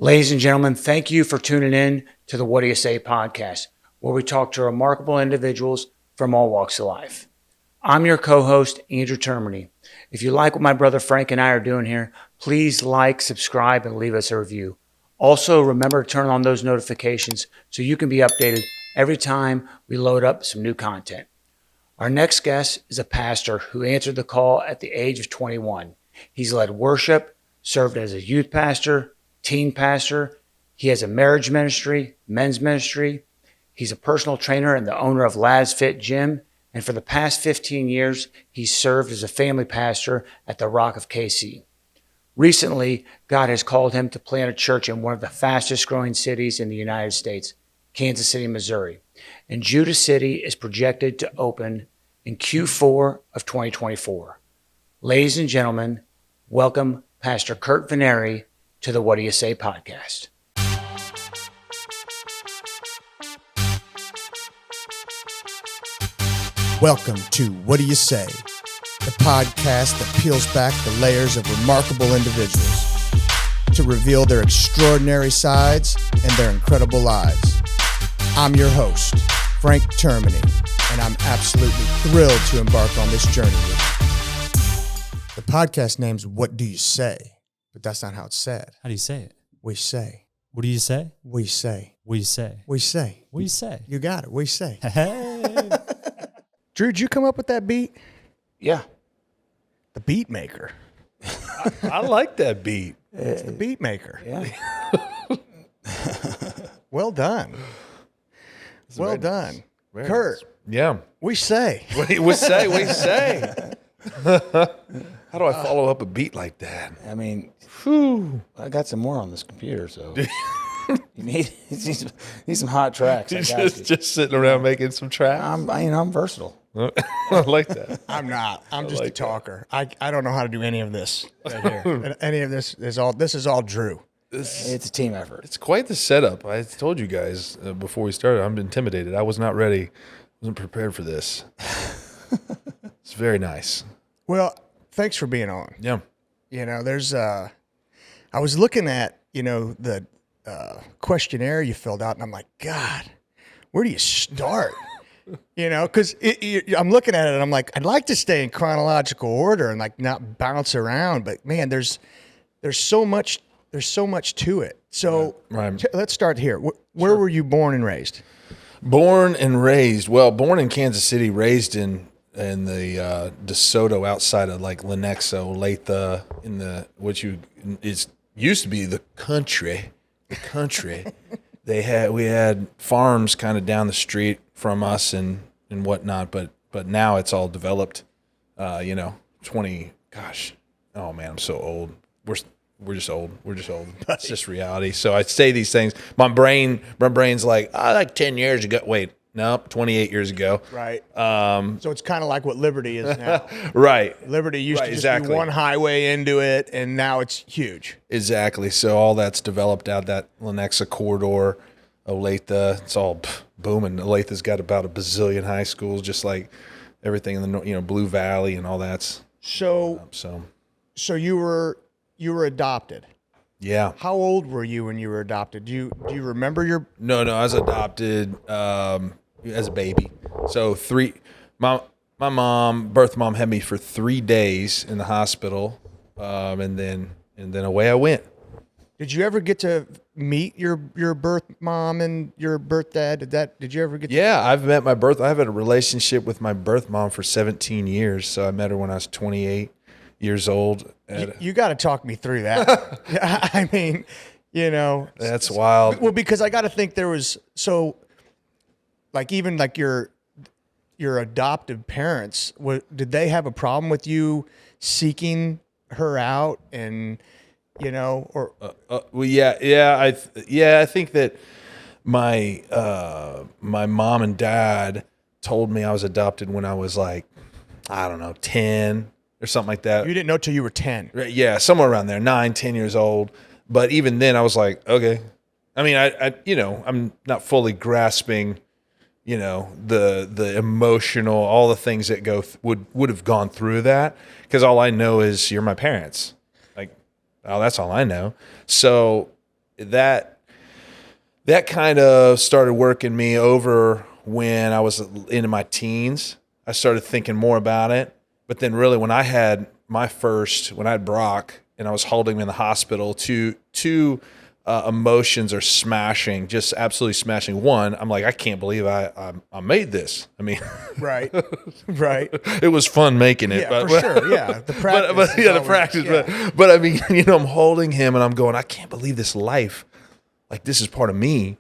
Ladies and gentlemen, thank you for tuning in to the What Do You Say podcast, where we talk to remarkable individuals from all walks of life. I'm your co-host, Andrew Termini. If you like what my brother Frank and I are doing here, please like, subscribe, and leave us a review. Also, remember to turn on those notifications so you can be updated every time we load up some new content. Our next guest is a pastor who answered the call at the age of 21. He's led worship, served as a youth pastor, teen pastor. He has a marriage ministry, men's ministry. He's a personal trainer and the owner of LAZ Fit Gym. And for the past 15 years, he's served as a family pastor at the Rock of KC. Recently, God has called him to plant a church in one of the fastest growing cities in the United States, Kansas City, Missouri. And Judah City is projected to open in Q4 of 2024. Ladies and gentlemen, welcome Pastor Curt Vignery to the What Do You Say podcast. Welcome to What Do You Say, the podcast that peels back the layers of remarkable individuals to reveal their extraordinary sides and their incredible lives. I'm your host, Frank Termini, and I'm absolutely thrilled to embark on this journey with you. The podcast name's What Do You Say? But that's not how it's said. How do you say it? We say. What do you say? We say. We say. We say. What do you say? You got it. We say. Hey. Drew, did you come up with that beat? Yeah. The beat maker. I like that beat. It's the beat maker. Yeah. Well done. Well done. Very Curt, nice. Yeah. we say. What do you say? How do I follow up a beat like that? I mean, whew, I got some more on this computer, so you need some hot tracks. I got you. Just sitting around making some tracks. I'm versatile. I like that. I'm not. I'm just like a talker. I don't know how to do any of this right here. And any of this is all Drew. It's a team effort. It's quite the setup. I told you guys before we started, I'm intimidated. I was not ready. Wasn't prepared for this. It's very nice. Well, thanks for being on. Yeah. You know, there's I was looking at, the questionnaire you filled out, and I'm like, God, where do you start? Because I'm looking at it, and I'm like, I'd like to stay in chronological order and like not bounce around, but man, there's so much to it. So Right. Let's start here. Where were you born and raised? Born and raised. Well, born in Kansas City, raised in the DeSoto outside of like Lenexa, Olathe, in the used to be the country. We had farms kind of down the street from us and whatnot, but now it's all developed. 20. Gosh, oh man, I'm so old. We're just old. It's just reality. So I say these things. My brain's like, like 10 years ago. Wait, no, 28 years ago. Right. So it's kind of like what Liberty is now. Right. Liberty used to just exactly. be one highway into it, and now it's huge. Exactly. So all that's developed out that Lenexa corridor, Olathe. It's all booming. Olathe's got about a bazillion high schools, just like everything in the Blue Valley and all that's. So you were adopted. Yeah. How old were you when you were adopted? Do you remember your? No, I was adopted as a baby. So my birth mom had me for 3 days in the hospital, and then away I went. Did you ever get to meet your birth mom and your birth dad? Did you ever get? Yeah, I've had a relationship with my birth mom for 17 years. So I met her when I was 28 years old. You got to talk me through that. I mean, that's wild. Well, because I got to think there was even your adoptive parents. Did they have a problem with you seeking her out and? Well, yeah. I think that my mom and dad told me I was adopted when I was like, I don't know, 10 or something like that. You didn't know till you were 10. Yeah, somewhere around there, 9, 10 years old. But even then, I was like, okay. I mean, I'm not fully grasping, the emotional, all the things that would have gone through that, because all I know is you're my parents. Like, oh, that's all I know. So that kind of started working me over when I was into my teens. I started thinking more about it. But then really when I had Brock and I was holding him in the hospital, two emotions are smashing, just absolutely smashing. One, I'm like, I can't believe I made this. I mean, Right. it was fun making it, Yeah, but for sure. Yeah, the practice. the practice. Yeah. But I mean, I'm holding him and I'm going, I can't believe this life. Like this is part of me.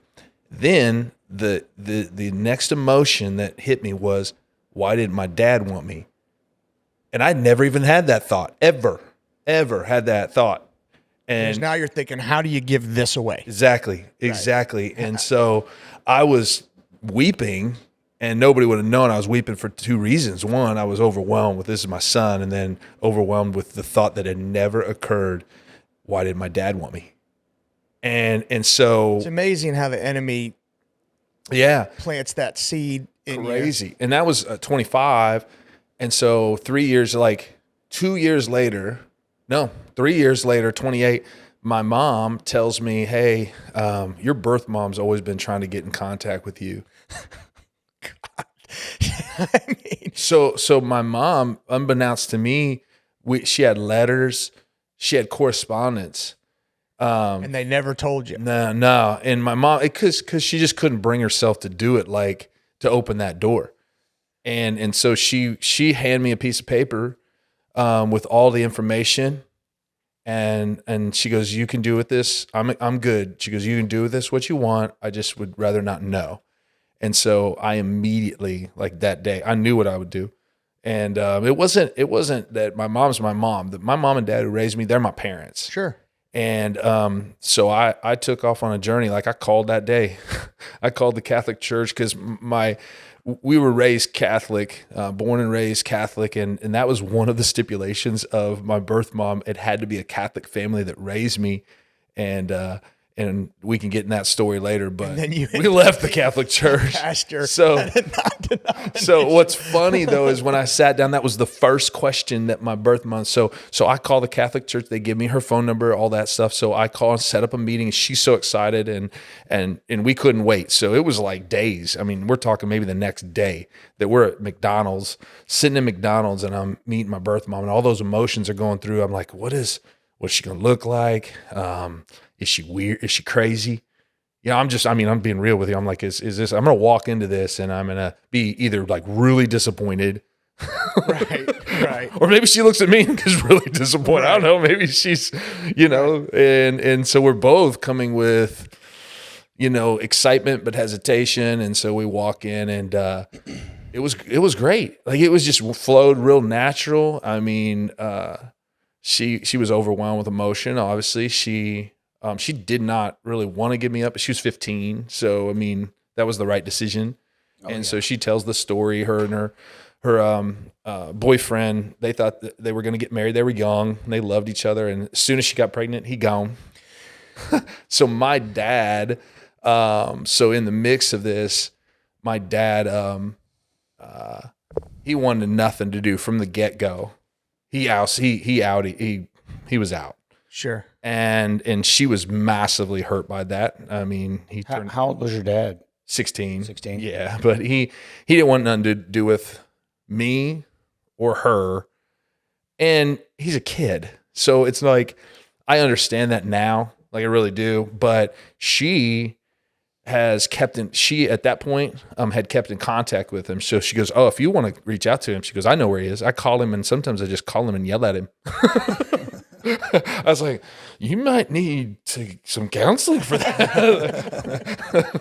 Then the next emotion that hit me was, why didn't my dad want me? And I'd never even had that thought, ever had that thought. Because And now you're thinking, how do you give this away? exactly. And so I was weeping, and nobody would have known I was weeping for two reasons. One, I was overwhelmed with this is my son, and then overwhelmed with the thought that had never occurred. Why did my dad want me? And so It's amazing how the enemy plants that seed in you. crazy. And that was 25. And so 3 years, like 2 years later, 3 years later, 28, my mom tells me, hey, your birth mom's always been trying to get in contact with you. God. I mean, So my mom, unbeknownst to me, she had letters, she had correspondence. and they never told you. No. And my mom, because she just couldn't bring herself to do it, like to open that door. And so she handed me a piece of paper with all the information. And she goes, you can do with this. I'm good. She goes, you can do with this what you want. I just would rather not know. And so I immediately, like that day, I knew what I would do. And it wasn't that my mom's my mom. My mom and dad who raised me, they're my parents. Sure. And so I took off on a journey. Like I called that day. I called the Catholic Church because we were raised Catholic, born and raised Catholic. And that was one of the stipulations of my birth mom. It had to be a Catholic family that raised me. And we can get in that story later, but we left the Catholic Church. Pastor. So what's funny though is when I sat down, that was the first question that my birth mom. So I call the Catholic Church. They give me her phone number, all that stuff. So I call and set up a meeting. She's so excited, and we couldn't wait. So it was like days. I mean, we're talking maybe the next day that we're at McDonald's, sitting in McDonald's, and I'm meeting my birth mom, and all those emotions are going through. I'm like, what's she gonna look like? Is she weird? Is she crazy? Yeah, I'm being real with you. I'm like, is this, I'm going to walk into this and I'm going to be either like really disappointed. Right. Or maybe she looks at me and is really disappointed. Right. I don't know. Maybe she's, and so we're both coming with, excitement, but hesitation. And so we walk in and, it was great. Like it was just flowed real natural. I mean, she was overwhelmed with emotion. Obviously she did not really want to give me up, but she was 15. So, I mean, that was the right decision. So she tells the story, her and her boyfriend, they thought that they were going to get married. They were young and they loved each other. And as soon as she got pregnant, he gone. So my dad, so in the mix of this, my dad, he wanted nothing to do from the get-go. He was out. Sure. And she was massively hurt by that. I mean, How old was your dad? 16. 16. Yeah, but he didn't want nothing to do with me or her. And he's a kid. So it's like, I understand that now, like I really do. But she at that point, had kept in contact with him. So she goes, oh, if you want to reach out to him, she goes, I know where he is. I call him, and sometimes I just call him and yell at him. I was like, you might need some counseling for that.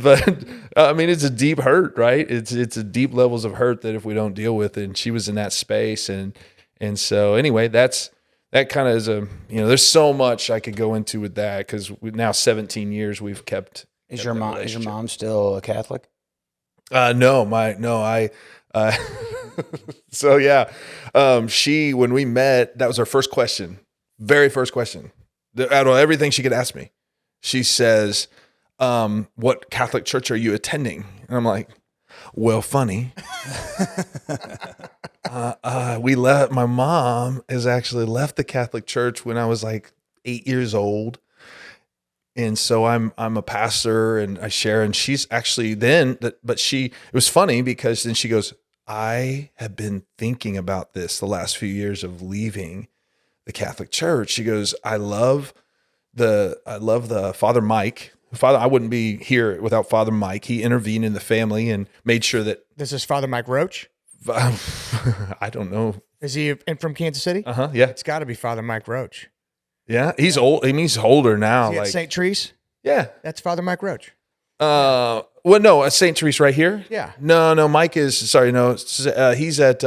But I mean, it's a deep hurt, right? It's a deep levels of hurt that if we don't deal with it, and she was in that space. And so anyway, that kind of is there's so much I could go into with that, because now 17 years we've kept. Is your mom still a Catholic? So yeah, when we met, that was her first question, very first question, out of everything she could ask me. She says, what Catholic church are you attending? And I'm like, well, funny. My mom has actually left the Catholic church when I was like 8 years old. And so I'm a pastor, and I share, and she's actually it was funny because then she goes, I have been thinking about this the last few years of leaving the Catholic Church. She goes, I love the Father Mike. I wouldn't be here without Father Mike. He intervened in the family and made sure that This is Father Mike Roach. I don't know. Is he from Kansas City? Yeah. It's got to be Father Mike Roach. Yeah. He's old. I mean, he's older now. Is he at St. Therese? Yeah. That's Father Mike Roach. Well, no, St. Therese right here. Yeah. No, Mike is, sorry, no, he's at,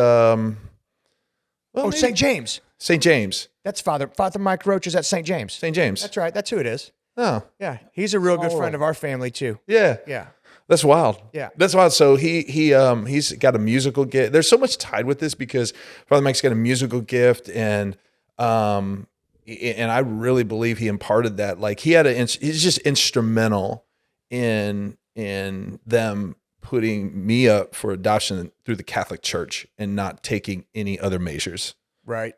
St. James. St. James. That's Father Mike Roach is at St. James. St. James. That's right. That's who it is. Oh, Yeah. He's a real good friend of our family too. yeah. Yeah. That's wild. Yeah. That's wild. So he's got a musical gift. There's so much tied with this because Father Mike's got a musical gift, and I really believe he imparted that. Like he's just instrumental in them putting me up for adoption through the Catholic Church and not taking any other measures. Right.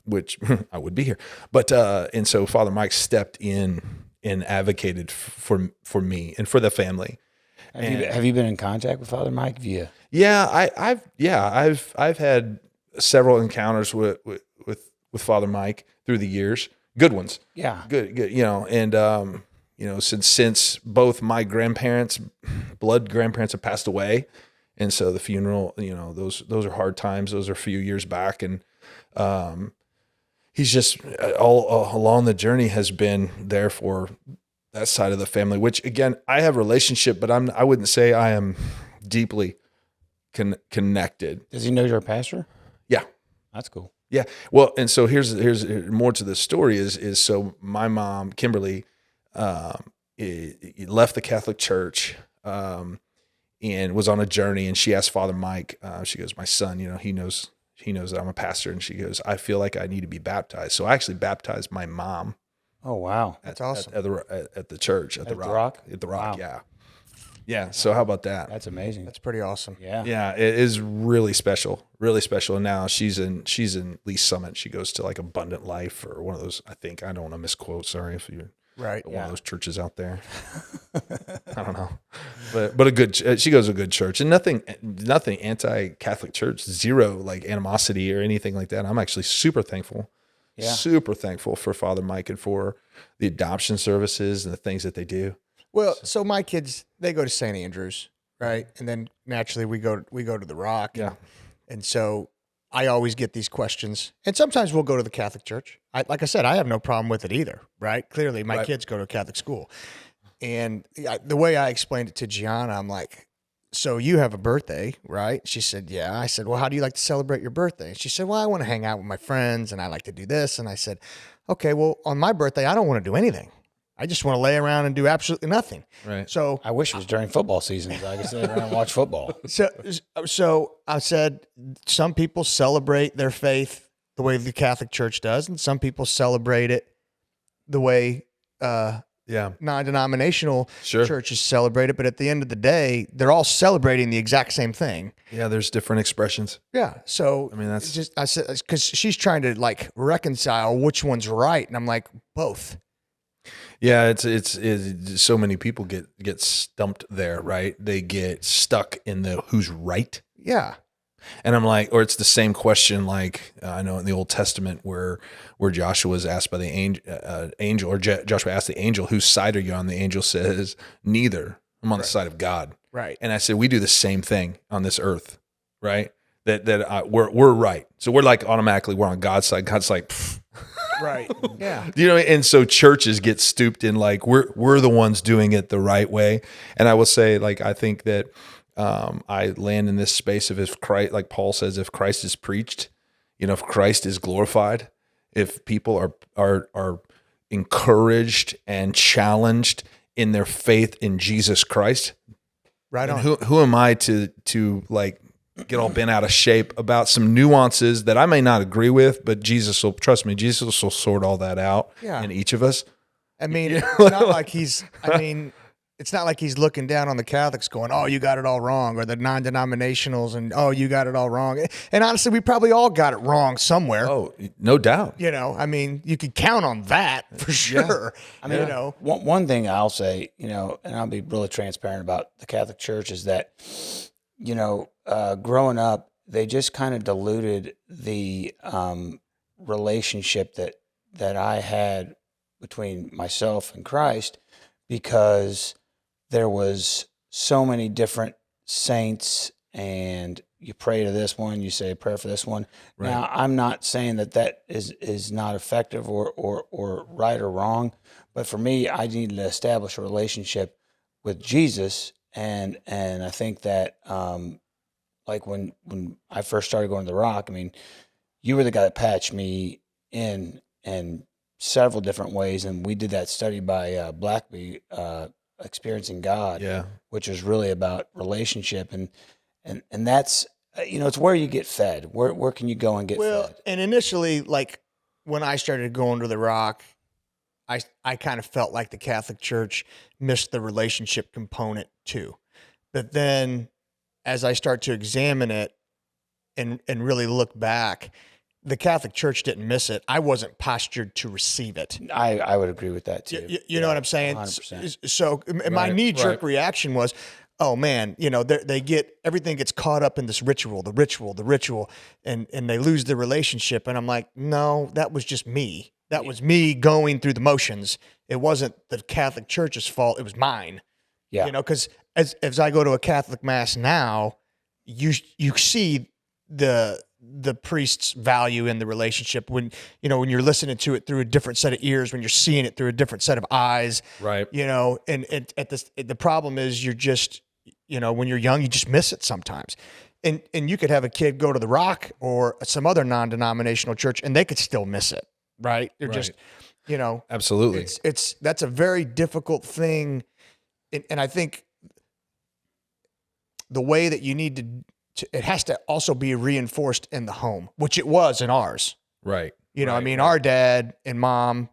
Which I would be here. But and so Father Mike stepped in and advocated for me and for the family. Have you been in contact with Father Mike via? Yeah, I've had several encounters with Father Mike through the years. Good ones. Yeah. Good, and since both my blood grandparents have passed away, and so the funeral, those are hard times. Those are a few years back, and he's just all along the journey has been there for that side of the family, which again, I have a relationship, but I wouldn't say I am deeply connected. Does he know you're a pastor? Yeah. That's cool. Yeah. Well, and so here's more to the story is so my mom, Kimberly, left the Catholic Church, and was on a journey, and she asked Father Mike, she goes, my son, he knows that I'm a pastor, and she goes, I feel like I need to be baptized. So I actually baptized my mom. Oh, wow. That's awesome. At the church, at the Rock. At the Rock, Wow. yeah. Yeah, so how about that? That's amazing. That's pretty awesome. Yeah. Yeah, it is really special. And now she's in Lee Summit. She goes to like Abundant Life or one of those, I don't want to misquote, sorry if you're Right. one of those churches out there. I don't know. But a good, she goes to a good church, and nothing anti-Catholic church, zero like animosity or anything like that. I'm actually super thankful for Father Mike and for the adoption services and the things that they do. Well, so my kids, they go to St. Andrews, right? And then naturally we go to the Rock. Yeah. And so I always get these questions, and sometimes we'll go to the Catholic Church. Like I said, I have no problem with it either, right? Clearly my kids go to a Catholic school. And the way I explained it to Gianna, I'm like, so you have a birthday, right? She said, yeah. I said, well, how do you like to celebrate your birthday? And she said, well, I want to hang out with my friends, and I like to do this. And I said, okay, well, on my birthday, I don't want to do anything. I just want to lay around and do absolutely nothing. Right. So I wish it was during football season so I could sit around and watch football. So I said, some people celebrate their faith the way the Catholic Church does, and some people celebrate it the way non-denominational churches celebrate it. But at the end of the day, they're all celebrating the exact same thing. Yeah, there's different expressions. Yeah. So I mean, that's just, I said, because she's trying to like reconcile which one's right, and I'm like, both. Yeah, it's so many people get stumped there, right? They get stuck in the who's right. Yeah. And I'm like, or it's the same question, like I know in the Old Testament where Joshua was asked by the angel, or Joshua asked the angel, whose side are you on? The angel says, neither. I'm on the side of God. Right. And I said, we do the same thing on this earth, right? That we're right. So we're like automatically we're on God's side. God's like, pfft. Right. Yeah. And so churches get stooped in like we're the ones doing it the right way. And I will say, like, I think that I land in this space of if Christ, like Paul says, if Christ is preached, if Christ is glorified, if people are encouraged and challenged in their faith in Jesus Christ, right on. Who am I to like get all bent out of shape about some nuances that I may not agree with, but Jesus will sort all that out in each of us. I mean, it's not like it's not like he's looking down on the Catholics going, oh, you got it all wrong, or the non-denominationals and, oh, you got it all wrong. And honestly, we probably all got it wrong somewhere. Oh, no doubt. You know, I mean, you could count on that for sure. I mean, you know, one thing I'll say, you know, and I'll be really transparent about the Catholic Church is that, you know, growing up, they just kind of diluted the relationship that I had between myself and Christ, because there was so many different saints, and you pray to this one, you say a prayer for this one. Right. Now, I'm not saying that is not effective or right or wrong, but for me, I needed to establish a relationship with Jesus, and I think that like when I first started going to the Rock, I mean, you were the guy that patched me in several different ways, and we did that study by Blackby, Experiencing God, which is really about relationship, and that's, you know, it's where you get fed. Where can you go and get fed? And initially, like when I started going to the Rock, I kind of felt like the Catholic Church missed the relationship component too. But then as I start to examine it and really look back, the Catholic Church didn't miss it. I wasn't postured to receive it. I would agree with that too. You know what I'm saying? 100%. So my knee-jerk reaction was, oh man, you know, everything gets caught up in this ritual, and they lose the relationship. And I'm like, no, that was just me. That was me going through the motions. It wasn't the Catholic Church's fault. It was mine. Yeah. You know, because as I go to a Catholic mass now, you see the priest's value in the relationship when you're listening to it through a different set of ears, when you're seeing it through a different set of eyes, right? You know, and the problem is you're just, you know, when you're young, you just miss it sometimes. And you could have a kid go to the Rock or some other non-denominational church and they could still miss it, right? They're just, you know, absolutely. That's a very difficult thing. And I think the way that you need to it has to also be reinforced in the home, which it was in ours. Right. You know, I mean, our dad and mom,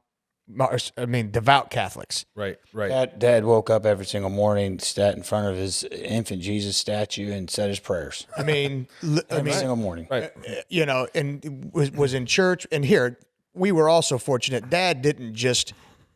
devout Catholics. Right. Dad woke up every single morning, sat in front of his infant Jesus statue and said his prayers. I mean, every single morning. Right. You know, and was in church. And here, we were also fortunate. Dad didn't just,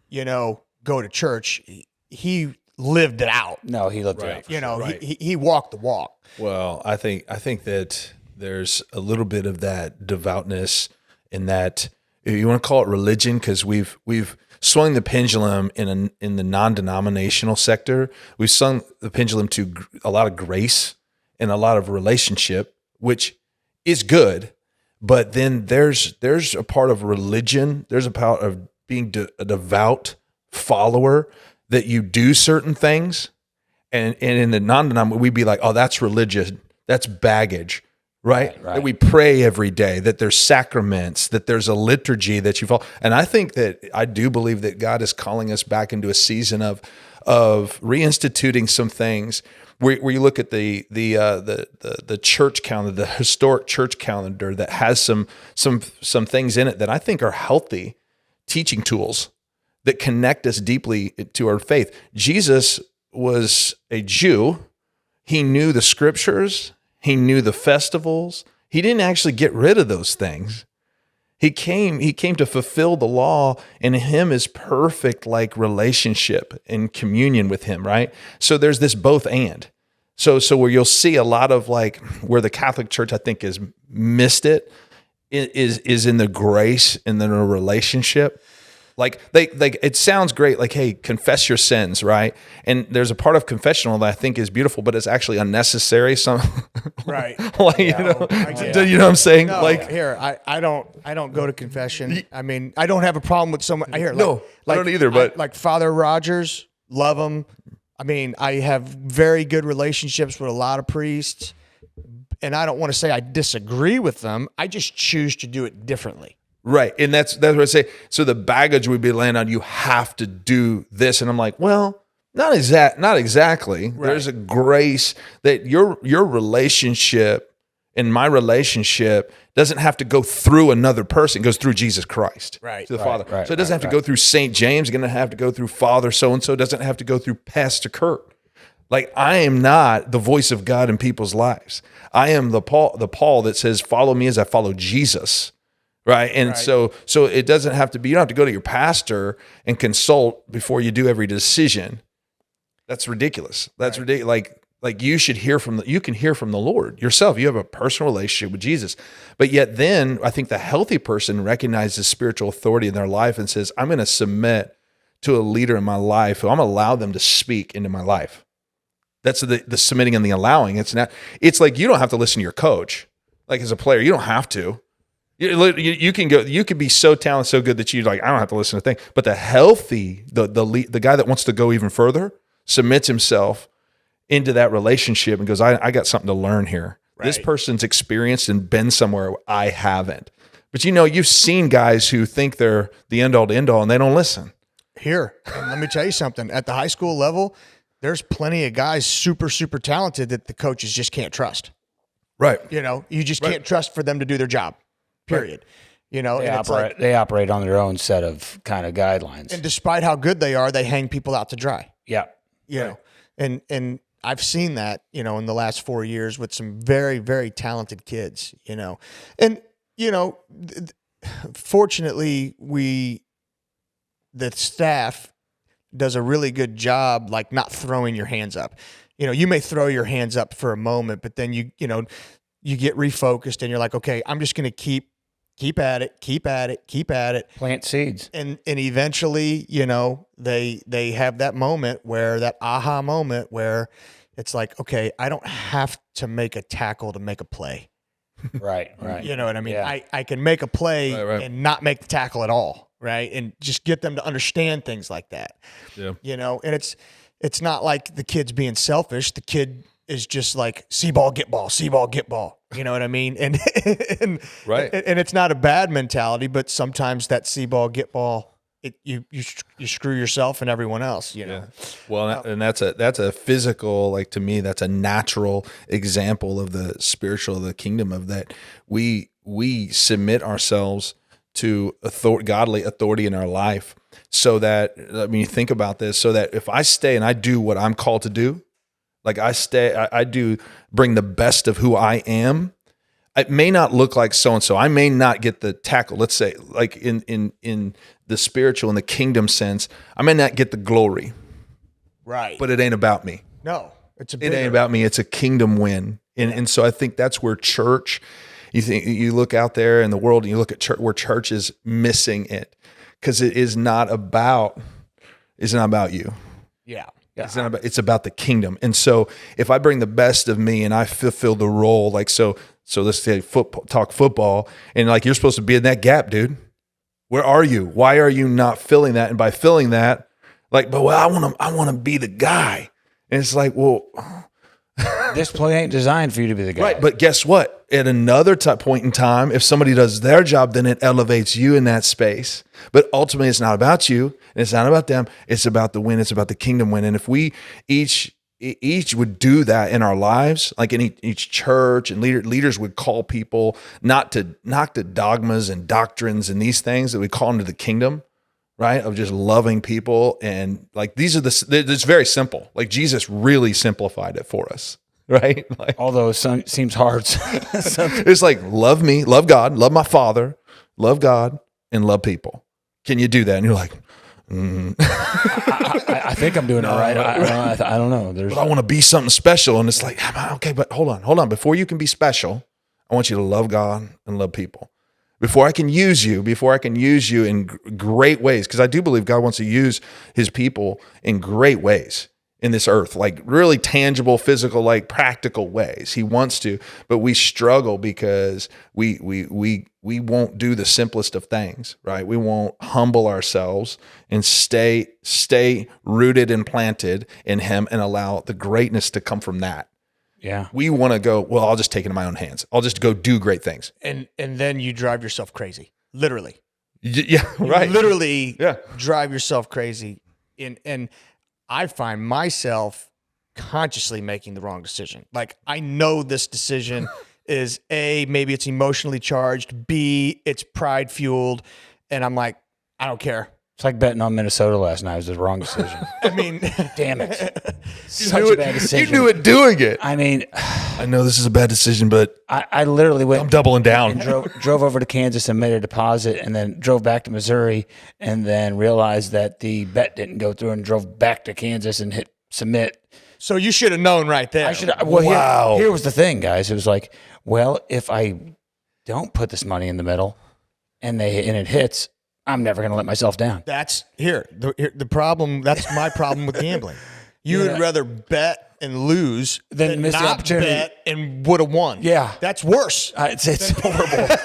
you know, go to church. He lived it out. No, he lived it out. You know, he walked the walk. Well, I think that there's a little bit of that devoutness in that, you want to call it religion, because we've swung the pendulum in the non-denominational sector. We've swung the pendulum to a lot of grace and a lot of relationship, which is good. But then there's a part of religion. There's a part of being a devout follower, that you do certain things, and in the non-denominational, we'd be like, oh, that's religion, that's baggage, right? That we pray every day, that there's sacraments, that there's a liturgy that you follow. And I do believe that God is calling us back into a season of reinstituting some things where you look at the church calendar, the historic church calendar that has some things in it that I think are healthy teaching tools that connect us deeply to our faith. Jesus was a Jew. He knew the scriptures. He knew the festivals. He didn't actually get rid of those things. He came to fulfill the law, and him is perfect, like relationship and communion with him, right? So there's this both and. So where you'll see a lot of like where the Catholic Church, I think, has missed it is in the grace and then a relationship. Like it sounds great, like, hey, confess your sins, right? And there's a part of confessional that I think is beautiful, but it's actually unnecessary. Right. Like, you know what I'm saying? No, like here, I don't go to confession. I mean, I don't have a problem with someone. I don't either. But like Father Rogers, love him. I mean, I have very good relationships with a lot of priests, and I don't want to say I disagree with them. I just choose to do it differently. Right. And that's what I say. So the baggage would be laying on, you have to do this. And I'm like, well, not exactly. Right. There's a grace that your relationship And my relationship doesn't have to go through another person. It goes through Jesus Christ, Right, to the right, Father. right, So it doesn't have to go through St. James. It's going to have to go through Father so-and-so. It doesn't have to go through Pastor Curt. Like, I am not the voice of God in people's lives. I am the Paul that says, follow me as I follow Jesus. Right. And so it doesn't have to be, you don't have to go to your pastor and consult before you do every decision. That's ridiculous. That's ridiculous. Like you should hear you can hear from the Lord yourself. You have a personal relationship with Jesus. But yet then I think the healthy person recognizes spiritual authority in their life and says, I'm going to submit to a leader in my life who I'm going to allow them to speak into my life. That's the submitting and the allowing. It's like, you don't have to listen to your coach. Like, as a player, you don't have to. You can go. You could be so talented, so good that you like, I don't have to listen to things. But the healthy, the guy that wants to go even further, submits himself into that relationship and goes, I got something to learn here. Right. This person's experienced and been somewhere I haven't. But you've seen guys who think they're the end all to end all, and they don't listen. Here, and let me tell you something. At the high school level, there's plenty of guys super, super talented that the coaches just can't trust. Right. You just can't trust for them to do their job. Period. Right. They operate on their own set of kind of guidelines. And despite how good they are, they hang people out to dry. Yeah. And I've seen that, in the last 4 years with some very, very talented kids, And, fortunately, the staff does a really good job, like, not throwing your hands up. You may throw your hands up for a moment, but then you get refocused and you're like, okay, I'm just going to keep at it. Plant seeds. And eventually, they have that moment that aha moment where it's like, okay, I don't have to make a tackle to make a play. Right. You know what I mean? Yeah. I can make a play and not make the tackle at all. Right. And just get them to understand things like that. Yeah. And it's not like the kid's being selfish. The kid is just like, see ball, get ball, see ball, get ball. You know what I mean? And right. And it's not a bad mentality, but sometimes that see ball, get ball, you screw yourself and everyone else, Yeah. Well, and that's a physical, like, to me, that's a natural example of the spiritual, the kingdom of that. We submit ourselves to godly authority in our life, so that, think about this, so that if I stay and I do what I'm called to do, like I do bring the best of who I am. It may not look like so-and-so. I may not get the tackle. Let's say, like, in the spiritual, in the kingdom sense, I may not get the glory. Right. But it ain't about me. No, it ain't about me. It's a kingdom win. And so I think that's where church, you look out there in the world and you look at church, where church is missing it, because it is not about you. Yeah. It's about the kingdom. And so if I bring the best of me and I fulfill the role, like, so let's say talk football, and like, you're supposed to be in that gap, dude. Where are you? Why are you not filling that? And by filling that, like, but I want to be the guy. And it's like, well, this play ain't designed for you to be the guy. Right. But guess what? At another point in time, if somebody does their job, then it elevates you in that space. But ultimately, it's not about you, and it's not about them. It's about the win. It's about the kingdom win. And if we each would do that in our lives, like in each church, and leaders would call people not to dogmas and doctrines and these things, that we call them to the kingdom, right? Of just loving people. And like, it's very simple. Like, Jesus really simplified it for us, right? Like, although it seems hard. It's like, love me, love God, love my Father, love God, and love people. Can you do that? And you're like, I think I'm doing it right. I don't know. But I want to be something special. And it's like, okay, but hold on. Before you can be special, I want you to love God and love people. Before I can use you in great ways, because I do believe God wants to use his people in great ways in this earth, like really tangible, physical, like practical ways. He wants to, but we struggle because we won't do the simplest of things, right? We won't humble ourselves and stay rooted and planted in him and allow the greatness to come from that. Yeah. We want to go, well, I'll just take it in my own hands. I'll just go do great things. And then you drive yourself crazy. Literally. Yeah, right. You literally drive yourself crazy. And I find myself consciously making the wrong decision. Like, I know this decision is A, maybe it's emotionally charged, B, it's pride fueled, and I'm like, I don't care. It's like betting on Minnesota last night. It was the wrong decision. I mean, Damn it. You knew it. You knew it doing it. I mean, I know this is a bad decision, but I literally went. I'm doubling down. And drove over to Kansas and made a deposit, and then drove back to Missouri, and then realized that the bet didn't go through, and drove back to Kansas and hit submit. so you should have known right there. I should. Well, Wow. here was the thing, guys. It was like, well, if I don't put this money in the middle, and it hits, I'm never going to let myself down. That's the problem. That's my problem with gambling. You would rather bet and lose Than miss the not opportunity. bet and would have won. Yeah. That's worse. It's horrible.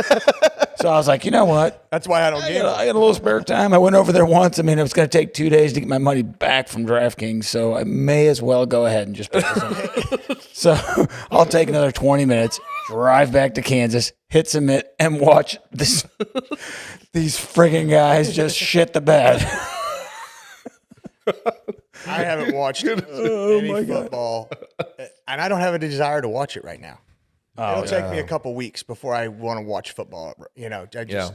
So I was like, you know what? That's why I don't gamble. I got a little spare time. I went over there once. I mean, it was going to take 2 days to get my money back from DraftKings, so I may as well go ahead and just put this in. So I'll take another 20 minutes, drive back to Kansas, hit submit, and watch these friggin' guys just shit the bed. I haven't watched any football, and I don't have a desire to watch it right now. It'll take me a couple weeks before I want to watch football. You know,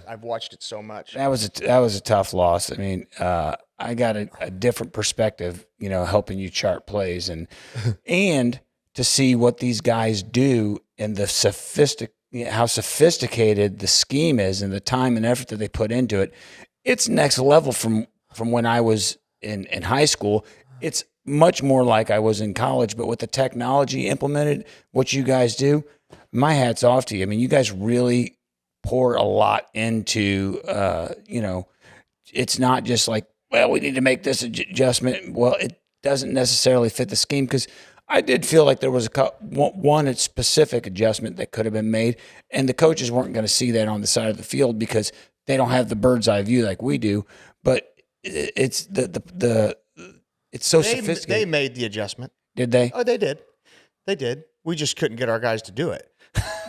I've watched it so much. That was a tough loss. I mean, I got a different perspective, you know, helping you chart plays and to see what these guys do and the how sophisticated the scheme is and the time and effort that they put into it. It's next level from when I was in high school. It's much more like I was in college, but with the technology implemented, what you guys do, my hat's off to you. I mean, you guys really pour a lot into, you know, it's not just like, well, we need to make this adjustment. Well, it doesn't necessarily fit the scheme, because I did feel like there was one specific adjustment that could have been made, and the coaches weren't going to see that on the side of the field because they don't have the bird's eye view like we do. But it's it's so sophisticated. They made the adjustment. Did they? Oh, they did. They did. We just couldn't get our guys to do it.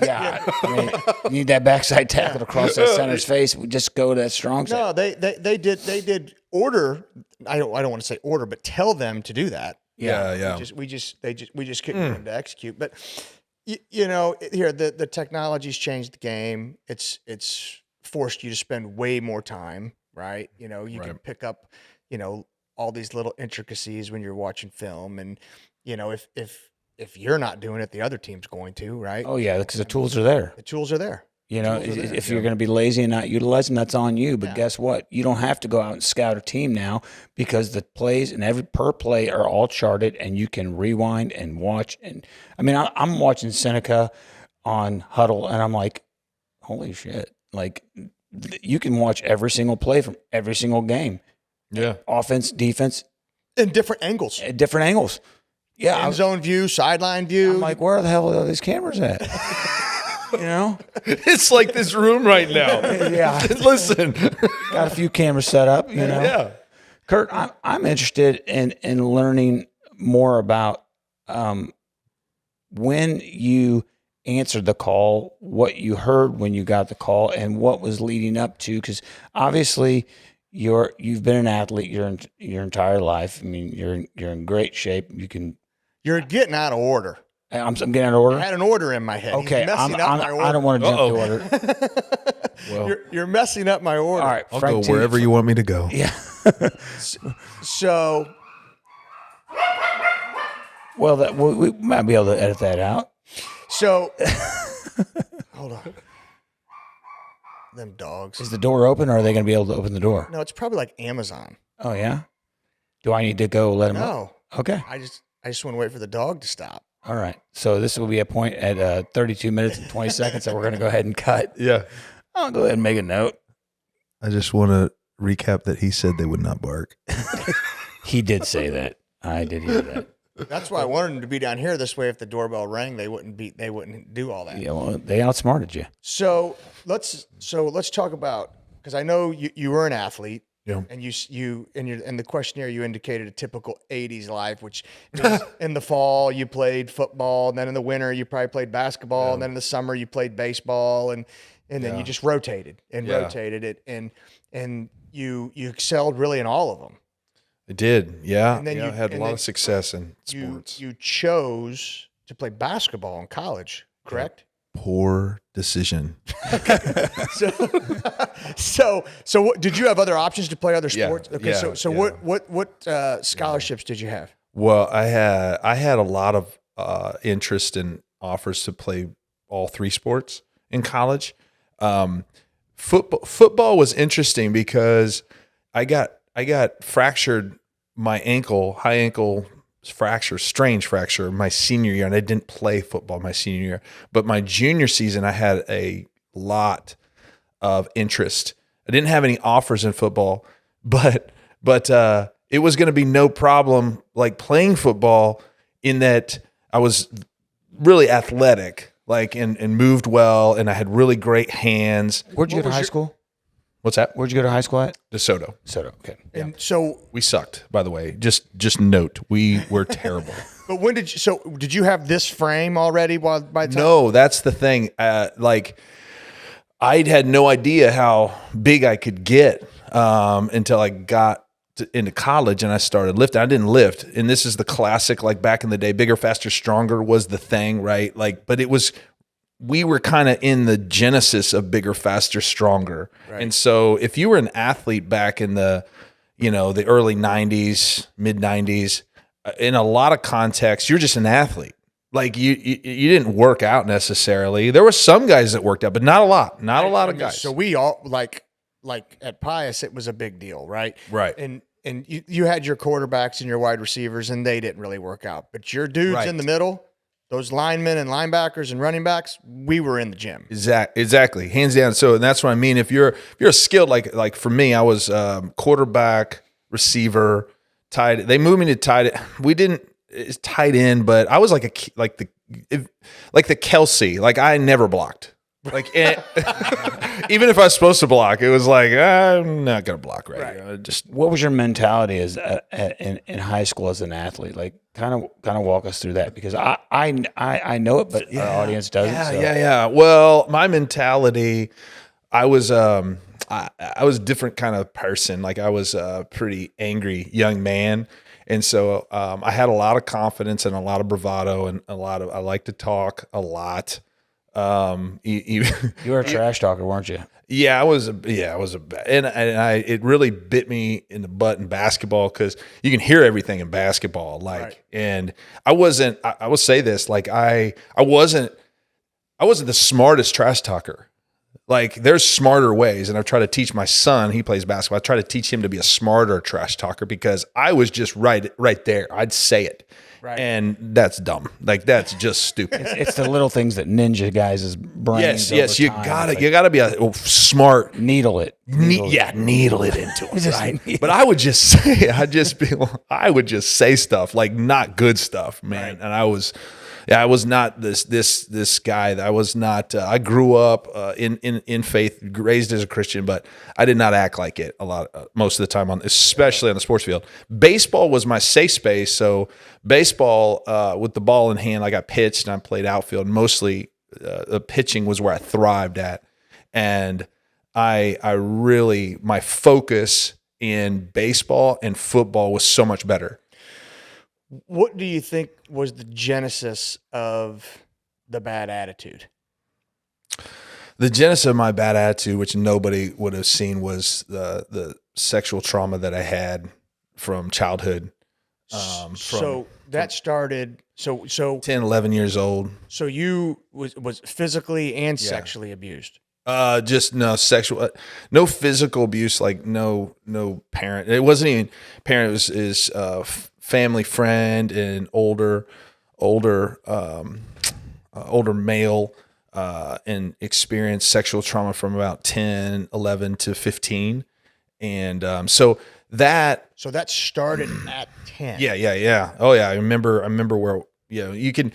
Yeah. I mean, you need that backside tackle across that center's face. We just go to that strong side. No, they did order. I don't want to say order, but tell them to do that. Yeah. We just couldn't get them to execute. But you know, here the technology's changed the game. It's forced you to spend way more time, right? You know, you can pick up, you know, all these little intricacies when you're watching film, and you know, if you're not doing it, the other team's going to, right? Oh yeah, because the tools are there. The tools are there. You know, if you're going to be lazy and not utilize them, that's on you. But guess what? You don't have to go out and scout a team now, because the plays and per play are all charted, and you can rewind and watch. And I mean, I'm watching Seneca on Huddle, and I'm like, holy shit! Like, you can watch every single play from every single game. Yeah, offense, defense, in different angles. At different angles. Yeah, end zone view, sideline view. I'm like, where the hell are these cameras at? You know, it's like this room right now. Yeah, listen, got a few cameras set up. You know, yeah. Curt, I'm interested in learning more about when you answered the call, what you heard when you got the call, and what was leading up to. Because obviously, you've been an athlete your entire life. I mean, you're in great shape. You're getting out of order. I'm getting out of order. I had an order in my head. Okay, my order. I don't want to jump the order. Well, you're messing up my order. All right, I'll go wherever you want me to go. Yeah. So, well, we might be able to edit that out. So, hold on. Them dogs. Is the door open, or are they going to be able to open the door? No, it's probably like Amazon. Oh yeah. Do I need to go let them? No. Okay. I just want to wait for the dog to stop. All right. So this will be a point at 32 minutes and 20 seconds that we're going to go ahead and cut. Yeah. I'll go ahead and make a note. I just want to recap that he said they would not bark. He did say that. I did hear that. That's why I wanted them to be down here. This way, if the doorbell rang, they wouldn't do all that. Yeah. Well, they outsmarted you. So let's talk about, because I know you were an athlete. Yeah. And you in the questionnaire you indicated a typical 80s life, which is in the fall you played football, and then in the winter you probably played basketball, and then in the summer you played baseball, and then you just rotated rotated it, and you excelled really in all of them. I did, yeah. And then I had a lot of success in sports. You chose to play basketball in college, correct? poor decision. So what, did you have other options to play other sports? Yeah, Okay, yeah, so yeah. what scholarships did you have? Well, I had a lot of interest and offers to play all three sports in college. Football was interesting because I got fractured my ankle, high ankle fracture, strange fracture, my senior year, and I didn't play football my senior year. But my junior season, I had a lot of interest. I didn't have any offers in football, but it was going to be no problem like playing football in that I was really athletic, like and moved well, and I had really great hands. Where'd you go to high school? What's that? Where'd you go to high school at? DeSoto. Soto. Okay. And so, We sucked, by the way. Just note, we were terrible. but when did you have this frame already by the time? No, that's the thing. Like I had no idea how big I could get until I got into college and I started lifting. I didn't lift, and this is the classic. Like back in the day, bigger, faster, stronger was the thing, right? Like, but we were kind of in the genesis of bigger, faster, stronger. Right. And so if you were an athlete back in the early 90s, mid 90s, in a lot of contexts, you're just an athlete. Like you didn't work out necessarily. There were some guys that worked out, but not a lot. Not a lot of guys. So we all like at Pius, it was a big deal, right? Right. And you had your quarterbacks and your wide receivers, and they didn't really work out. But your dudes in the middle, those linemen and linebackers and running backs, we were in the gym. Exactly. Hands down. So, and that's what I mean. If you're skilled, like for me, I was quarterback, receiver, tight. They moved me to tight. We didn't tight end, but I was like the Kelsey. Like I never blocked. Like even if I was supposed to block, it was like I'm not gonna block right. Just What was your mentality as in high school as an athlete? Like, kind of walk us through that, because I know it, but our audience doesn't. Yeah. Well, my mentality, I was a different kind of person. Like I was a pretty angry young man. And so I had a lot of confidence and a lot of bravado and I like to talk a lot. You were a trash talker, weren't you? Yeah, I was it really bit me in the butt in basketball because you can hear everything in basketball. And I will say this, like I wasn't the smartest trash talker. Like there's smarter ways. And I've tried to teach my son, he plays basketball. I try to teach him to be a smarter trash talker because I was just right there. I'd say it. Right. And that's dumb. Like that's just stupid. It's the little things that ninja guys' brains. Yes. You gotta be a smart. Needle it. Needle it into it. Right. But I would just say, I would just say stuff like not good stuff, man. Right. And I was not this guy. I was not. I grew up in faith, raised as a Christian, but I did not act like it a lot. Most of the time, especially on the sports field. Baseball was my safe space. So baseball with the ball in hand, I got pitched and I played outfield. Mostly, the pitching was where I thrived at, and I really my focus in baseball and football was so much better. What do you think was the genesis of the bad attitude? The genesis of my bad attitude, which nobody would have seen, was the sexual trauma that I had from childhood. So that started, so 10, 11 years old. So you was physically and sexually abused? Just no sexual, no physical abuse, like no parent. It wasn't even parent. It was family friend and older male and experienced sexual trauma from about 10, 11 to 15. And so that started at 10. Yeah. Oh yeah. I remember where, you can,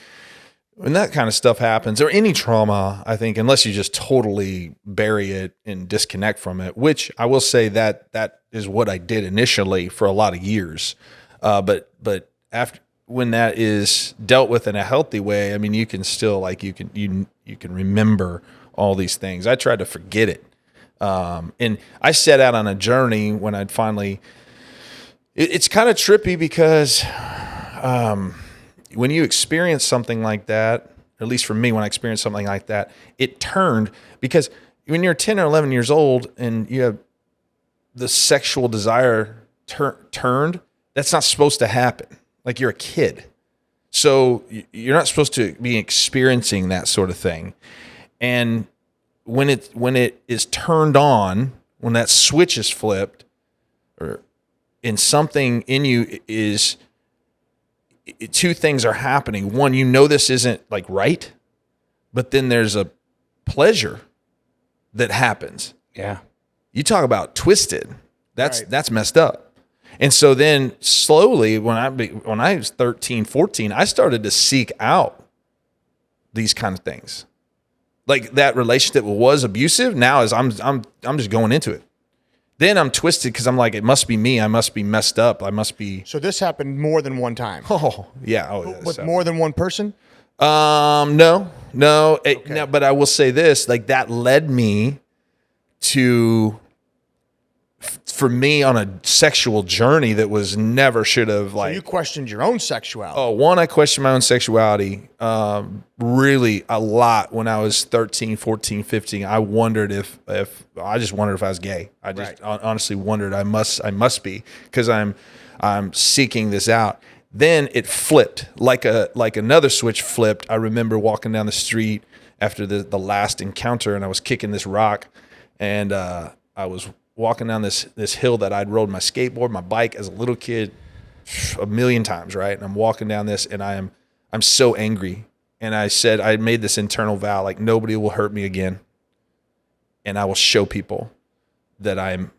when that kind of stuff happens, or any trauma, I think, unless you just totally bury it and disconnect from it, which I will say that is what I did initially for a lot of years. But after, when that is dealt with in a healthy way, I mean, you can still you can remember all these things. I tried to forget it. And I set out on a journey when I'd finally, it's kind of trippy because, when you experience something like that, at least for me, when I experienced something like that, it turned, because when you're 10 or 11 years old and you have the sexual desire turned, that's not supposed to happen. Like, you're a kid. So you're not supposed to be experiencing that sort of thing. And when it is turned on, when that switch is flipped, or in something in you is, two things are happening. One, this isn't like right, but then there's a pleasure that happens. Yeah. You talk about twisted. That's messed up. And so then slowly, when I was 13, 14, I started to seek out these kind of things. Like, that relationship was abusive. Now I'm just going into it. Then I'm twisted because I'm like, it must be me. I must be messed up. I must be. So this happened more than one time. Oh yeah. With more than one person? No. No, but I will say this: like, that led me to, for me, on a sexual journey that was never should have, like. So you questioned your own sexuality. Oh, one, I questioned my own sexuality really a lot when I was 13, 14, 15. I wondered if I just wondered if I was gay. I just honestly wondered. I must be, because I'm seeking this out. Then it flipped like another switch flipped. I remember walking down the street after the last encounter, and I was kicking this rock, and I was walking down this hill that I'd rode my skateboard, my bike as a little kid a million times, right? And I'm walking down this, and I'm so angry. And I said, I made this internal vow, like, nobody will hurt me again, and I will show people that I'm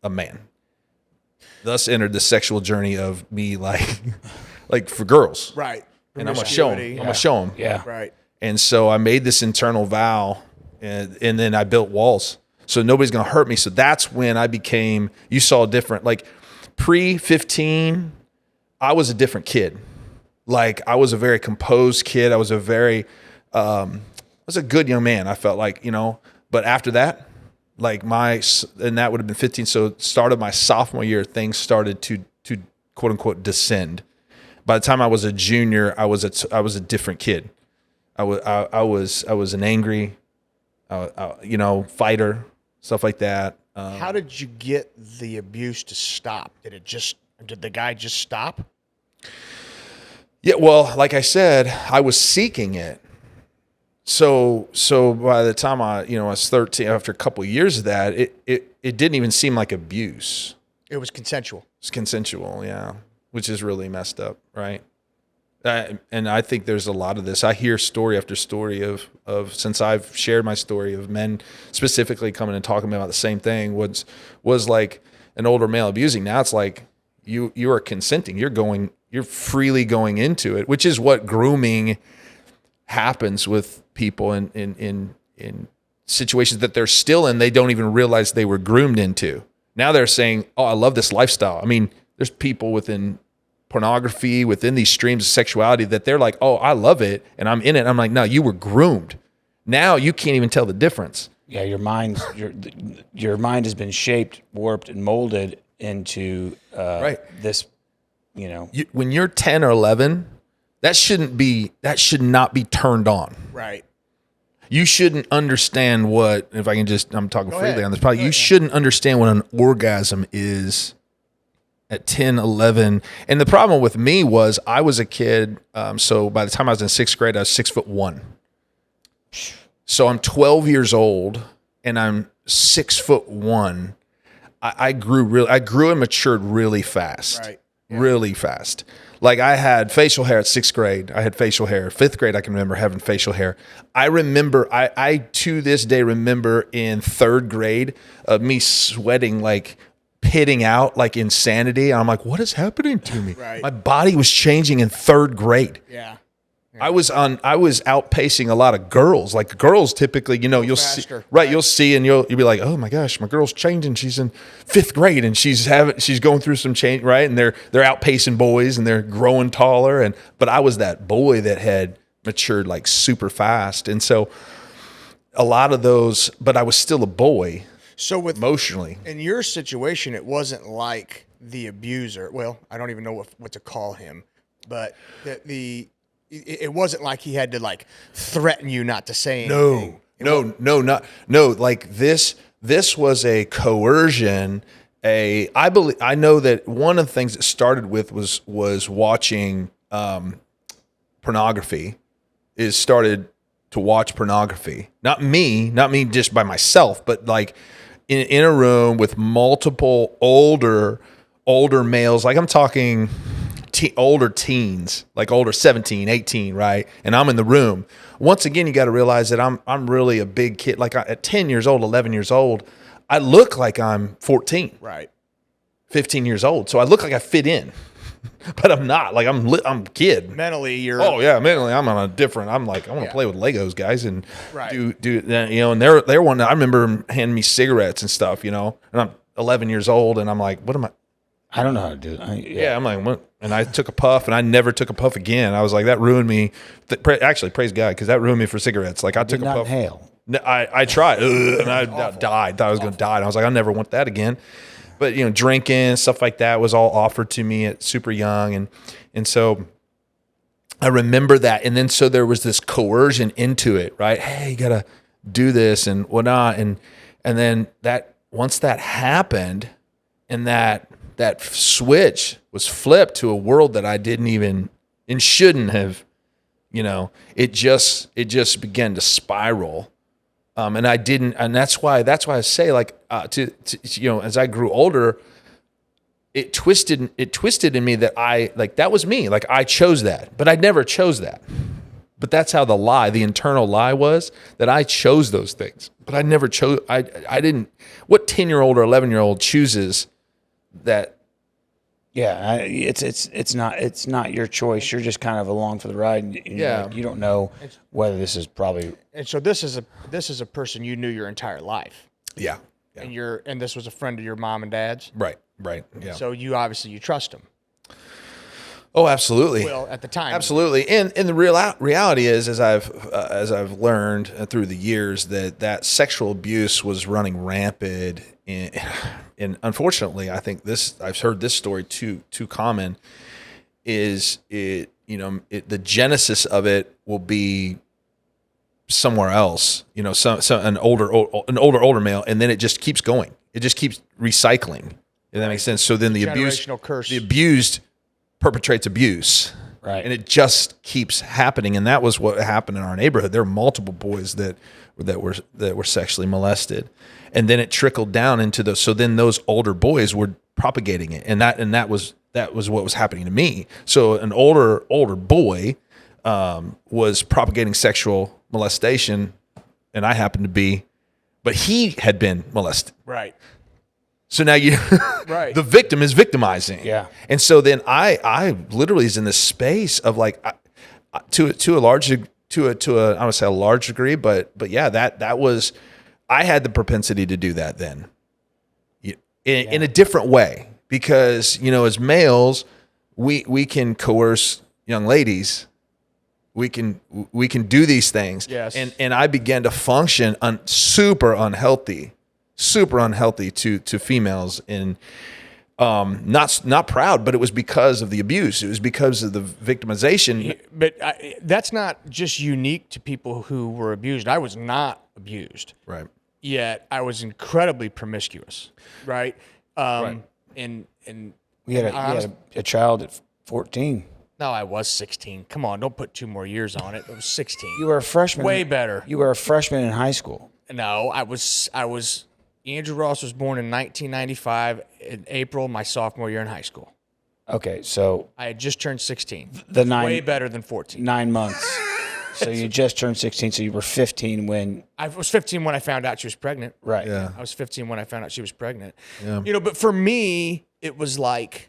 a man. Thus entered the sexual journey of me, like for girls. Right. And I'm going to show them. I'm going to show them. Yeah. Right. And so I made this internal vow, and then I built walls. So nobody's going to hurt me. So that's when I became, you saw different, like pre-15, I was a different kid. Like, I was a very composed kid. I was a good young man. I felt like, but after that, like and that would have been 15. So it started my sophomore year, things started to quote unquote descend. By the time I was a junior, I was a different kid. I was an angry, fighter. Stuff like that. How did you get the abuse to stop? Did the guy just stop? Yeah, well, like I said, I was seeking it. So by the time I was 13, after a couple of years of that, it didn't even seem like abuse. It was consensual. It's consensual, yeah, which is really messed up, right? And I think there's a lot of this. I hear story after story of since I've shared my story of men specifically coming and talking about the same thing. Was like an older male abusing. Now it's like you are consenting. You're freely going into it, which is what grooming happens with people in situations that they're still in. They don't even realize they were groomed into. Now they're saying, "Oh, I love this lifestyle." I mean, there's people within pornography, within these streams of sexuality, that they're like, "Oh, I love it," and I'm in it. I'm like, "No, you were groomed. Now you can't even tell the difference." Yeah, your mind has been shaped, warped, and molded into this. When you're 10 or 11, that should not be turned on. Right. You shouldn't understand what, if I can just, I'm talking freely ahead. on this podcast. You shouldn't understand what an orgasm is at 10, 11. And the problem with me was I was a kid. So by the time I was in 6th grade, I was 6'1". So I'm 12 years old and I'm 6'1". I grew and matured really fast. Right. Yeah. Really fast. Like, I had facial hair at 6th grade. I had facial hair. 5th grade, I can remember having facial hair. I remember, I to this day remember in 3rd grade of me sweating, like pitting out like insanity. And I'm like, what is happening to me? Right. My body was changing in 3rd grade. Yeah. I was outpacing a lot of girls. Like, girls typically, you'll see, right? You'll see, and you'll be like, oh my gosh, my girl's changing. She's in 5th grade, and she's going through some change, right? And they're outpacing boys, and they're growing taller. But I was that boy that had matured like super fast, and so a lot of those. But I was still a boy. So emotionally, in your situation, it wasn't like the abuser. Well, I don't even know what to call him, but it wasn't like he had to like threaten you not to say anything. No. Like this was a coercion. I know that one of the things it started with was watching pornography. Is started to watch pornography. Not me just by myself, but like in a room with multiple older males. Like I'm talking older teens, like older 17, 18, right? And I'm in the room. Once again, you got to realize that I'm really a big kid. Like at 10 years old, 11 years old, I look like I'm 14. Right. 15 years old. So I look like I fit in. But I'm not. Like I'm a kid. Mentally, you're. Oh yeah, mentally I'm on a different. I'm like I want to play with Legos, guys, and Right. do And they're one. I remember them handing me cigarettes and stuff, and I'm 11 years old, and I'm like, what am I? I don't know how to do it. Yeah, I'm like, what? And I took a puff, and I never took a puff again. I was like, that ruined me. Actually, praise God, because that ruined me for cigarettes. Like I took a puff. Inhale. No, I tried, and I died. Thought I was going to die. And I was like, I never want that again. But drinking, stuff like that was all offered to me at super young, and so I remember that. And then so there was this coercion into it, right? Hey, you gotta do this and whatnot, and then that once that happened, and that switch was flipped to a world that I didn't even and shouldn't have, it just began to spiral. And I didn't, and that's why I say, like, as I grew older, it twisted in me that that was me. Like I chose that, but I never chose that. But that's how the internal lie was, that I chose those things, but I never chose. I didn't. What 10-year-old or 11-year-old chooses that? Yeah, it's not your choice. You're just kind of along for the ride. And you don't know whether this is probably. And so this is a person you knew your entire life. Yeah. And this was a friend of your mom and dad's. Right. Yeah. So you obviously trust him. Oh, absolutely. Well, at the time, absolutely. And the reality is, as I've learned through the years, that sexual abuse was running rampant. And unfortunately, I think I've heard this story too common. Is the genesis of it will be somewhere else. An older male, and then it just keeps going. It just keeps recycling. If that makes sense. So then the abused perpetrates abuse, right? And it just keeps happening. And that was what happened in our neighborhood. There were multiple boys that were sexually molested, and then it trickled down into those. So then those older boys were propagating it, and that was what was happening to me. So an older boy was propagating sexual molestation, and I happened to be, but he had been molested, right? So now right. The victim is victimizing. Yeah. And so then I literally is in this space of like, to a large degree, but yeah, that was, I had the propensity to do that then in a different way, because, as males, we can coerce young ladies. We can do these things. Yes. And I began to function super unhealthy to females, and not proud, but it was because of the abuse. It was because of the victimization. But that's not just unique to people who were abused. I was not abused, Right. Yet I was incredibly promiscuous, right? Right. And We had a child at 14. no, I was 16. Come on, don't put 2 more years on it. I was 16. You were a freshman. Way better. You were a freshman in high school. No, I was. Andrew Ross was born in 1995 in April, my sophomore year in high school. Okay, so I had just turned 16. way better than 14. 9 months. So you just turned 16. So you were 15 when. I was 15 when I found out she was pregnant. Right. Yeah. I was 15 when I found out she was pregnant. Yeah. But for me, it was like.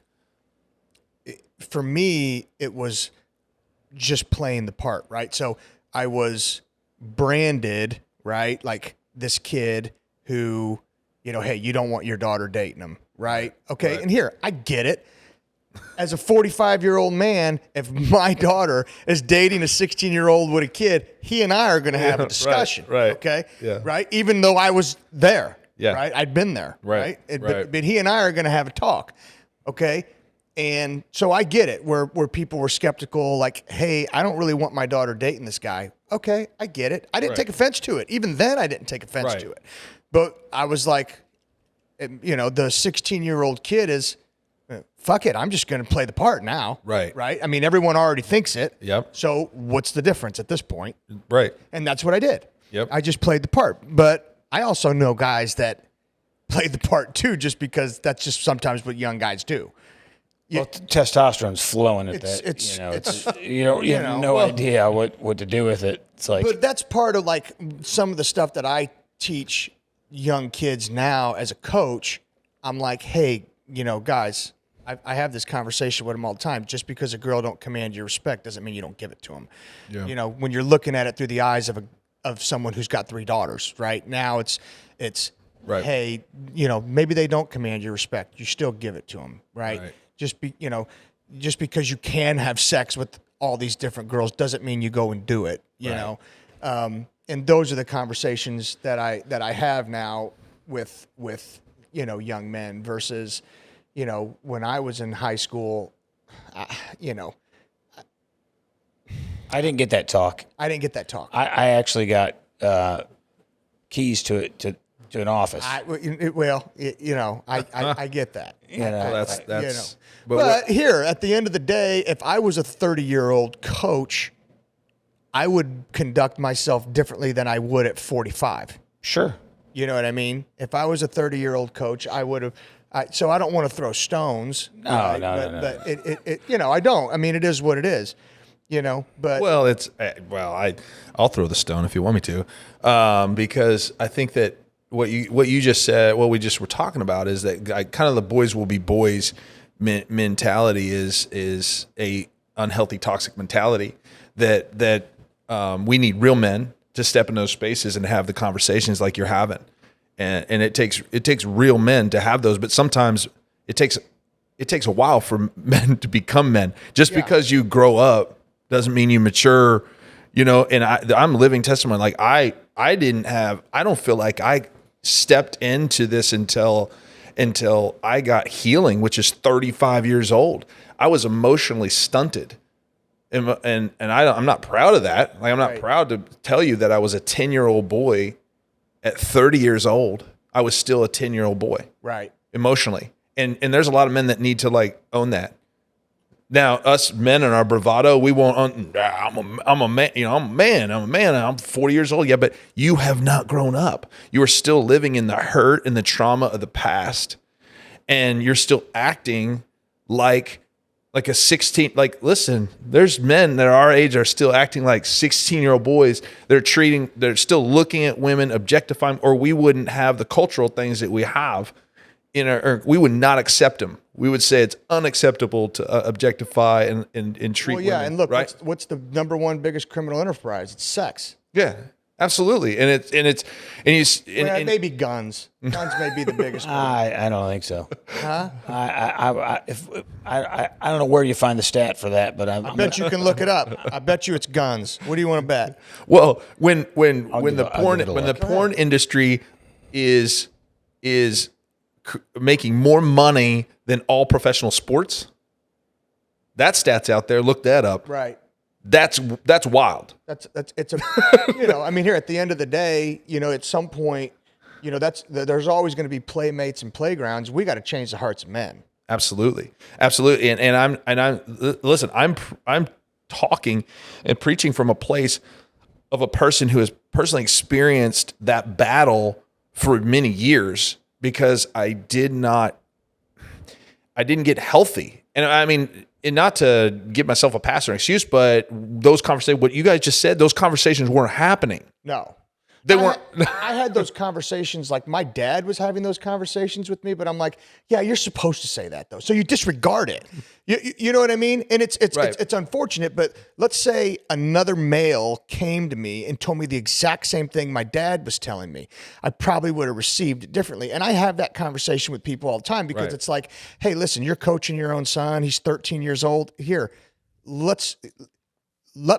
For me, it was just playing the part, right? So I was branded, right? Like this kid who, hey, you don't want your daughter dating him, right? Okay, Right. And here, I get it. As a 45-year-old man, if my daughter is dating a 16-year-old with a kid, he and I are going to have a discussion, right. okay? Yeah. Right? Even though I was there, Yeah. right? I'd been there, Right. But he and I are going to have a talk, okay? And so I get it where people were skeptical, like, hey, I don't really want my daughter dating this guy. Okay, I get it. I didn't take offense to it. Even then, I didn't take offense to it. But I was like, the 16-year-old kid is, fuck it, I'm just going to play the part now. Right. Right? I mean, everyone already thinks it. Yep. So what's the difference at this point? Right. And that's what I did. Yep. I just played the part. But I also know guys that play the part too, just because that's just sometimes what young guys do. Well, testosterone's flowing at that. You have no idea what to do with it. It's like, but that's part of like some of the stuff that I teach young kids now as a coach. I'm like, hey, guys, I have this conversation with them all the time. Just because a girl don't command your respect doesn't mean you don't give it to them. Yeah. When you're looking at it through the eyes of someone who's got 3 daughters, right? Now it's right. Hey, maybe they don't command your respect. You still give it to them, right? Just because you can have sex with all these different girls doesn't mean you go and do it, you know? And those are the conversations that I have now with young men versus, when I was in high school, I didn't get that talk. I actually got keys to it, to an office. I get that. That's. But here, at the end of the day, if I was a 30-year-old coach, I would conduct myself differently than I would at 45. Sure. You know what I mean? If I was a 30-year-old coach, I would have. So I don't want to throw stones. No. But it I don't. I mean, it is what it is. But I'll throw the stone if you want me to, because I think that what you just said, what we just were talking about, is that kind of the boys will be boys mentality is a unhealthy, toxic mentality that we need real men to step in those spaces and have the conversations like you're having, and it takes real men to have those, but sometimes it takes a while for men to become men. Just because you grow up doesn't mean you mature, and I'm living testimony. Like I don't feel like I stepped into this until I got healing, which is 35 years old. I was emotionally stunted. And I'm not proud of that. Like, I'm not proud to tell you that I was a 10-year-old boy at 30 years old. I was still a 10-year-old boy. Right. Emotionally. And there's a lot of men that need to like own that. Now, us men and our bravado, we won't. I'm a man. I'm a man. I'm 40 years old. Yeah, but you have not grown up. You are still living in the hurt and the trauma of the past, and you're still acting like a 16. Like, listen, there's men that are our age that are still acting like 16-year-old boys. They're still looking at women, objectifying, or we wouldn't have the cultural things that we have. We would not accept them. We would say it's unacceptable to objectify and treat women. And look, right? what's the number one biggest criminal enterprise? It's sex. Yeah, absolutely. And maybe guns. Guns may be the biggest one. I don't think so. Huh? I don't know where you find the stat for that, but I bet you can look it up. I bet you it's guns. What do you want to bet? Well, when the porn industry is making more money than all professional sports, that stat's out there. Look that up. Right. That's wild. It's a here at the end of the day, at some point, there's always going to be playmates and playgrounds. We got to change the hearts of men. Absolutely. And I'm talking and preaching from a place of a person who has personally experienced that battle for many years, because I didn't get healthy. And I mean, and not to give myself a pass or an excuse, but those conversations, what you guys just said, those conversations weren't happening. No. They weren't. I had those conversations, like my dad was having those conversations with me, but I'm like, yeah, you're supposed to say that though. So you disregard it. You know what I mean? And it's unfortunate, but let's say another male came to me and told me the exact same thing my dad was telling me. I probably would have received it differently. And I have that conversation with people all the time, because it's like, hey, listen, you're coaching your own son. He's 13 years old. Here, let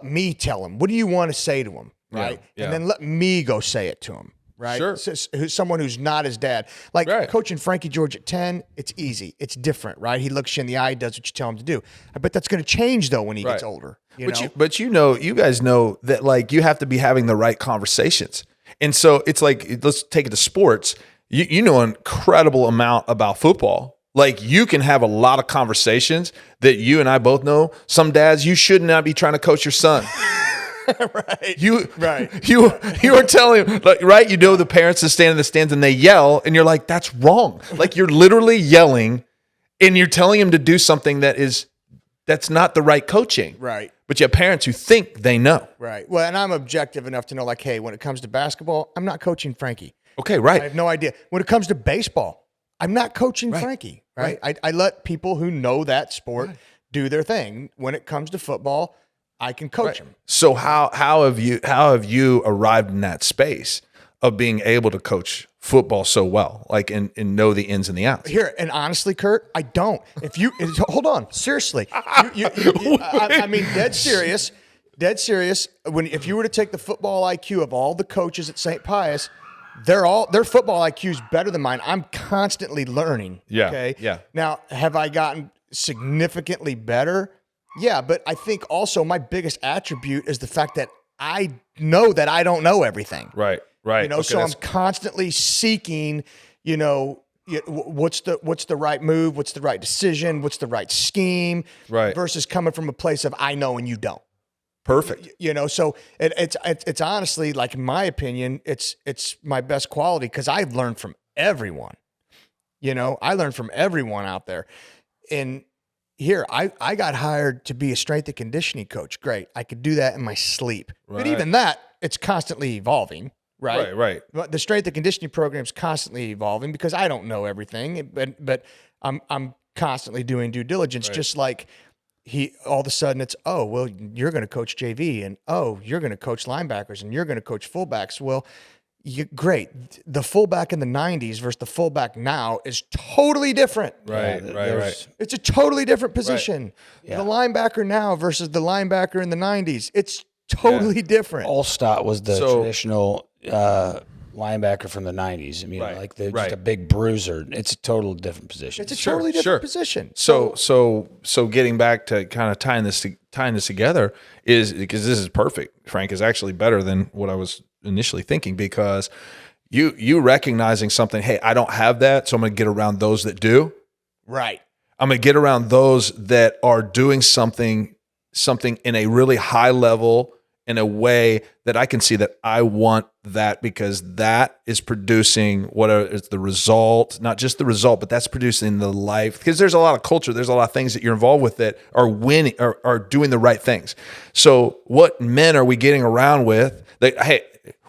me tell him. What do you want to say to him? Right. Yeah. And then let me go say it to him. right? Sure. Who's someone who's not his dad. Like coaching Frankie George at 10, it's easy. It's different, right? He looks you in the eye, does what you tell him to do. I bet that's going to change, though, when he gets older. But you guys know that, like, you have to be having the right conversations. And so it's like, let's take it to sports. You know an incredible amount about football. Like, you can have a lot of conversations that you and I both know. Some dads, you should not be trying to coach your son. Right. You are telling him, like, right? You know the parents that stand in the stands and they yell, and you're like, that's wrong. Like, you're literally yelling, and you're telling him to do something that's not the right coaching. Right. But you have parents who think they know. Right. Well, and I'm objective enough to know, like, hey, when it comes to basketball, I'm not coaching Frankie. Okay, right. I have no idea. When it comes to baseball, I'm not coaching Frankie. Right. I let people who know that sport do their thing. When it comes to football, I can coach them. So how have you arrived in that space of being able to coach football so well, like, and know the ins and the outs? Here, and honestly, Curt, I don't. If you hold on, seriously, I mean, dead serious. If you were to take the football IQ of all the coaches at St. Pius, their football IQ is better than mine. I'm constantly learning. Yeah. Okay. Yeah. Now, have I gotten significantly better? Yeah, but I think also my biggest attribute is the fact that I know that I don't know everything. Right. So I'm constantly seeking, what's the right move, what's the right decision, what's the right scheme, versus coming from a place of I know and you don't. Perfect. So it's honestly, like, in my opinion, it's my best quality because I've learned from everyone. I learned from everyone out there. And here, I got hired to be a strength and conditioning coach. Great. I could do that in my sleep. Right. But even that, it's constantly evolving, right? Right. But the strength and conditioning program is constantly evolving because I don't know everything, but I'm constantly doing due diligence, just like all of a sudden it's, oh, well, you're going to coach JV, and oh, you're going to coach linebackers, and you're going to coach fullbacks. Well, great. The fullback in the 90s versus the fullback now is totally different. Right. It's a totally different position. Right. Yeah. The linebacker now versus the linebacker in the 90s, it's totally different. Allstott was the traditional linebacker from the 90s. I mean, like just a big bruiser. It's a total different position. It's a totally different position. So getting back to kind of tying this together is because this is perfect. Frank is actually better than what I was initially thinking, because you recognizing something, hey, I don't have that, so I'm going to get around those that do. Right. I'm going to get around those that are doing something in a really high level, in a way that I can see that I want that, because that is producing is the result, not just the result, but that's producing the life. Because there's a lot of culture, there's a lot of things that you're involved with that are winning, are doing the right things. So what men are we getting around with? Hey,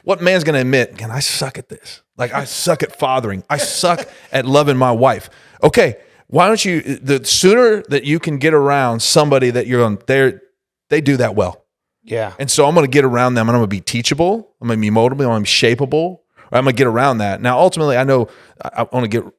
what man's going to admit, man, I suck at this. Like, I suck at fathering. I suck at loving my wife. Okay, why don't you, the sooner that you can get around somebody that you're on, they do that well. Yeah. And so I'm going to get around them, and I'm going to be teachable. I'm going to be moldable. I'm going to be shapeable. I'm going to get around that. Now, ultimately, I know I want to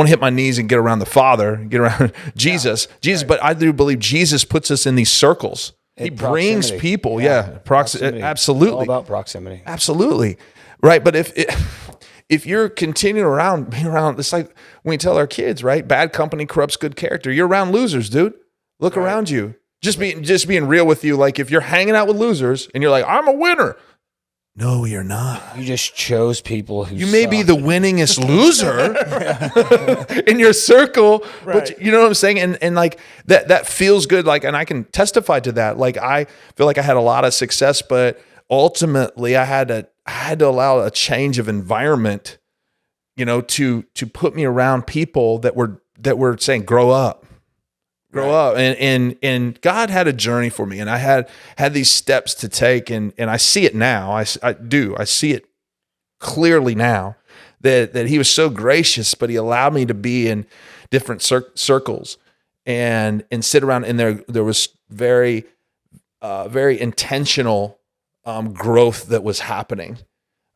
hit my knees and get around the Father, get around Jesus. But I do believe Jesus puts us in these circles. He brings people, proximity. Absolutely. All about proximity. Absolutely. Right. But if you're continuing being around, it's like when we tell our kids, right? Bad company corrupts good character. You're around losers, dude. Look around you. Just being real with you. Like, if you're hanging out with losers and you're like, I'm a winner. No, you're not. You just chose people who you may be the winningest loser in your circle, but you know what I'm saying? And like that feels good. Like, and I can testify to that. Like, I feel like I had a lot of success, but ultimately I had to allow a change of environment, to put me around people that were saying, grow up. And God had a journey for me, and I had these steps to take, and I see it now. I see it clearly now that He was so gracious, but He allowed me to be in different circles and sit around. And there was very intentional growth that was happening.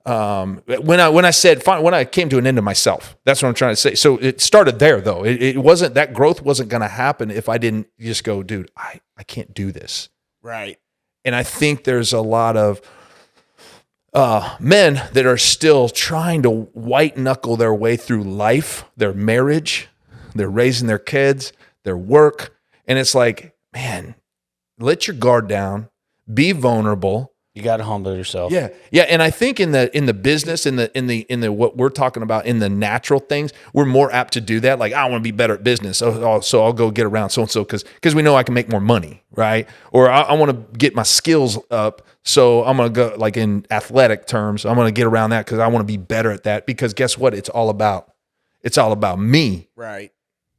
When I came to an end of myself, that's what I'm trying to say. So it started there, though. It wasn't, that growth wasn't going to happen if I didn't just go, dude, I can't do this. Right. And I think there's a lot of men that are still trying to white knuckle their way through life, their marriage, they're raising their kids, their work. And it's like, man, let your guard down, be vulnerable. You got to humble yourself. Yeah. Yeah. And I think in the business, in the what we're talking about, in the natural things, we're more apt to do that. Like, I want to be better at business. So I'll go get around so-and-so because we know I can make more money. Right. Or I want to get my skills up. So I'm going to go, like in athletic terms, I'm going to get around that because I want to be better at that. Because guess what? It's all about me. Right.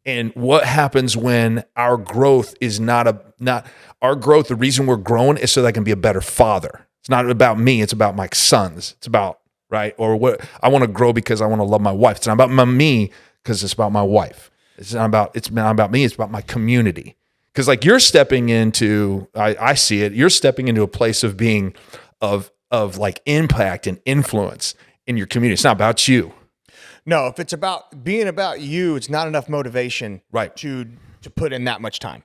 And what happens when our growth is not our growth? The reason we're growing is so that I can be a better father. It's not about me. It's about my sons. It's about, right? Or what I want to grow because I want to love my wife. It's not about me because it's about my wife. It's not about me. It's about my community. Because like you're stepping into, I see it. You're stepping into a place of being of like impact and influence in your community. It's not about you. No, if it's about being about you, it's not enough motivation, Right, to put in that much time.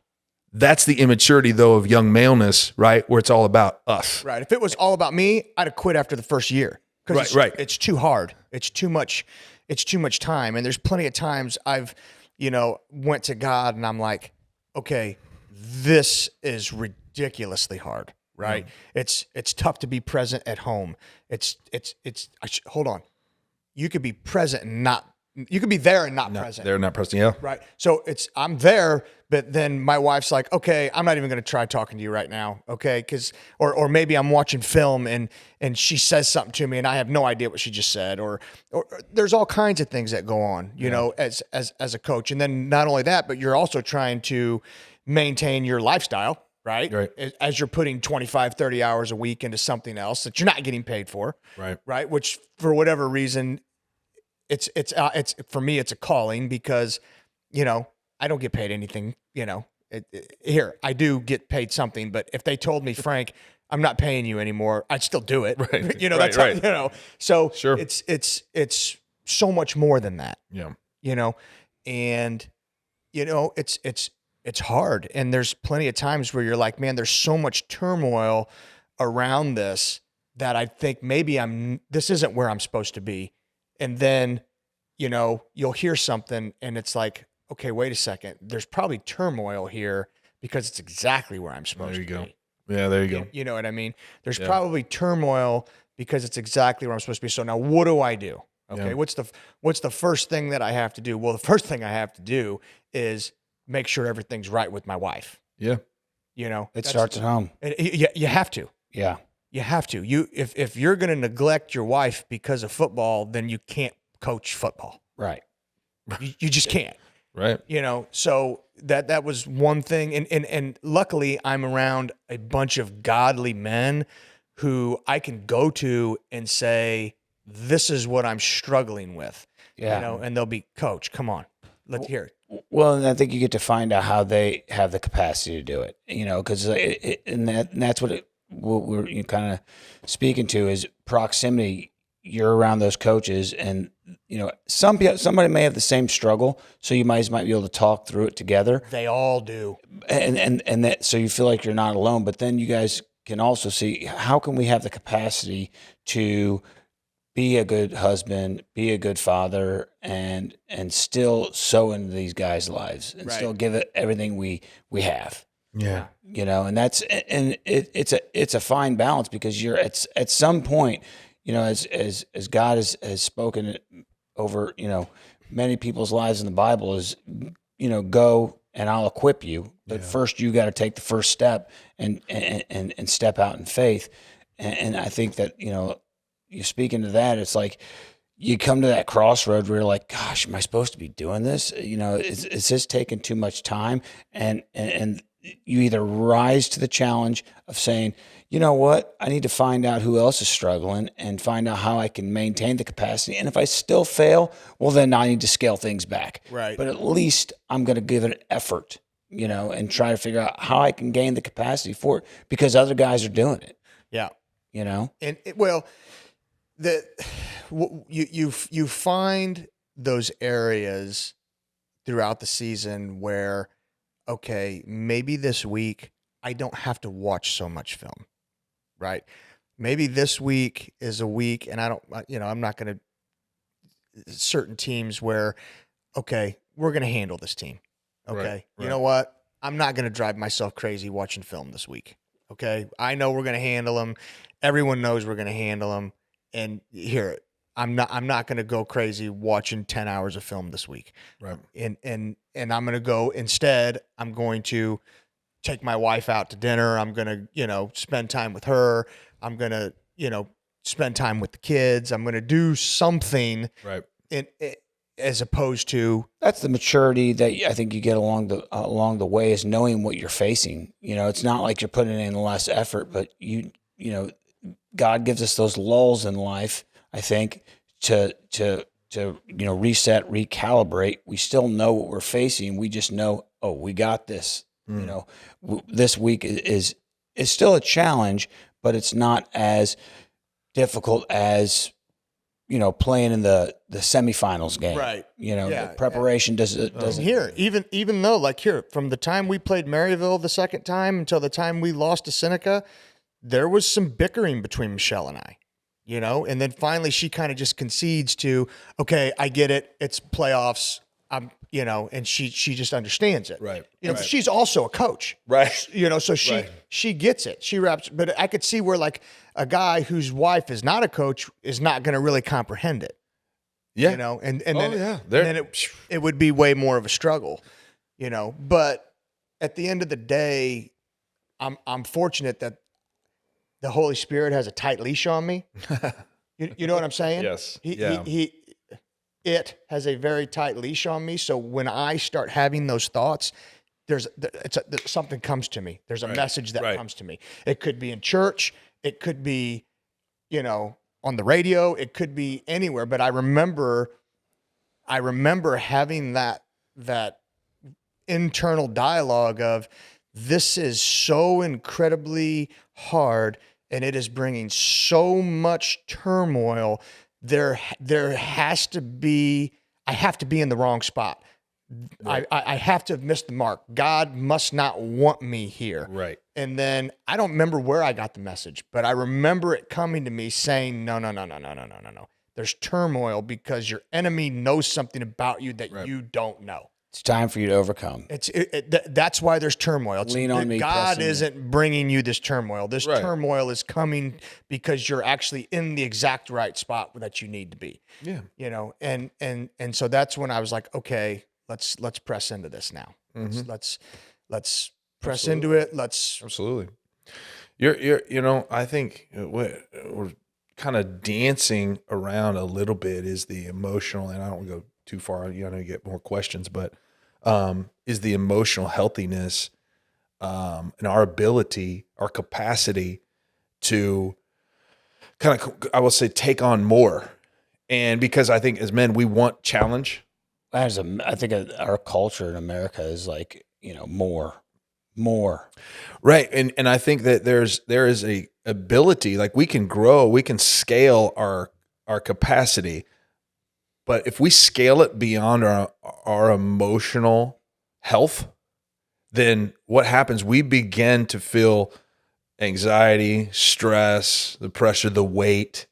That's the immaturity, though, of young maleness, right? Where it's all about us. Right. If it was all about me, I'd have quit after the first year. Right. It's too hard. It's too much time. And there's plenty of times I've, went to God and I'm like, okay, this is ridiculously hard. Right. It's tough to be present at home. Hold on. You could be present and you could be there and not present. They're not present, yeah. Right. So I'm there, but then my wife's like, okay, I'm not even going to try talking to you right now. Okay. Or maybe I'm watching film and she says something to me and I have no idea what she just said, or there's all kinds of things that go on, as a coach. And then not only that, but you're also trying to maintain your lifestyle, right? As you're putting 25, 30 hours a week into something else that you're not getting paid for. Right. Which for whatever reason, it's for me, it's a calling because, I don't get paid anything, here, I do get paid something, but if they told me, Frank, I'm not paying you anymore, I'd still do it. Right. That's how, so sure. it's so much more than that. Yeah. And it's hard. And there's plenty of times where you're like, man, there's so much turmoil around this that I think maybe this isn't where I'm supposed to be. And then, you'll hear something and it's like, okay, wait a second. There's probably turmoil here because it's exactly where I'm supposed to be. There you go. Yeah, there you go. You know what I mean? There's probably turmoil because it's exactly where I'm supposed to be. So now what do I do? Okay. Yeah. What's the first thing that I have to do? Well, the first thing I have to do is make sure everything's right with my wife. Yeah. It starts at home. You have to. Yeah. You have to. If you're going to neglect your wife because of football, then you can't coach football. Right. You just can't. Right. So that was one thing. And luckily I'm around a bunch of godly men who I can go to and say, this is what I'm struggling with. Yeah. And they'll be, Coach, come on, let's hear it. Well, and I think you get to find out how they have the capacity to do it, because that's what we're kind of speaking to is proximity. You're around those coaches and, somebody may have the same struggle. So you might be able to talk through it together. They all do. And that, so you feel like you're not alone, but then you guys can also see how can we have the capacity to be a good husband, be a good father, and still sow into these guys' lives and still give it everything we have. Yeah. It's a fine balance because you're at some point, as God has spoken over, many people's lives in the Bible is, go and I'll equip you. But first you got to take the first step and step out in faith. And I think that, you speak into that, it's like you come to that crossroad where you're like, gosh, am I supposed to be doing this? Is this taking too much time? And you either rise to the challenge of saying, you know what, I need to find out who else is struggling and find out how I can maintain the capacity. And if I still fail, well, then I need to scale things back. Right. But at least I'm going to give it an effort, and try to figure out how I can gain the capacity for it because other guys are doing it. Yeah. And you find those areas throughout the season where, okay, maybe this week I don't have to watch so much film, right? maybe this week is a week, and I'm not going to certain teams where, okay, we're going to handle this team. Okay. Right. You know what? I'm not going to drive myself crazy watching film this week. Okay. I know we're going to handle them. Everyone knows we're going to handle them. And here, I'm not going to go crazy watching 10 hours of film this week. Right. And I'm going to go instead, I'm going to take my wife out to dinner. I'm going to, spend time with her. I'm going to, spend time with the kids. I'm going to do something. Right. As opposed to, that's the maturity that I think you get along the way, is knowing what you're facing. It's not like you're putting in less effort, but God gives us those lulls in life, I think, to reset, recalibrate. We still know what we're facing. We just know, we got this. This week is still a challenge, but it's not as difficult as playing in the semifinals game. Right. The preparation doesn't. Here, even though, like here, from the time we played Maryville the second time until the time we lost to Seneca, there was some bickering between Michelle and I, and then finally she kind of just concedes to, okay, I get it. It's playoffs. And she just understands it. Right. She's also a coach. Right. So she gets it. She wraps, but I could see where like a guy whose wife is not a coach is not going to really comprehend it. Yeah. And then it would be way more of a struggle, but at the end of the day, I'm fortunate that the Holy Spirit has a tight leash on me. You know what I'm saying? Yes. It has a very tight leash on me. So when I start having those thoughts, something comes to me. There's a message that comes to me. It could be in church. It could be, on the radio. It could be anywhere. But I remember having that internal dialogue of, this is so incredibly hard, and it is bringing so much turmoil. There has to be, I have to be in the wrong spot. Right. I have to have missed the mark. God must not want me here. Right. And then I don't remember where I got the message, but I remember it coming to me saying, no. There's turmoil because your enemy knows something about you that you don't know. It's time for you to overcome. That's why there's turmoil. Lean on me. God isn't bringing you this turmoil. This turmoil is coming because you're actually in the exact right spot that you need to be. Yeah. And so that's when I was like, okay, let's press into this now. Mm-hmm. Let's press into it. Absolutely. You're I think we're kind of dancing around a little bit is the emotional, and I don't want to go too far. You get more questions, but is the emotional healthiness and our ability, our capacity to kind of, I will say, take on more. And because I think as men, we want challenge. I think our culture in America is like, more. Right. And I think that there is a ability, like we can grow, we can scale our capacity. But if we scale it beyond our emotional health, then what happens? We begin to feel anxiety, stress, the pressure, the weight,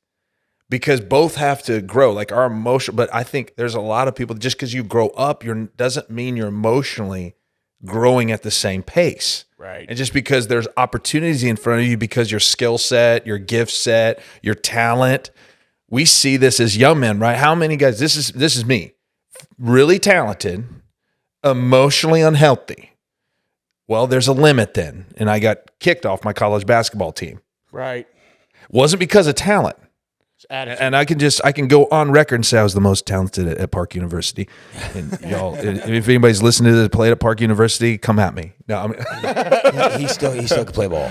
because both have to grow, like our emotion. But I think there's a lot of people, just because you grow up, doesn't mean you're emotionally growing at the same pace. Right. And just because there's opportunities in front of you, because your skill set, your gift set, your talent. We see this as young men, right? How many guys, this is me, really talented, emotionally unhealthy. Well, there's a limit then. And I got kicked off my college basketball team. Right. Wasn't because of talent. And I can go on record and say I was the most talented at Park University. And y'all, if anybody's listening to this, played at Park University, come at me. No, he still can play ball.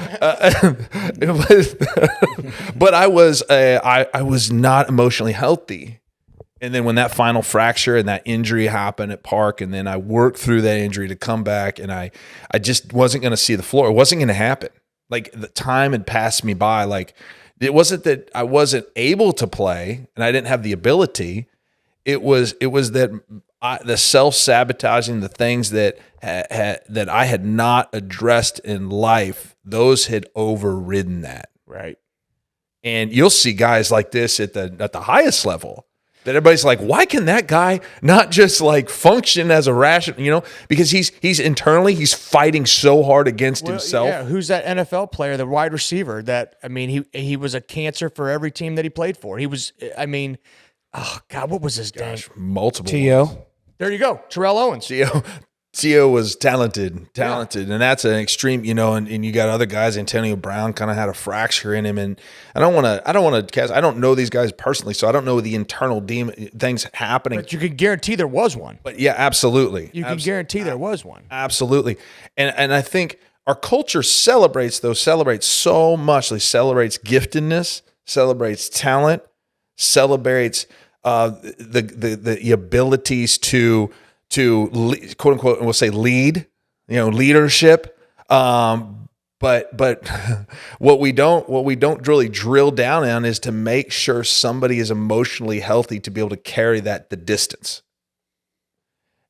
But I was not emotionally healthy. And then when that final fracture and that injury happened at Park, and then I worked through that injury to come back, and I just wasn't going to see the floor. It wasn't going to happen. Like the time had passed me by. Like, it wasn't that I wasn't able to play and I didn't have the ability. It was that the self-sabotaging, the things that I had not addressed in life, those had overridden that. Right. And you'll see guys like this at the highest level that everybody's like, why can that guy not just like function as a ration, because he's internally, he's fighting so hard against himself. Yeah, who's that NFL player, the wide receiver that, he was a cancer for every team that he played for. He was, oh God, what was his name? Multiple. T.O. There you go. Terrell Owens. Theo was talented, and that's an extreme, and you got other guys. Antonio Brown kind of had a fracture in him, and I don't want to cast. I don't know these guys personally, so I don't know the internal things happening. But you can guarantee there was one. But yeah, absolutely, you can guarantee there was one. Absolutely, and I think our culture celebrates so much. It celebrates giftedness, celebrates talent, celebrates the abilities to quote unquote, and we'll say lead, leadership. But what we don't really drill down on is to make sure somebody is emotionally healthy to be able to carry the distance.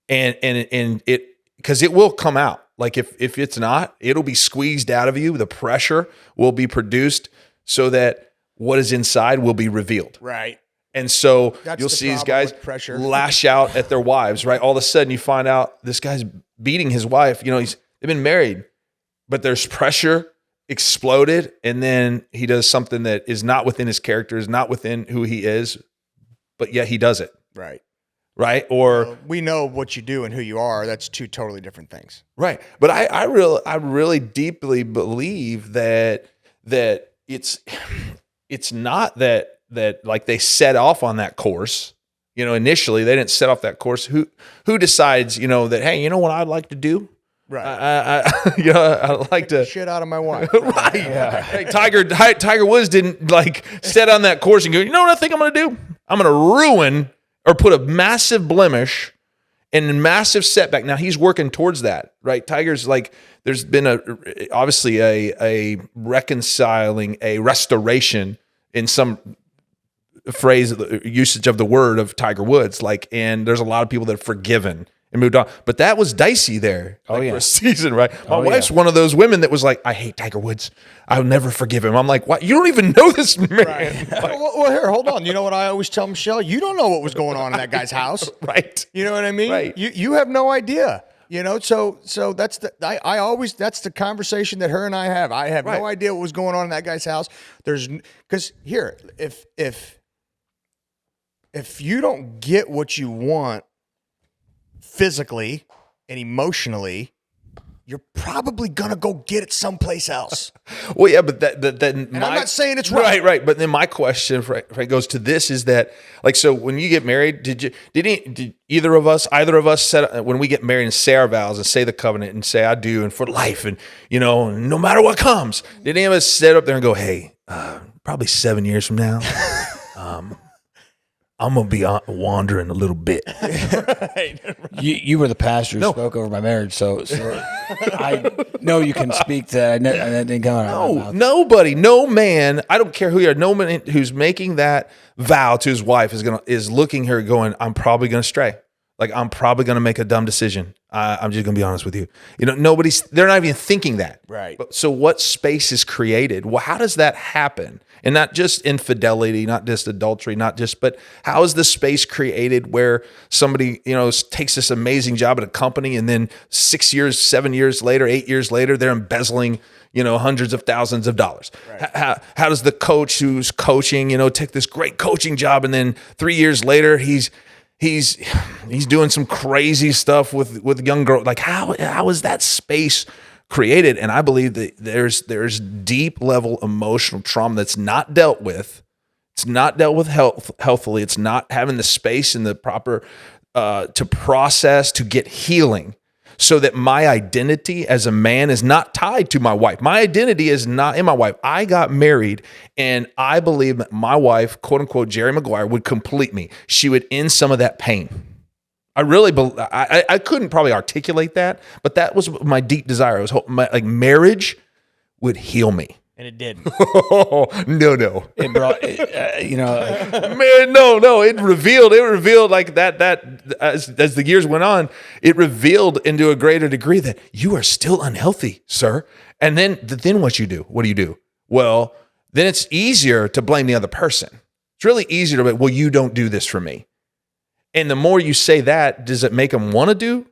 And it, because it will come out. Like if it's not, it'll be squeezed out of you. The pressure will be produced so that what is inside will be revealed. Right. And so That's you'll the see these problem guys with pressure. lash out at their wives, right? All of a sudden you find out this guy's beating his wife. They've been married, but there's pressure exploded. And then he does something that is not within his character, is not within who he is, but yet he does it. Right. Right. Or we know what you do and who you are. That's two totally different things. right. But I really deeply believe that it's not that like they set off on that course, initially they didn't set off that course. Who decides, that, hey, you know what I'd like to do? Right. I like to shit out of my wife. right. Yeah. Hey, Tiger Woods didn't like set on that course and go, you know what I think I'm going to do? I'm going to ruin or put a massive blemish and a massive setback. Now he's working towards that, right? Tiger's like, there's been obviously a reconciling, a restoration in some phrase, usage of the word of Tiger Woods, and there's a lot of people that have forgiven and moved on, but that was dicey there for a season, right? My wife's one of those women that was like, I hate Tiger Woods, I'll never forgive him. I'm like, what? You don't even know this man. Right. Well, here, hold on. You know what I always tell Michelle? You don't know what was going on in that guy's house. Right. You know what I mean? Right. You have no idea. So that's that's the conversation that her and I have. I have no idea what was going on in that guy's house. Because here, if you don't get what you want physically and emotionally, you're probably gonna go get it someplace else. Well, yeah, but I'm not saying it's right. Right. But then my question goes to this: is that so when you get married, did either of us set when we get married and say our vows and say the covenant and say I do and for life and no matter what comes, did any of us sit up there and go, hey, probably 7 years from now, I'm going to be wandering a little bit. Right. You were the pastor who spoke over my marriage, so I know you can speak to that. That didn't come out of my mouth. Nobody, no man, I don't care who you are, no man who's making that vow to his wife is looking her going, I'm probably going to stray. Like, I'm probably going to make a dumb decision. I'm just going to be honest with you. They're not even thinking that. Right. So what space is created? Well, how does that happen? And not just infidelity, not just adultery, but how is the space created where somebody, takes this amazing job at a company and then 6 years, 7 years later, 8 years later, they're embezzling, hundreds of thousands of dollars. Right. How does the coach who's coaching, take this great coaching job and then 3 years later, he's doing some crazy stuff with young girls. Like how is that space created? And I believe that there's deep level emotional trauma that's not dealt with. It's not dealt with healthily. It's not having the space and the proper to process, to get healing, so that my identity as a man is not tied to my wife. My identity is not in my wife. I got married, and I believe that my wife, quote unquote, Jerry Maguire, would complete me. She would end some of that pain. I really believe, I couldn't probably articulate that, but that was my deep desire. It was marriage would heal me. And it did. No. It brought, man, no. It revealed like that as the years went on, it revealed into a greater degree that you are still unhealthy, sir. And then what you do? What do you do? Well, then it's easier to blame the other person. It's really easier to be, well, you don't do this for me. And the more you say that, does it make them want to do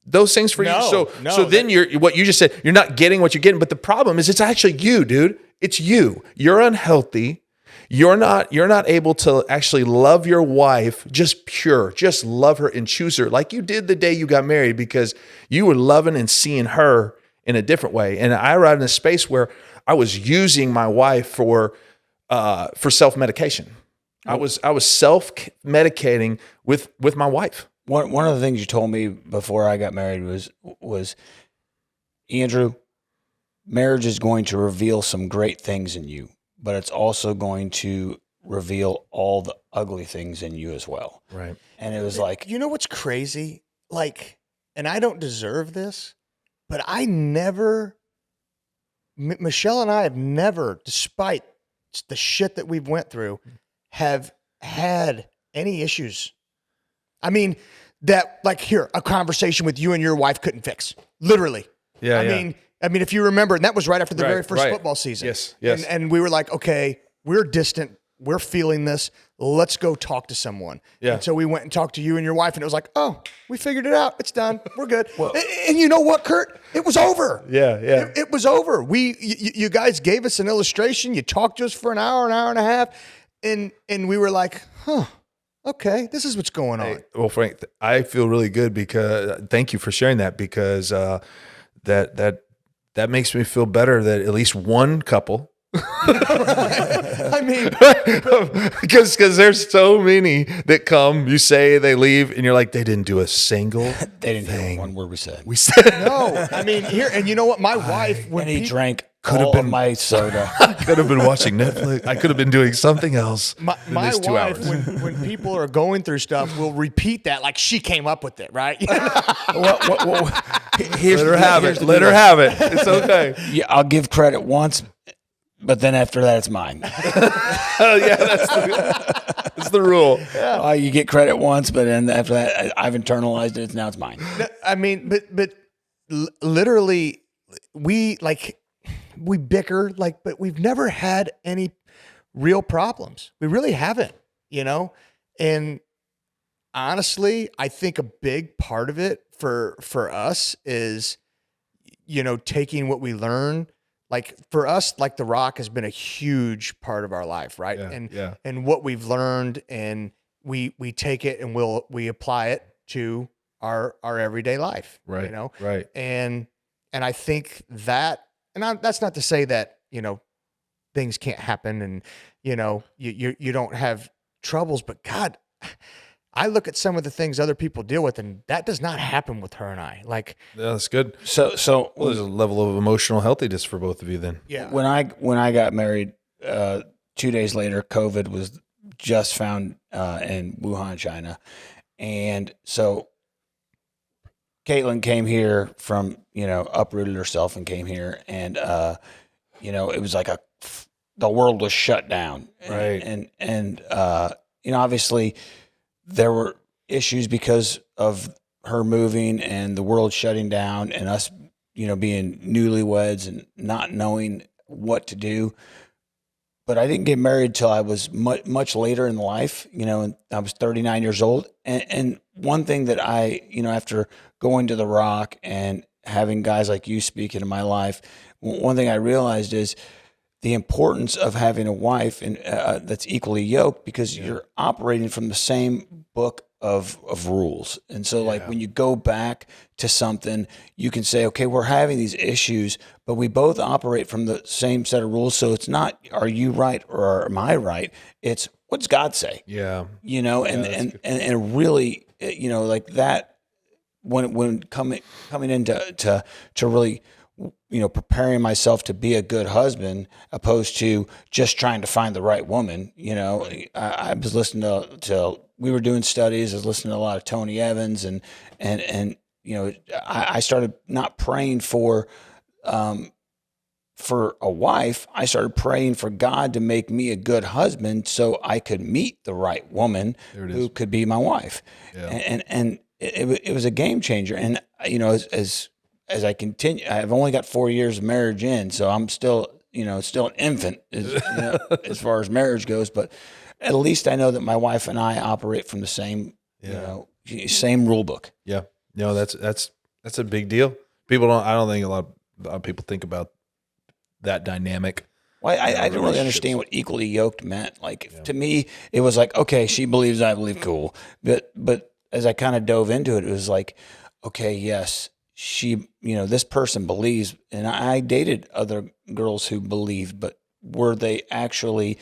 those things for you? So then what you just said, you're not getting what you're getting. But the problem is it's actually you, dude. It's you. You're unhealthy. You're not able to actually love your wife just love her and choose her like you did the day you got married, because you were loving and seeing her in a different way. And I arrived in a space where I was using my wife for self-medication. I was self-medicating with my wife. One of the things you told me before I got married was Andrew, marriage is going to reveal some great things in you, but it's also going to reveal all the ugly things in you as well. Right. And it was like, you know what's crazy? Like, and I don't deserve this, but Michelle and I have never, despite the shit that we've went through, have had any issues. I mean, that like here, a conversation with you and your wife couldn't fix. Literally. Yeah. I mean, if you remember, and that was right after the very first football season. Yes. And we were like, okay, we're distant. We're feeling this. Let's go talk to someone. Yeah. And so we went and talked to you and your wife, and it was like, oh, we figured it out. It's done. We're good. And you know what, Curt? It was over. Yeah. It was over. You guys gave us an illustration. You talked to us for an hour and a half, and we were like, huh. Okay, this is what's going on. Hey, well, Frank, I feel really good because thank you for sharing that, because that makes me feel better that at least one couple. I mean, because there's so many that come, you say they leave, and you're like, they didn't do a single. they didn't thing. hear one word we said. We said no. I mean, here, and you know what? My wife, when And he drank could have all been of my soda. could have been watching Netflix. I could have been doing something else. my this 2 wife, hours. when people are going through stuff, will repeat that like she came up with it, right? Let her have it. Let her have it. It's okay. Yeah, I'll give credit once, but then after that, it's mine. Yeah, that's the rule. You get credit once, but then after that, I've internalized it. Now it's mine. I mean, but literally, we bicker, but we've never had any real problems. We really haven't, and honestly, I think a big part of it for us is, taking what we learn. Like for us, like The Rock has been a huge part of our life, right? And what we've learned, and we take it and we apply it to our everyday life, right? Right. And I think that, and that's not to say that things can't happen, and you don't have troubles, but God, I look at some of the things other people deal with, and that does not happen with her and I. Like, yeah, that's good. So Well, there's a level of emotional healthiness for both of you then. yeah. when I got married, 2 days later, COVID was just found in Wuhan, China, and so Caitlin came here from uprooted herself and came here, and it was like the world was shut down, Right? And obviously there were issues because of her moving and the world shutting down, and us being newlyweds and not knowing what to do. But I didn't get married till I was much later in life, and I was 39 years old. And one thing that I, after going to The Rock and having guys like you speak into my life, one thing I realized is the importance of having a wife and that's equally yoked, because you're operating from the same book of rules. And so like when you go back to something, you can say, okay, we're having these issues, but we both operate from the same set of rules. So it's not, are you right or am I right? It's, what's God say? Yeah. And really, like that, when coming into really, preparing myself to be a good husband, opposed to just trying to find the right woman. I was listening to we were doing studies. I was listening to a lot of Tony Evans, and I started not praying for a wife. I started praying for God to make me a good husband, so I could meet the right woman who could be my wife. Yeah. And it was a game changer. And as I continue, I've only got 4 years of marriage in, so I'm still it's still an infant as far as marriage goes, but at least I know that my wife and I operate from the same, same rule book. Yeah. No, that's a big deal. I don't think a lot of people think about that dynamic. Well, I didn't really understand what equally yoked meant. Like to me, it was like, okay, she believes, I believe, cool. But as I kind of dove into it, it was like, okay, yes, she, this person believes, and I dated other girls who believed, but were they actually,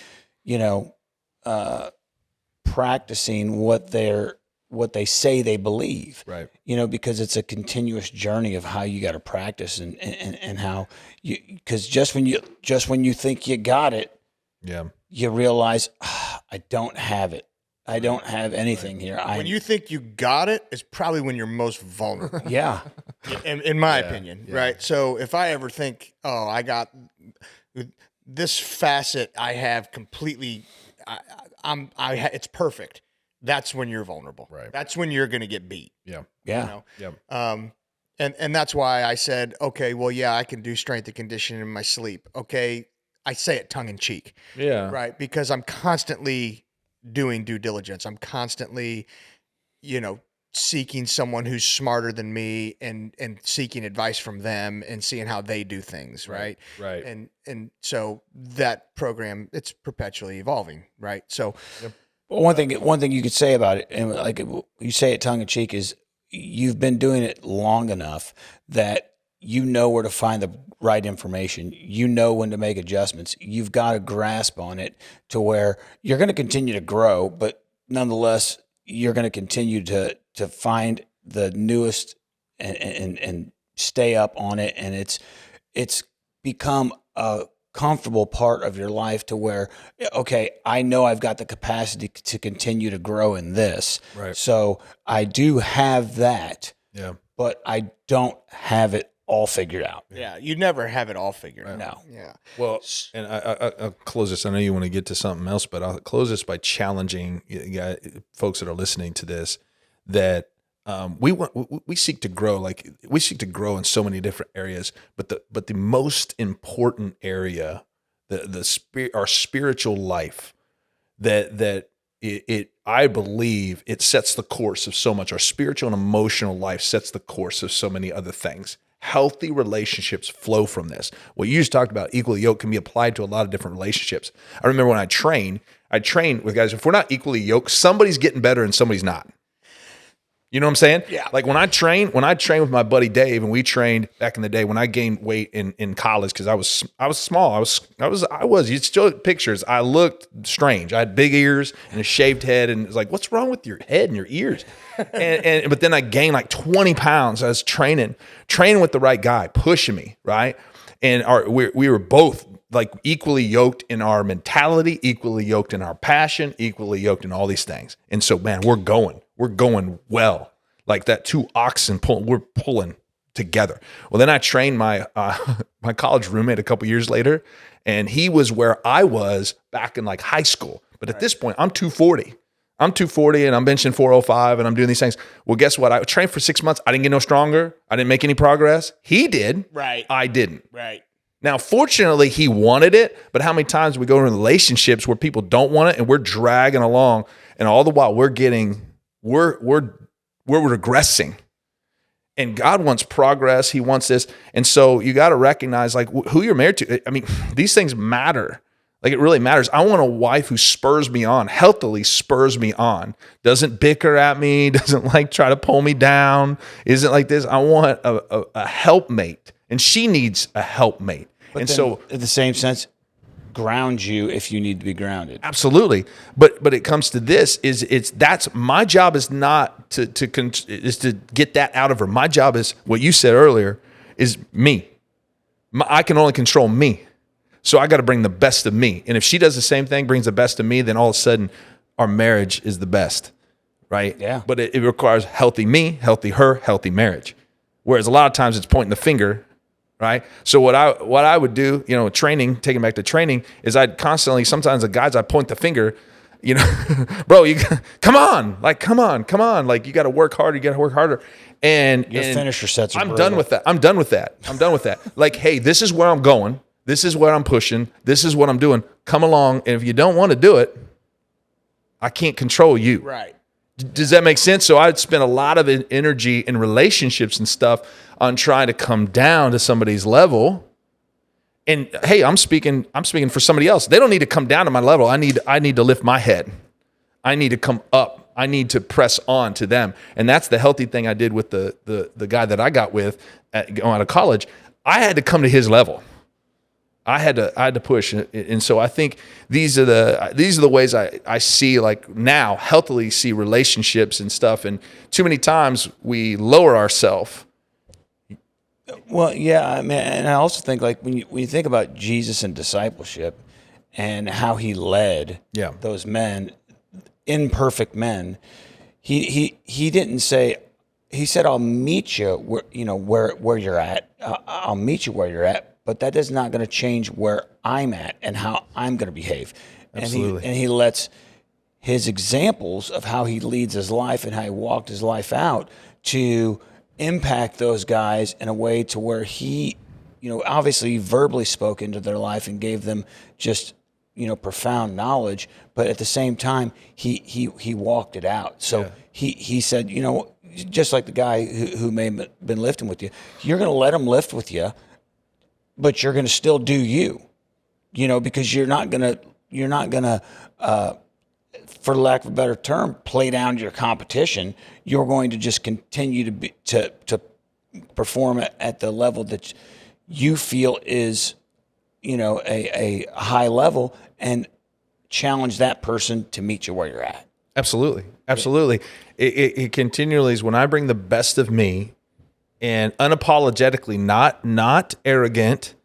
practicing what they say they believe? Right. Because it's a continuous journey of how you got to practice and how because just when you think you got it, you realize I don't have it. I don't have anything here. When you think you got it, is probably when you're most vulnerable. Yeah. In my opinion, right? So if I ever think, oh, I got this facet, I have completely, it's perfect. That's when you're vulnerable. Right. That's when you're going to get beat. Yeah. Yeah. And that's why I said, okay, well, yeah, I can do strength and conditioning in my sleep. Okay. I say it tongue in cheek. Yeah. Right. Because I'm constantly doing due diligence. I'm constantly, seeking someone who's smarter than me and seeking advice from them and seeing how they do things. Right. Right. And so that program, it's perpetually evolving. Right. So, Well, one thing you could say about it, and like you say it tongue in cheek, is you've been doing it long enough that you know where to find the right information. You know when to make adjustments. You've got a grasp on it to where you're going to continue to grow, but nonetheless, you're going to continue to find the newest and stay up on it. And it's become a comfortable part of your life to where, okay, I know I've got the capacity to continue to grow in this. Right. So I do have that. Yeah. But I don't have it all figured out. Yeah. You never have it all figured out. No. Yeah. Well, and I'll close this. I know you want to get to something else, but I'll close this by challenging folks that are listening to this that we seek to grow. Like we seek to grow in so many different areas, but the most important area, our spiritual life, I believe it sets the course of so much. Our spiritual and emotional life sets the course of so many other things. Healthy relationships flow from this. What you just talked about, equally yoked, can be applied to a lot of different relationships. I remember when I train with guys, if we're not equally yoked, somebody's getting better and somebody's not. You know what I'm saying? Yeah. Like when I train with my buddy Dave, and we trained back in the day when I gained weight in college, because I was small. You still pictures. I looked strange. I had big ears and a shaved head, and it was like, what's wrong with your head and your ears? But then I gained like 20 pounds. I was training with the right guy, pushing me, right? And we were both like equally yoked in our mentality, equally yoked in our passion, equally yoked in all these things. And so, man, we're going well. Like that two oxen we're pulling together. Well, then I trained my my college roommate a couple years later, and he was where I was back in like high school. But at this point, I'm 240. I'm 240 and I'm benching 405 and I'm doing these things. Well, guess what? I trained for 6 months. I didn't get no stronger. I didn't make any progress. He did. Right. I didn't. Right. Now, fortunately, he wanted it, but how many times we go into relationships where people don't want it and we're dragging along, and all the while we're regressing. And God wants progress. He wants this. And so you got to recognize like who you're married to. I mean, these things matter. Like it really matters. I want a wife who spurs me on, healthily spurs me on, doesn't bicker at me, doesn't like try to pull me down, isn't like this. I want a helpmate, and she needs a helpmate. But and then, so, in the same sense, ground you if you need to be grounded. absolutely. But it comes to this: that's my job is not to get that out of her. My job is what you said earlier is me. I can only control me. So I got to bring the best of me. And if she does the same thing, brings the best of me, then all of a sudden our marriage is the best, right? Yeah. But it requires healthy me, healthy her, healthy marriage. Whereas a lot of times it's pointing the finger, right? So what I would do, taking back to training, is I'd constantly, sometimes the guys I point the finger, bro, come on, like you got to work harder, And Your finisher sets are I'm brutal. done with that. Like, hey, this is where I'm going. This is what I'm pushing. This is what I'm doing. Come along. And if you don't want to do it, I can't control you. Right. Does that make sense? So I'd spend a lot of energy in relationships and stuff on trying to come down to somebody's level. And hey, I'm speaking for somebody else. They don't need to come down to my level. I need to lift my head. I need to come up. I need to press on to them. And that's the healthy thing I did with the guy that I got with going out of college. I had to come to his level. I had to push, and so I think these are the ways I see, like, now healthily see relationships and stuff. And too many times we lower ourselves. Well, yeah, I mean, and I also think, like, when you think about Jesus and discipleship and how he led those men, imperfect men, he didn't say, he said, "I'll meet you where you're at. I'll meet you where you're at." But that is not going to change where I'm at and how I'm going to behave. Absolutely. And he lets his examples of how he leads his life and how he walked his life out to impact those guys in a way to where he, obviously verbally spoke into their life and gave them just, profound knowledge. But at the same time, he walked it out. So he said, just like the guy who may have been lifting with you, you're going to let him lift with you, but you're going to still do you, because you're not going to, for lack of a better term, play down to your competition. You're going to just continue to perform at the level that you feel is, a high level, and challenge that person to meet you where you're at. Absolutely. Absolutely. It continually is when I bring the best of me, and unapologetically, not arrogant,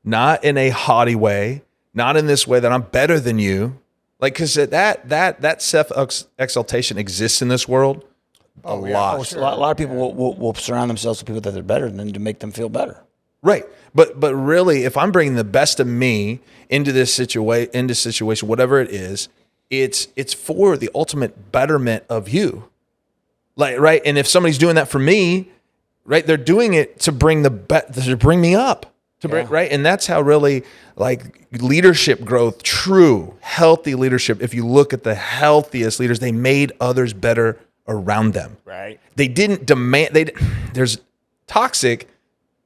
not in a haughty way, not in this way that I'm better than you. Like, because that self-exaltation exists in this world a lot. Oh, sure. A lot of people will surround themselves with people that they're better than to make them feel better. Right. But really, if I'm bringing the best of me into this situation, whatever it is, it's for the ultimate betterment of you. Like, right. And if somebody's doing that for me, right, they're doing it to bring to bring me up, right. And that's how really, like, leadership growth, true healthy leadership. If you look at the healthiest leaders, they made others better around them. Right. They didn't demand. There's toxic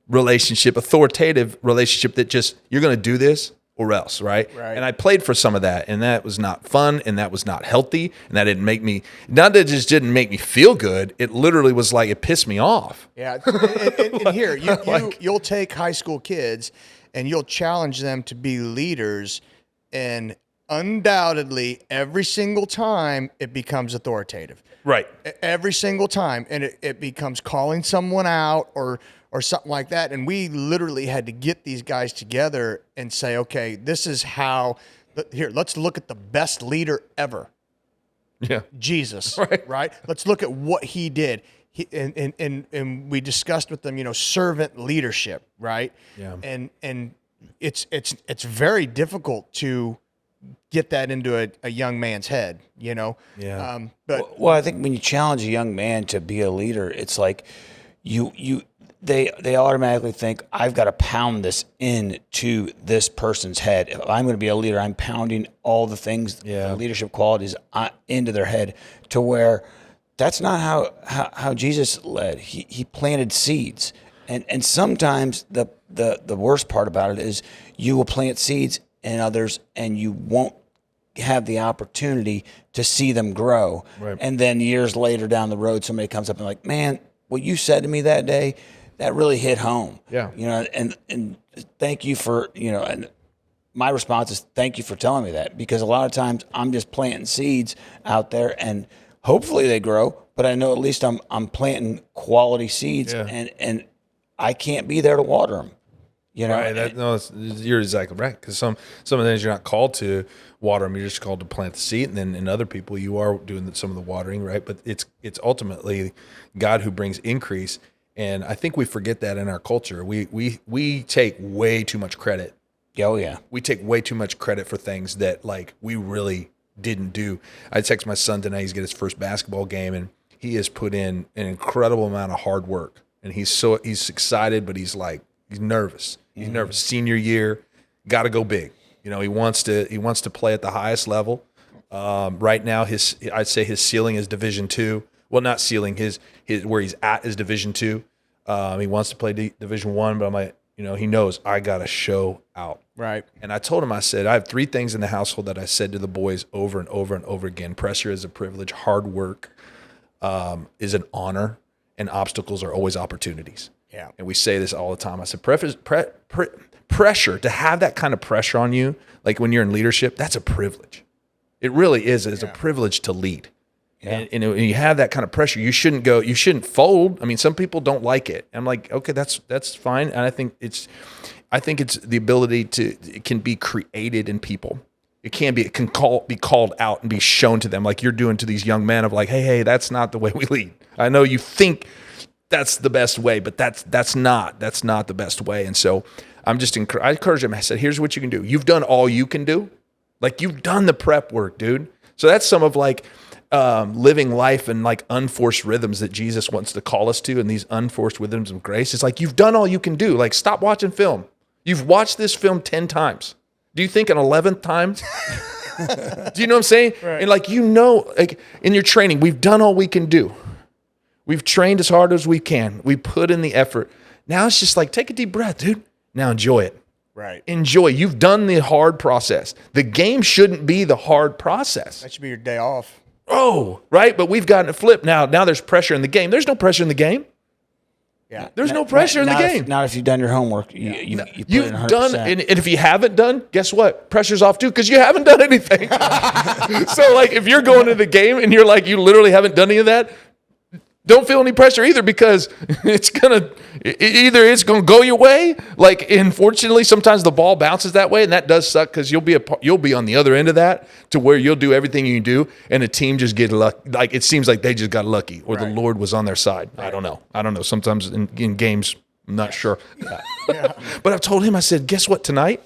relationship, authoritative relationship that just, you're going to do this or else, right? And I played for some of that, and that was not fun, and that was not healthy, and that didn't make me, not that it just didn't make me feel good, it literally was like, it pissed me off. Yeah, and here, you'll take high school kids, and you'll challenge them to be leaders, and undoubtedly, every single time, it becomes authoritative. Right. Every single time, and it becomes calling someone out or something like that. And we literally had to get these guys together and say, okay, this is how, here, let's look at the best leader ever. Yeah. Jesus, right? Let's look at what he did. And we discussed with them, servant leadership, right? Yeah. And it's very difficult to get that into a young man's head, Yeah. But I think when you challenge a young man to be a leader, it's like they automatically think, I've got to pound this into this person's head. If I'm going to be a leader, I'm pounding all the things, the leadership qualities into their head, to where that's not how Jesus led. He planted seeds. And sometimes the worst part about it is you will plant seeds in others and you won't have the opportunity to see them grow. Right. And then years later down the road, somebody comes up and like, man, what you said to me that day, that really hit home. Yeah. And thank you for, and my response is thank you for telling me that, because a lot of times I'm just planting seeds out there and hopefully they grow, but I know at least I'm planting quality seeds and I can't be there to water them. Right. You're exactly right. Because some of the things you're not called to water them, you're just called to plant the seed, and then in other people you are doing some of the watering, right? But it's ultimately God who brings increase, and I think we forget that in our culture. We take way too much credit. Oh yeah, we take way too much credit for things that, like, we really didn't do. I text my son tonight; he's got his first basketball game, and he has put in an incredible amount of hard work, and he's excited, but he's nervous. He's nervous. Senior year, got to go big. He wants to play at the highest level. Right now, I'd say his ceiling is Division II. Well, not ceiling. His where he's at is Division II. He wants to play Division I, but I'm like, he knows I got to show out. Right. And I told him, I said, I have 3 things in the household that I said to the boys over and over and over again. Pressure is a privilege. Hard work is an honor, and obstacles are always opportunities. Yeah. And we say this all the time. I said, pressure, to have that kind of pressure on you, like when you're in leadership, that's a privilege. It really is. It's a privilege to lead. Yeah. And when you have that kind of pressure, you shouldn't fold. I mean, some people don't like it. I'm like, okay, that's fine. And I think it's the ability it can be created in people. It can be called out and be shown to them, like you're doing to these young men of like, hey, that's not the way we lead. I know you think that's the best way, but that's not the best way. And so I encourage him. I said, here's what you can do. You've done all you can do. Like you've done the prep work, dude. So that's some of like living life in like unforced rhythms that Jesus wants to call us to, and these unforced rhythms of grace. It's like you've done all you can do. Like stop watching film. You've watched this film 10 times. Do you think an 11th time? Do you know what I'm saying? Right. And like like in your training, we've done all we can do. We've trained as hard as we can. We put in the effort. Now it's just like take a deep breath, dude. Now enjoy it. Right. Enjoy. You've done the hard process. The game shouldn't be the hard process. That should be your day off. Oh, right. But we've gotten it flipped. Now there's pressure in the game. There's no pressure in the game. Yeah. There's no pressure in the game. Not if you've done your homework. You've You've done, and if you haven't done, guess what? Pressure's off too, because you haven't done anything. So like if you're going to the game and you're like, you literally haven't done any of that, don't feel any pressure either, because it's gonna go your way. Like, unfortunately, sometimes the ball bounces that way, and that does suck because you'll be on the other end of that, to where you'll do everything you do, and the team just get lucky. Like it seems like they just got lucky, or the Lord was on their side. Right. I don't know. Sometimes in games, I'm not sure. Yeah. But I've told him, I said, guess what? Tonight,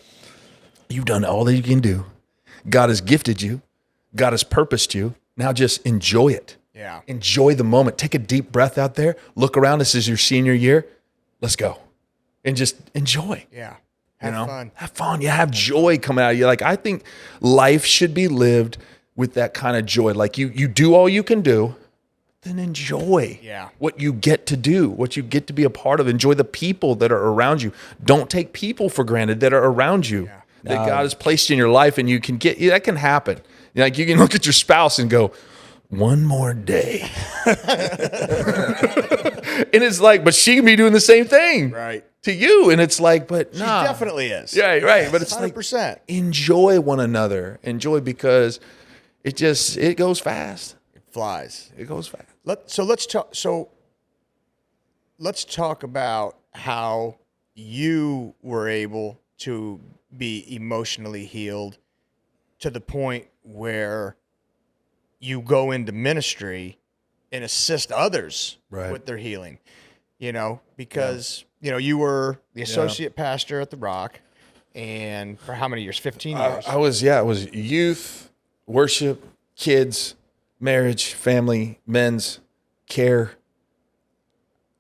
you've done all that you can do. God has gifted you. God has purposed you. Now just enjoy it. Yeah. Enjoy the moment. Take a deep breath out there. Look around. This is your senior year. Let's go. And just enjoy. Yeah. Have fun. Have fun. You have joy coming out of you. Like, I think life should be lived with that kind of joy. Like you do all you can do, then enjoy what you get to do, what you get to be a part of. Enjoy the people that are around you. Don't take people for granted that are around you, that God has placed in your life, and you can that can happen. Like you can look at your spouse and go, one more day. And it's like, but she can be doing the same thing to you. And it's like, but she definitely is. Yeah, right. But it's 100%. Like, enjoy one another. Enjoy, because it goes fast. It flies. It goes fast. Let's talk about how you were able to be emotionally healed to the point where you go into ministry and assist others with their healing, because, you were the associate pastor at the Rock, and for how many years? 15 years. I was youth, worship, kids, marriage, family, men's, care.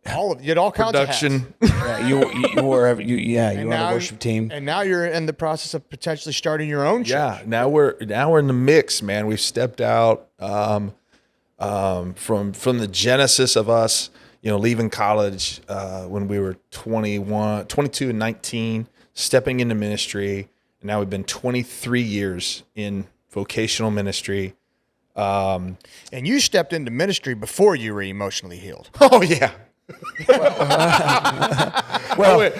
You had all kinds of hats. You were on a worship team, and now you're in the process of potentially starting your own church. Yeah, now we're in the mix, man. We've stepped out from the genesis of us, leaving college when we were 22 and 19, stepping into ministry, and now we've been 23 years in vocational ministry. And you stepped into ministry before you were emotionally healed. Oh yeah.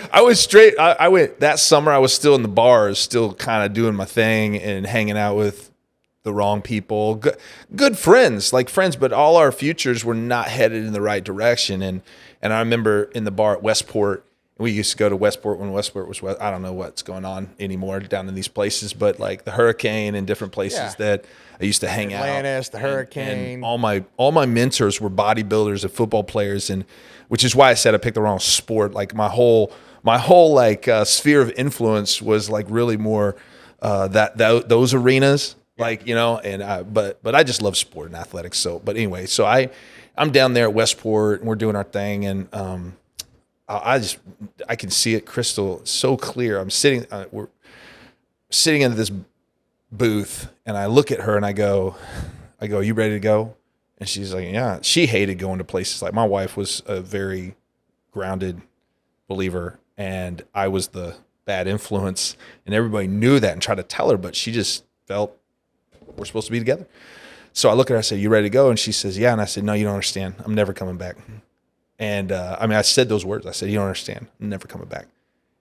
I was straight. I went that summer. I was still in the bars, still kind of doing my thing and hanging out with the wrong people. Good friends, but all our futures were not headed in the right direction. And I remember in the bar at Westport, we used to go to Westport when Westport was I don't know what's going on anymore down in these places, but like the Hurricane and different places that I used to hang out. Atlantis, the Hurricane. And all my mentors were bodybuilders and football players, and which is why I said I picked the wrong sport. Like my whole sphere of influence was like really more those arenas, but I just love sport and athletics. So, but anyway, so I'm down there at Westport and we're doing our thing, and I can see it crystal so clear. I'm sitting, sitting in this booth, and I look at her and I go, you ready to go? And she's like, yeah. She hated going to places. Like, my wife was a very grounded believer, and I was the bad influence, and everybody knew that and tried to tell her, but she just felt we're supposed to be together. So I look at her, I said, you ready to go? And she says, yeah. And I said, no, you don't understand. I'm never coming back. And I said those words. I said, you don't understand. I'm never coming back.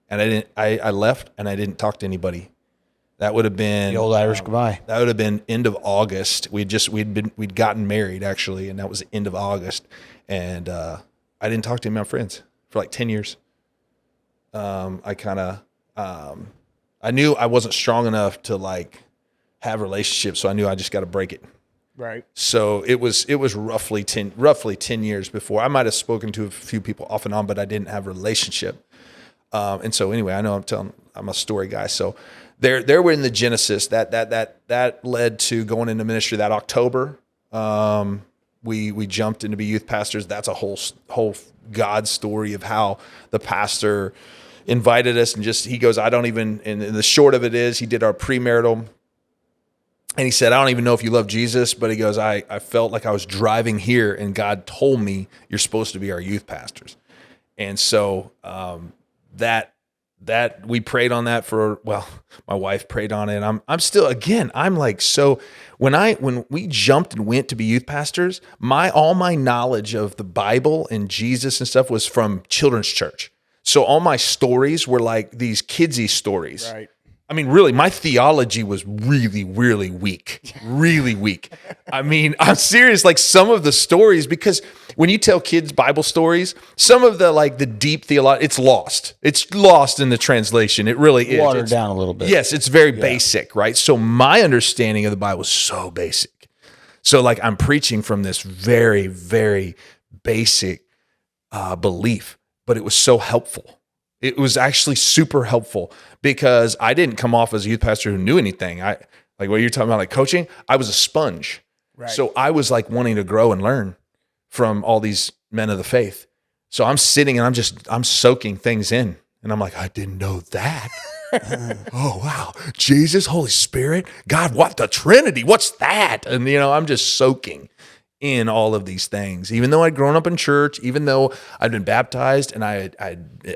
And I left, and I didn't talk to anybody. That would have been The old Irish goodbye. That would have been end of August. We'd gotten married, actually, and that was the end of August. And I didn't talk to any of my friends for like 10 years. I knew I wasn't strong enough to like have relationships, so I knew I just got to break it. Right. So it was roughly 10 years before. I might have spoken to a few people off and on, but I didn't have a relationship. And so anyway, I know I'm a story guy. So there we're in the genesis that led to going into ministry that October. We jumped in to be youth pastors. That's a whole God story of how the pastor invited us, and he goes, I don't even, and the short of it is, he did our premarital. And he said, I don't even know if you love Jesus, but he goes, I felt like I was driving here and God told me you're supposed to be our youth pastors. And so that we prayed on that my wife prayed on it. And I'm still, again, I'm like, so when we jumped and went to be youth pastors, all my knowledge of the Bible and Jesus and stuff was from children's church. So all my stories were like these kidsy stories. Right. I mean, really, my theology was really, really weak, really weak. I mean, I'm serious. Like, some of the stories, because when you tell kids Bible stories, some of the deep theology, it's lost. It's lost in the translation. It really is. Watered down a little bit. Yes, it's very basic, right? So my understanding of the Bible is so basic. So like, I'm preaching from this very, very basic belief, but it was so helpful. It was actually super helpful because I didn't come off as a youth pastor who knew anything. Like what you're talking about, like coaching, I was a sponge. Right. So I was like wanting to grow and learn from all these men of the faith. So I'm sitting and I'm soaking things in. And I'm like, I didn't know that. Oh, wow. Jesus, Holy Spirit, God, what? The Trinity, what's that? And, I'm just soaking in all of these things, even though I'd grown up in church, even though I'd been baptized and I'd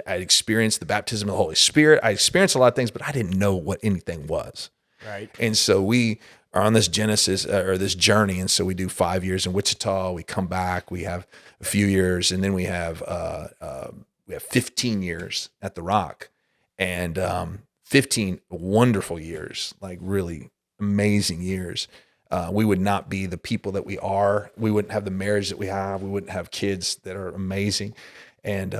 experienced the baptism of the Holy Spirit. I experienced a lot of things, but I didn't know what anything was. Right. And so we are on this genesis or this journey. And so we do 5 years in Wichita. We come back, we have a few years, and then we have 15 years at the Rock, and 15 wonderful years, like really amazing years. We would not be the people that we are. We wouldn't have the marriage that we have. We wouldn't have kids that are amazing. And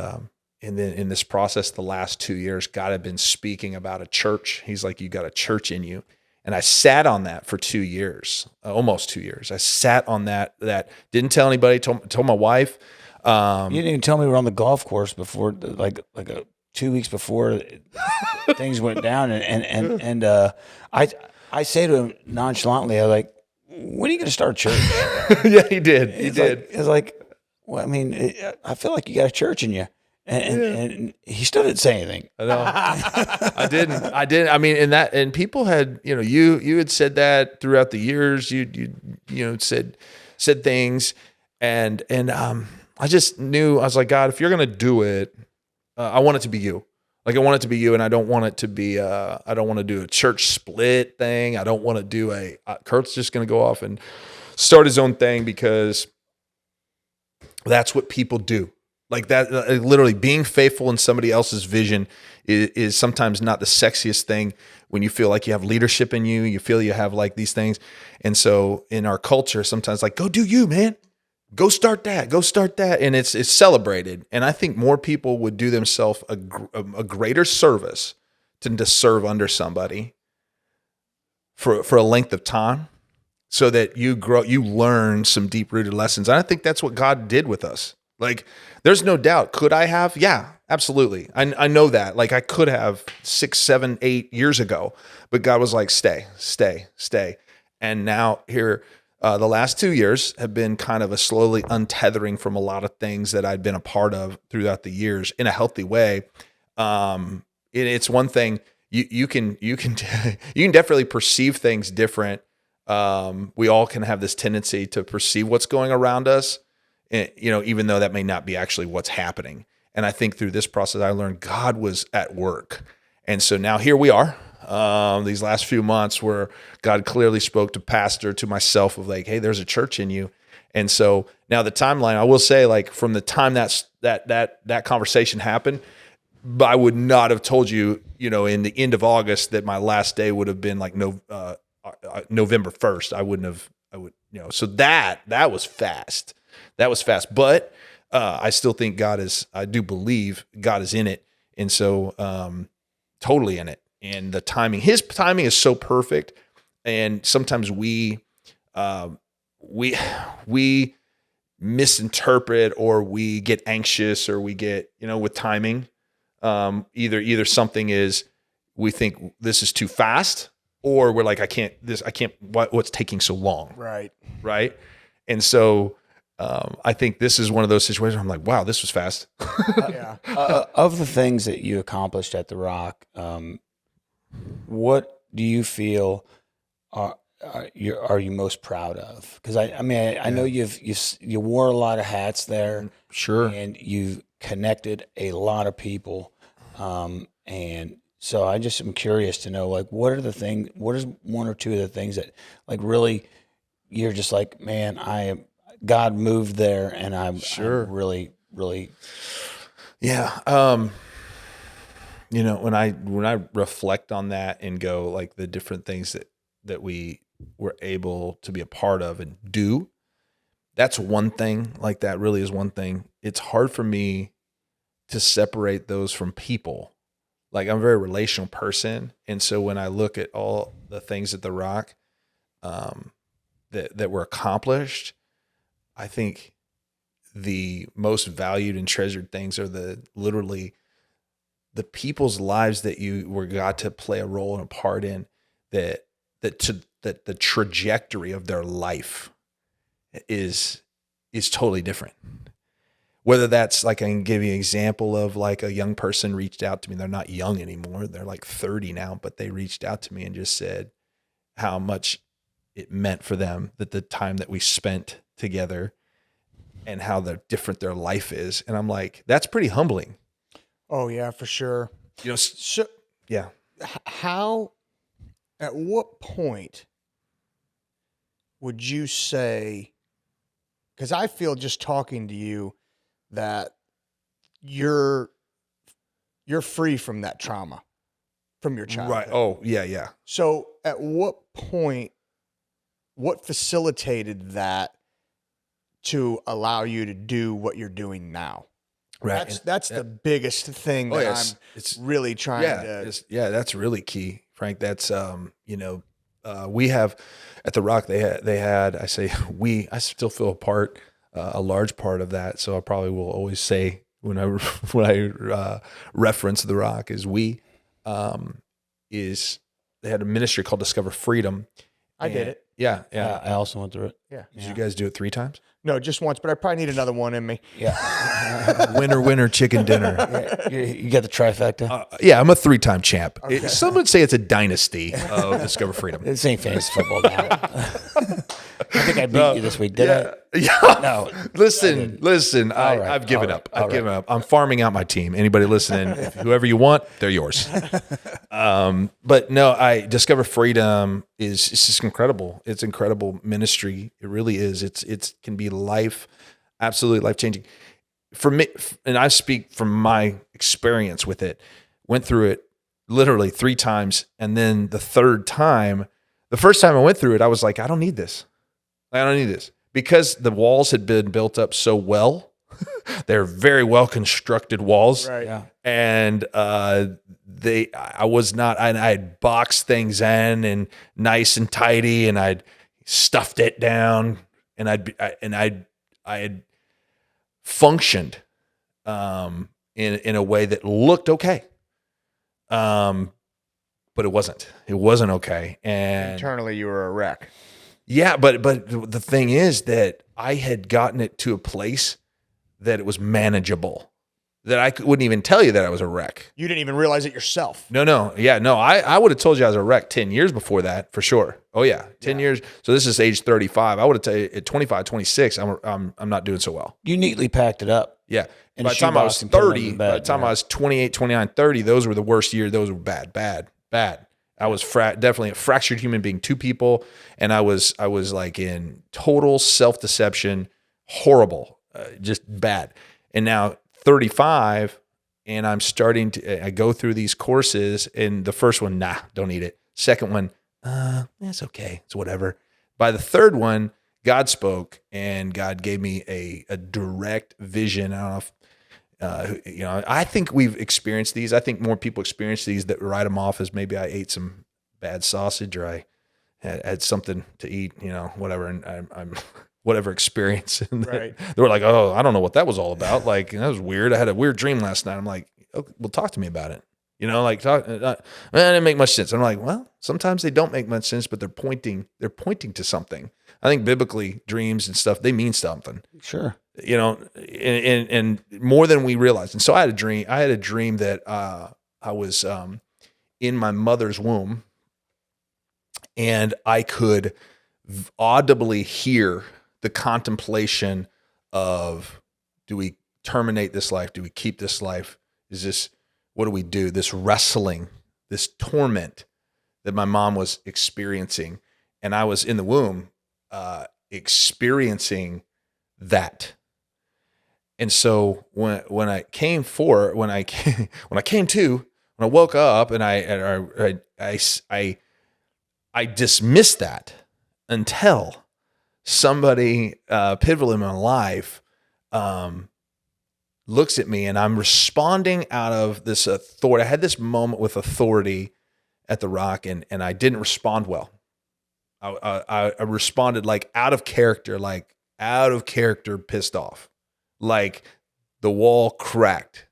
then in this process, the last 2 years, God had been speaking about a church. He's like, you got a church in you. And I sat on that for 2 years, almost 2 years. I sat on that didn't tell anybody, told my wife. You didn't even tell me we were on the golf course before, like 2 weeks before things went down. And I say to him nonchalantly, I'm like, when are you going to start a church? Yeah, he did. He did. It's like, well, I mean, I feel like you got a church in you. And he still didn't say anything. I know. I didn't. I mean, and people had, you had said that throughout the years. You said things, and I just knew, I was like, God, if you're going to do it, I want it to be you. Like, I want it to be you, and I don't want it to be, I don't want to do a church split thing. I don't want to do Kurt's just going to go off and start his own thing, because that's what people do. Like that, literally being faithful in somebody else's vision is sometimes not the sexiest thing when you feel like you have leadership in you. You feel you have like these things. And so in our culture, sometimes like, go do you, man. Go start that. And it's celebrated. And I think more people would do themselves a greater service to serve under somebody for a length of time, so that you learn some deep rooted lessons. And I think that's what God did with us. Like, there's no doubt. Could I have? Yeah, absolutely. I know that. Like, I could have 6, 7, 8 years ago, but God was like, stay. And now here, the last 2 years have been kind of a slowly untethering from a lot of things that I'd been a part of throughout the years in a healthy way. It's one thing, you can you can definitely perceive things different. We all can have this tendency to perceive what's going around us, even though that may not be actually what's happening. And I think through this process, I learned God was at work. And so now here we are, these last few months where God clearly spoke to pastor, to myself of like, hey, there's a church in you. And so now the timeline, I will say, like from the time that conversation happened, but I would not have told you, in the end of August that my last day would have been like November 1st. I would, so that was fast. That was fast. But I still think I do believe God is in it. And so totally in it. And his timing is so perfect. And sometimes we misinterpret, or we get anxious, or we get, with timing, either something is, we think this is too fast, or we're like, what's taking so long? Right. Right. And so, I think this is one of those situations where I'm like, wow, this was fast. Yeah. Of the things that you accomplished at The Rock, what do you feel are you most proud of? Because I know you wore a lot of hats there, Sure, and you've connected a lot of people, and so I just am curious to know, like, what is one or two of the things that, like, really you're just like, man, God moved there, and I'm really, really, yeah. When I reflect on that and go like the different things that we were able to be a part of and do, that's one thing. Like that really is one thing. It's hard for me to separate those from people. Like I'm a very relational person. And so when I look at all the things at The Rock that were accomplished, I think the most valued and treasured things are literally the people's lives that you got to play a role and a part in, that the trajectory of their life is totally different. Whether that's like, I can give you an example of like a young person reached out to me. They're not young anymore. They're like 30 now, but they reached out to me and just said how much it meant for them, that the time that we spent together and how different their life is. And I'm like, that's pretty humbling. Oh yeah, for sure. So, Yeah. At what point would you say, because I feel just talking to you that you're free from that trauma from your childhood. Right. Oh, yeah, yeah. So at what point, what facilitated that to allow you to do what you're doing now? Right. That's the biggest thing that it's really trying to. That's really key, Frank. That's we have at The Rock. They had. I still feel a large part of that. So I probably will always say when I reference The Rock is they had a ministry called Discover Freedom. I did it. Yeah. I also went through it. Yeah. Did you guys do it 3 times? No, just once, but I probably need another one in me. Yeah. Winner, chicken dinner. You got the trifecta. Yeah, I'm a 3-time champ. Okay. Some would say it's a dynasty of Discover Freedom. This ain't fantasy football now. I think I beat you this week, did I? Yeah. No. Listen. I've given up. I've given up. I'm farming out my team. Anybody listening, whoever you want, they're yours. But no, Discover Freedom is just incredible. It's incredible ministry. It really is. It can be absolutely life changing for me. And I speak from my experience with it. Went through it literally 3 times, and then the first time I went through it, I was like, I don't need this. Because the walls had been built up so well. They're very well constructed walls. Right. Yeah. And I had boxed things in and nice and tidy, and I'd stuffed it down, and I had functioned in a way that looked okay. But it wasn't. It wasn't okay. And Internally, you were a wreck. yeah, but the thing is that I had gotten it to a place that it was manageable. that I wouldn't even tell you that I was a wreck. You didn't even realize it yourself. No. Yeah, no, I would have told you I was a wreck 10 years before that for sure. Oh yeah, 10 years. So this is age 35. I would have told you at 25, 26, I'm not doing so well. You neatly packed it up. Yeah. In By a the time I was shoebox and put it under 30, the bed, by the time yeah. I was 28, 29, 30, those were the worst years. Those were bad. I was definitely a fractured human being, 2 people, and I was like in total self-deception, horrible, just bad. And now 35, and I'm starting to, I go through these courses, and the first one, nah, don't eat it. Second one, it's okay, it's whatever. By the third one, God spoke, and God gave me a direct vision. I don't know if, I think we've experienced these. I think more people experience these that write them off as maybe I ate some bad sausage or I had something to eat, whatever. And I'm whatever experience. And Right. they were like, oh, I don't know what that was all about. Like, that was weird. I had a weird dream last night. I'm like, okay, well, talk to me about it. It didn't make much sense. I'm like, well, sometimes they don't make much sense, but they're pointing to something. I think biblically dreams and stuff, they mean something. Sure. And more than we realize. And so I had a dream that I was in my mother's womb, and I could audibly hear the contemplation of, do we terminate this life? Do we keep this life? What do we do? This wrestling, this torment that my mom was experiencing. And I was in the womb experiencing that. And so when I woke up and I dismissed that until somebody pivotal in my life looks at me, and I'm responding out of this authority. I had this moment with authority at the Rock, and I didn't respond well. I responded like out of character, pissed off. Like the wall cracked,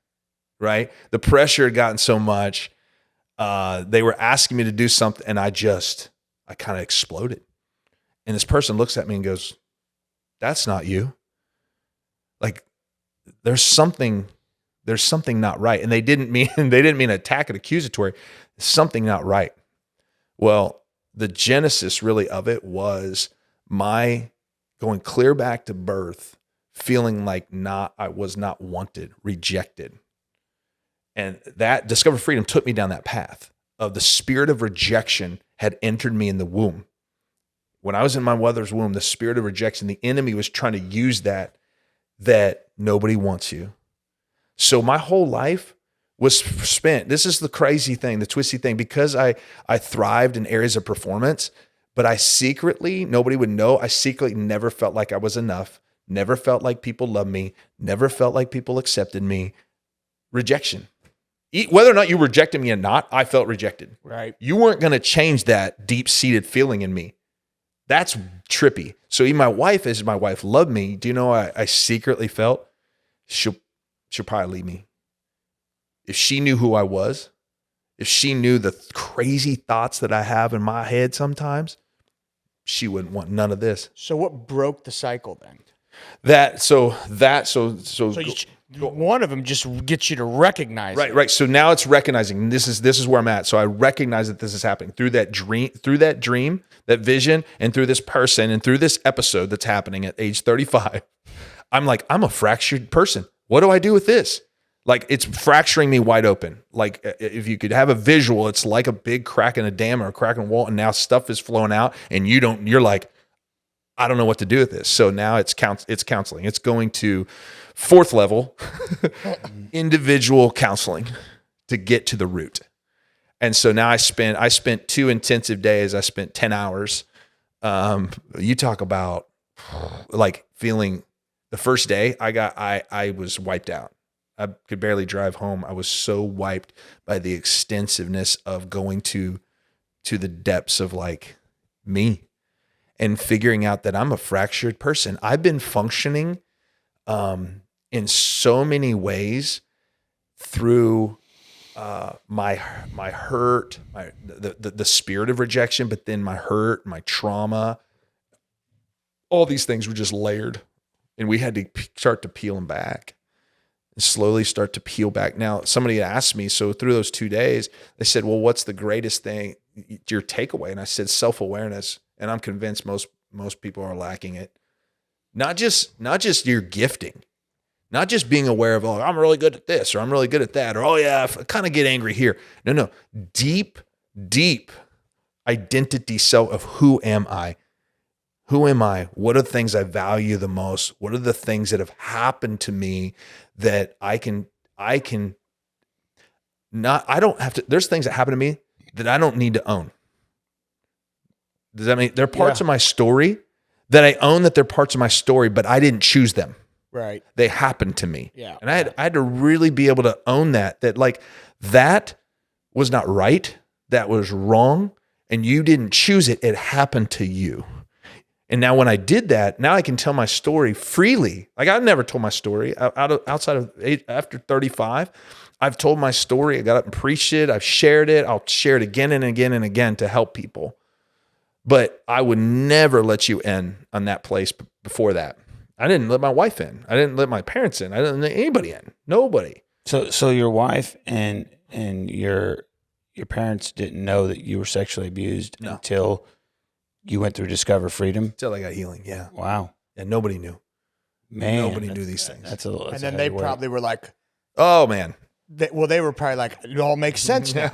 right? The pressure had gotten so much. They were asking me to do something, and I kind of exploded. And this person looks at me and goes, "That's not you." Like, there's something not right. And they didn't mean attack and accusatory. Something not right. Well, the genesis really of it was my going clear back to birth, feeling like I was not wanted, rejected. And that Discover Freedom took me down that path of the spirit of rejection had entered me in the womb. When I was in my mother's womb, the spirit of rejection, the enemy was trying to use that nobody wants you. So my whole life was spent. This is the crazy thing, the twisty thing, because I thrived in areas of performance, but I secretly, nobody would know, I secretly never felt like I was enough, never felt like people loved me, never felt like people accepted me. Rejection. Whether or not you rejected me or not, I felt rejected. Right. You weren't going to change that deep-seated feeling in me. That's trippy. So even my wife, as my wife loved me, do you know I secretly felt? She'll probably leave me. If she knew who I was, if she knew the crazy thoughts that I have in my head sometimes, she wouldn't want none of this. So what broke the cycle then? One of them just gets you to recognize it. Right. So now it's recognizing this is where I'm at. So I recognize that this is happening through that dream, that vision, and through this person, and through this episode that's happening at age 35. I'm like, I'm a fractured person. What do I do with this? Like, it's fracturing me wide open. Like, if you could have a visual, it's like a big crack in a dam or a crack in a wall, and now stuff is flowing out, and you're like, I don't know what to do with this. So now it's counseling. It's going to 4th level individual counseling to get to the root. And so now I spent 2 intensive days. I spent 10 hours. You talk about like feeling the first day I was wiped out. I could barely drive home. I was so wiped by the extensiveness of going to the depths of like me and figuring out that I'm a fractured person. I've been functioning in so many ways through my hurt, the spirit of rejection, but then my hurt, my trauma. All these things were just layered, and we had to start to peel them back. and slowly start to peel back. Now, somebody asked me, so through those 2 days, they said, well, what's the greatest thing, your takeaway? And I said, self-awareness. And I'm convinced most people are lacking it. Not just your gifting, not just being aware of, oh, I'm really good at this, or I'm really good at that, or, oh yeah, I kind of get angry here. No, deep identity of who am I? Who am I? What are the things I value the most? What are the things that have happened to me that I don't have to, there's things that happen to me that I don't need to own. Does that mean they're parts of my story that I own, that they're parts of my story, but I didn't choose them. Right. They happened to me. Yeah. And I had to really be able to own that like that was not right. That was wrong. And you didn't choose it. It happened to you. And now when I did that, now I can tell my story freely. Like I've never told my story outside of after 35. I've told my story. I got up and preached it. I've shared it. I'll share it again and again and again to help people. But I would never let you in on that place before that. I didn't let my wife in. I didn't let my parents in. I didn't let anybody in. Nobody. So your wife and your parents didn't know that you were sexually abused until you went through Discover Freedom? Until I got healing, yeah. Wow. And nobody knew. Man. Nobody knew these things. And then they probably were like, oh, man. they were probably like, it all makes sense now.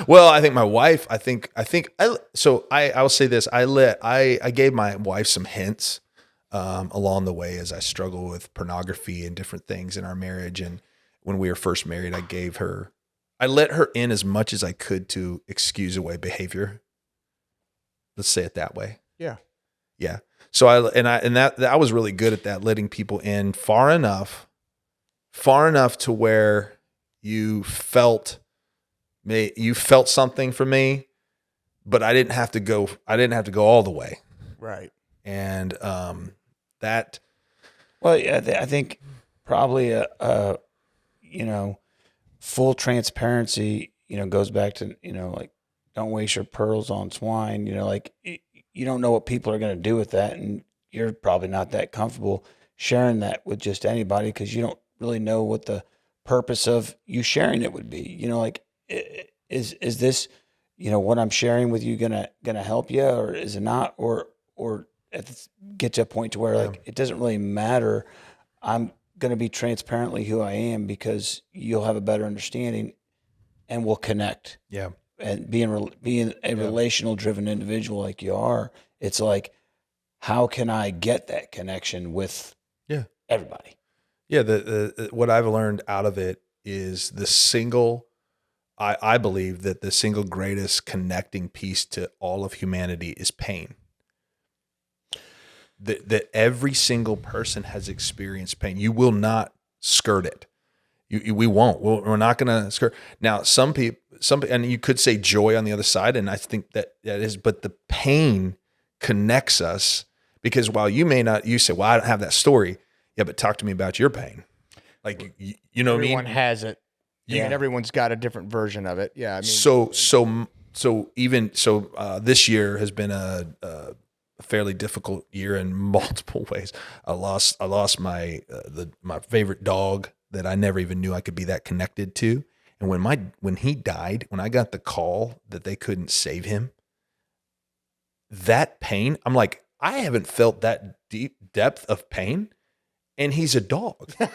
Well, I think my wife, I will say this. I gave my wife some hints along the way as I struggle with pornography and different things in our marriage. And when we were first married, I let her in as much as I could to excuse away behavior. Let's say it that way. Yeah. Yeah. So I was really good at that, letting people in far enough to where you felt something from me, but I didn't have to go all the way. Right. And that. Well, yeah, I think probably full transparency, goes back to, like, don't waste your pearls on swine. Like, you don't know what people are going to do with that, and you're probably not that comfortable sharing that with just anybody because you don't really know what the purpose of you sharing it would be. Like, is this, what I'm sharing with you gonna help you, or is it not, or get to a point to where like it doesn't really matter. I'm going to be transparently who I am because you'll have a better understanding, and we'll connect. Yeah. And being a relational driven individual like you are, it's like, how can I get that connection with everybody? Yeah. The what I've learned out of it is I believe that the single greatest connecting piece to all of humanity is pain. That every single person has experienced pain. You will not skirt it. We won't. We're not going to skirt. Now, some people, and you could say joy on the other side, and I think that is, but the pain connects us because while you may not, you say, well, I don't have that story. Yeah, but talk to me about your pain. Like, you know what I mean? Everyone has it. Yeah. And everyone's got a different version of it. Yeah. I mean, So this year has been a fairly difficult year in multiple ways. I lost my favorite dog that I never even knew I could be that connected to. And when he died, when I got the call that they couldn't save him, that pain, I'm like, I haven't felt that deep depth of pain, and he's a dog. Hey,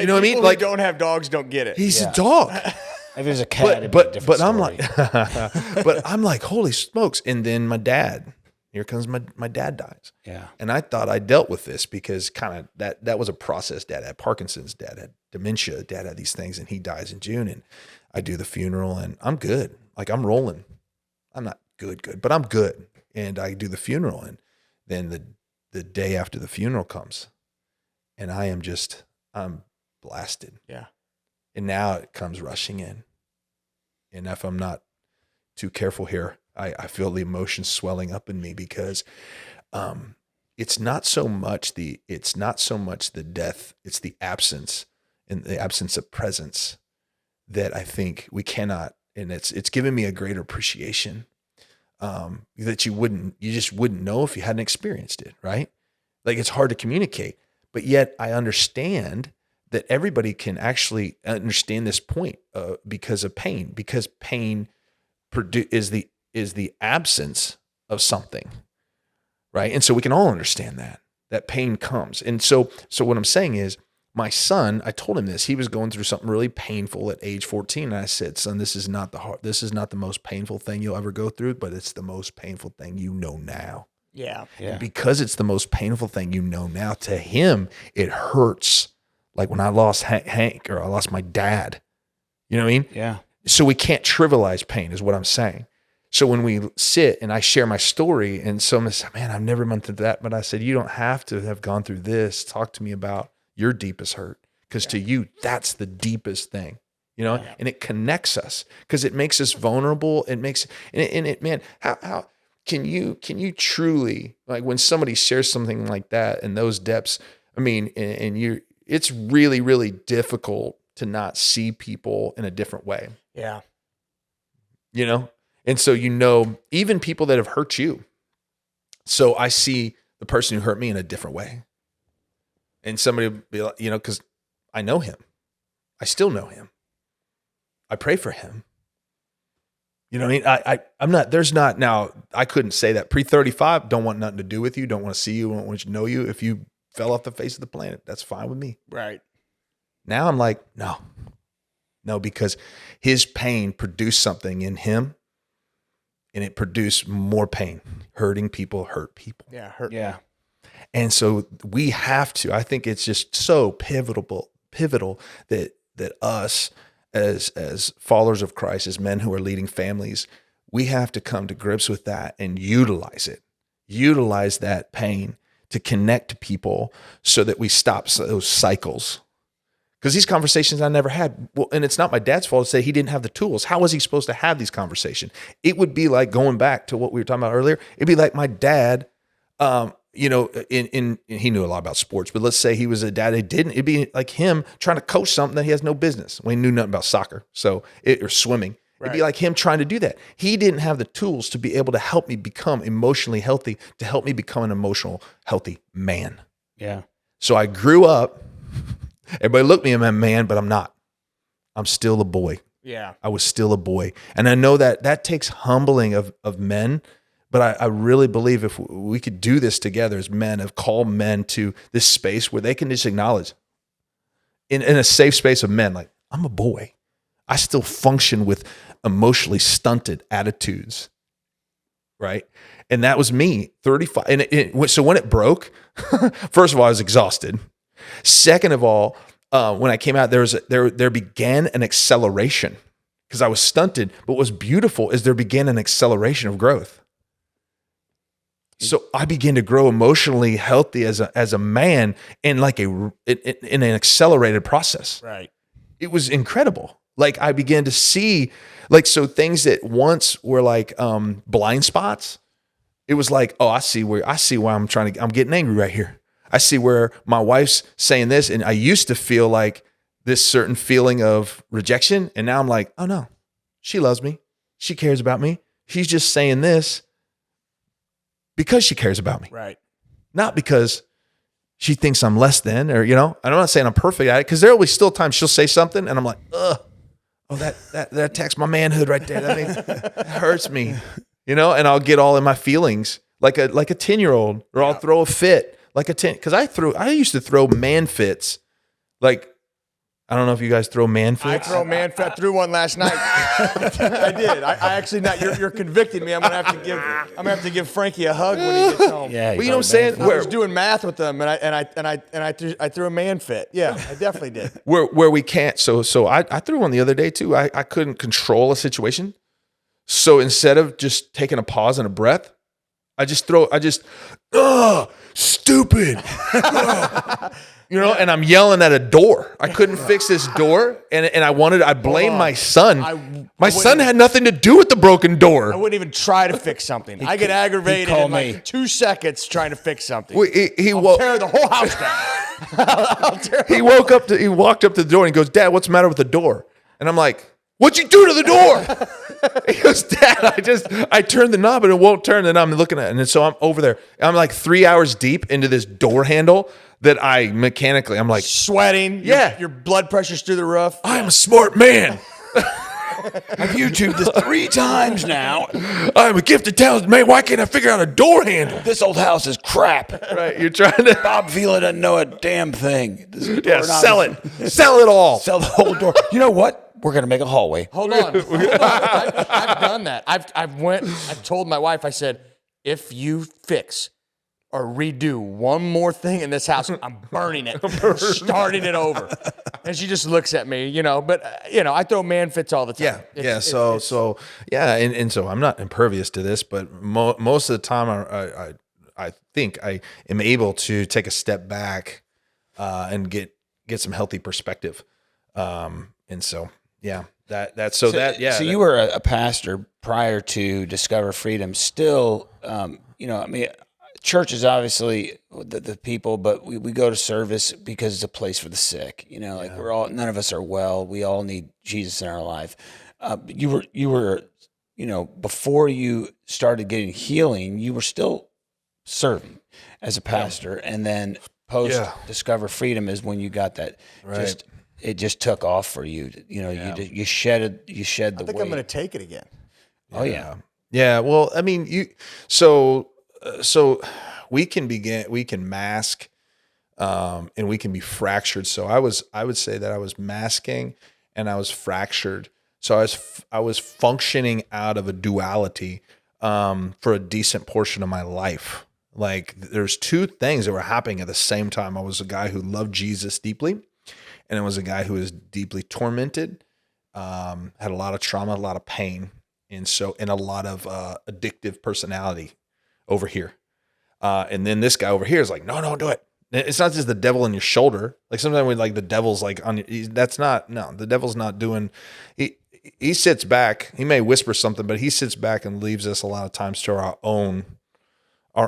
you know what I mean? Like, don't have dogs, don't get it. He's a dog. If there's a cat, but I'm like, but I'm like, holy smokes! And then my dad, here comes my dad dies. Yeah. And I thought I dealt with this because kind of that was a process. Dad had Parkinson's. Dad had dementia. Dad had these things, and he dies in June. And I do the funeral, and I'm good. Like, I'm rolling. I'm not good, but I'm good. And I do the funeral, and then the day after the funeral comes, and I'm blasted. Yeah. And now it comes rushing in. And if I'm not too careful here, I feel the emotions swelling up in me because it's not so much the death, it's the absence and the absence of presence that I think we cannot, and it's given me a greater appreciation that you just wouldn't know if you hadn't experienced it, right? Like, it's hard to communicate. But yet I understand that everybody can actually understand this point because of pain, because pain is the absence of something, right? And so we can all understand that pain comes. And so what I'm saying is, my son, I told him this. He was going through something really painful at age 14. And I said, son, this is not the most painful thing you'll ever go through, but it's the most painful thing you know now. Yeah. And because it's the most painful thing you know now, to him, it hurts. Like when I lost Hank or I lost my dad. You know what I mean? Yeah. So we can't trivialize pain is what I'm saying. So when we sit and I share my story and someone says, man, I've never been through that. But I said, you don't have to have gone through this. Talk to me about your deepest hurt. Because to you, that's the deepest thing, you know, and it connects us because it makes us vulnerable. It makes, and it, man, how can you truly, like when somebody shares something like that in those depths, I mean, and it's really, really difficult to not see people in a different way. Yeah. You know? And so, you know, even people that have hurt you. So I see the person who hurt me in a different way. And somebody would be like, you know, because I know him. I still know him. I pray for him. You know what I mean? I'm not, there's not, now I couldn't say that pre-35, don't want nothing to do with you, don't want to see you, don't want to know you. If you fell off the face of the planet, that's fine with me. Right. Now I'm like, no, because his pain produced something in him and it produced more pain. Hurting people hurt people. Yeah. Hurt. Yeah. And so we have to, I think it's just so pivotal that us as followers of Christ, as men who are leading families, we have to come to grips with that and utilize that pain to connect to people so that we stop those cycles. Because these conversations I never had. Well, and it's not my dad's fault to say he didn't have the tools. How was he supposed to have these conversations? It would be like going back to what we were talking about earlier. It'd be like my dad, you know, he knew a lot about sports, but let's say he was a dad that didn't. It'd be like him trying to coach something that he has no business. Well, he knew nothing about soccer, or swimming. Right. It'd be like him trying to do that. He didn't have the tools to be able to help me become emotionally healthy, to help me become an emotional, healthy man. Yeah. So I grew up. Everybody looked at me, I'm a man, but I'm not. I'm still a boy. Yeah. I was still a boy. And I know that takes humbling of men. But I really believe if we could do this together as men, of call men to this space where they can just acknowledge in a safe space of men, like, I'm a boy. I still function with emotionally stunted attitudes, right? And that was me, 35. And so when it broke, first of all, I was exhausted. Second of all, when I came out, there began an acceleration because I was stunted. But what was beautiful is there began an acceleration of growth. So I began to grow emotionally healthy as a man in in an accelerated process. Right. It was incredible. Like I began to see so things that once were like blind spots. It was like, oh, I see why I'm getting angry right here. I see where my wife's saying this, and I used to feel like this certain feeling of rejection, and now I'm like, oh no, she loves me. She cares about me. She's just saying this because she cares about me. Right. Not because she thinks I'm less than, or, you know, and I'm not saying I'm perfect at it, because there will be still times she'll say something and I'm like, ugh, oh, that attacks my manhood right there. That hurts me, you know, and I'll get all in my feelings like a 10-year-old, or I'll throw a fit like a 10, because I used to throw man fits. Like, I don't know if you guys throw man fits. I threw one last night. I did. I actually not. You're convicting me. I'm gonna have to give Frankie a hug when he gets home. Yeah, well, you know what I'm saying? I was doing math with them, and I threw a man fit. Yeah, I definitely did. Where we can't. So I threw one the other day too. I couldn't control a situation. So instead of just taking a pause and a breath, stupid. You know, and I'm yelling at a door. I couldn't fix this door, and I blamed my son. My son had nothing to do with the broken door. I wouldn't even try to fix something. I get aggravated in like 2 seconds trying to fix something. Well, I'll tear the whole house down. He walked up to the door and he goes, "Dad, what's the matter with the door?" And I'm like, what'd you do to the door? He goes, Dad, I turned the knob and it won't turn. And I'm looking at it. And so I'm over there. I'm like 3 hours deep into this door handle that I'm like, Sweating. Yeah. Your blood pressure's through the roof. I'm a smart man. I've YouTubed this 3 times now. I'm a gifted, talented man. Why can't I figure out a door handle? This old house is crap. Right. You're trying to Bob Vila doesn't know a damn thing. sell it. Sell it all. Sell the whole door. You know what? We're going to make a hallway. Hold on. I've done that. I've told my wife, I said, if you fix or redo one more thing in this house, I'm burning it, starting it over. And she just looks at me, but I throw man fits all the time. Yeah. So I'm not impervious to this, but most of the time I think I am able to take a step back and get some healthy perspective. So you were a pastor prior to Discover Freedom. Still, church is obviously the people, but we go to service because it's a place for the sick. None of us are well. We all need Jesus in our life. You were, before you started getting healing, you were still serving as a pastor, and then post Discover Freedom is when you got that. Right. It just took off for you. You shed the weight. I think I'm going to take it again. Oh yeah. Yeah. Well, I mean, so we can mask, and we can be fractured. So I would say that I was masking and I was fractured. So I was functioning out of a duality, for a decent portion of my life. Like there's 2 things that were happening at the same time. I was a guy who loved Jesus deeply, and I was a guy who was deeply tormented, had a lot of trauma, a lot of pain, and a lot of addictive personality over here. And then this guy over here is like, no, don't do it. It's not just the devil in your shoulder. Like sometimes we like the devil's like on your, the devil's not doing, he sits back, he may whisper something, but he sits back and leaves us a lot of times to our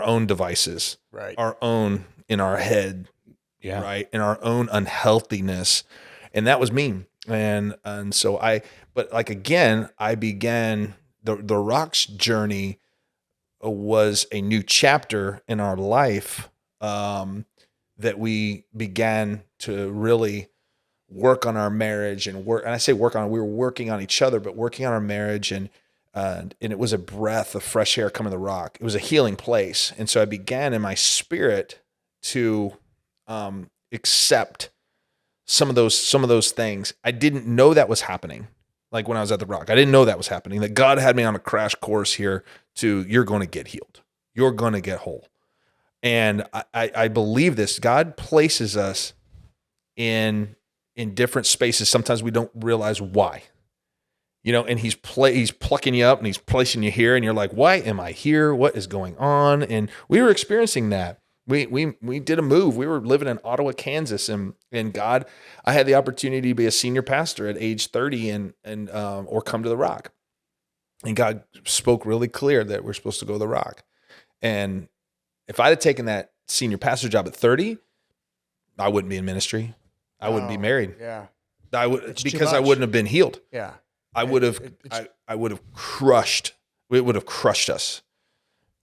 own devices, right? Our own in our head. Yeah. Right. And our own unhealthiness. And that was me. And so I began the Rock's journey was a new chapter in our life, that we began to really work on our marriage and work. And I say work on, we were working on each other, but working on our marriage, and it was a breath of fresh air coming to the Rock. It was a healing place. And so I began in my spirit to accept some of those things. I didn't know that was happening. Like when I was at the Rock, I didn't know that was happening, that God had me on a crash course here to, you're going to get healed. You're going to get whole. And I believe this. God places us in different spaces. Sometimes we don't realize why, and he's plucking you up and he's placing you here, and you're like, why am I here? What is going on? And we were experiencing that. We did a move. We were living in Ottawa, Kansas, and God, I had the opportunity to be a senior pastor at age 30 or come to the Rock. And God spoke really clear that we're supposed to go to the Rock. And if I'd have taken that senior pastor job at 30, I wouldn't be in ministry. I wouldn't be married. Yeah. I wouldn't have been healed. Yeah. I would have crushed. It would have crushed us.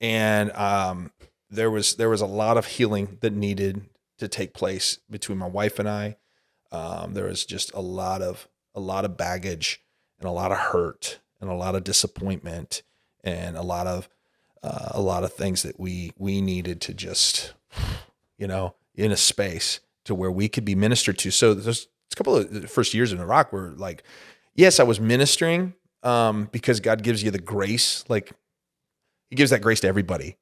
And there was a lot of healing that needed to take place between my wife and I. There was just a lot of baggage and a lot of hurt and a lot of disappointment and a lot of things that we needed to just, in a space to where we could be ministered to. So there's a couple of the first years in the Rock were like, yes, I was ministering, because God gives you the grace. Like he gives that grace to everybody.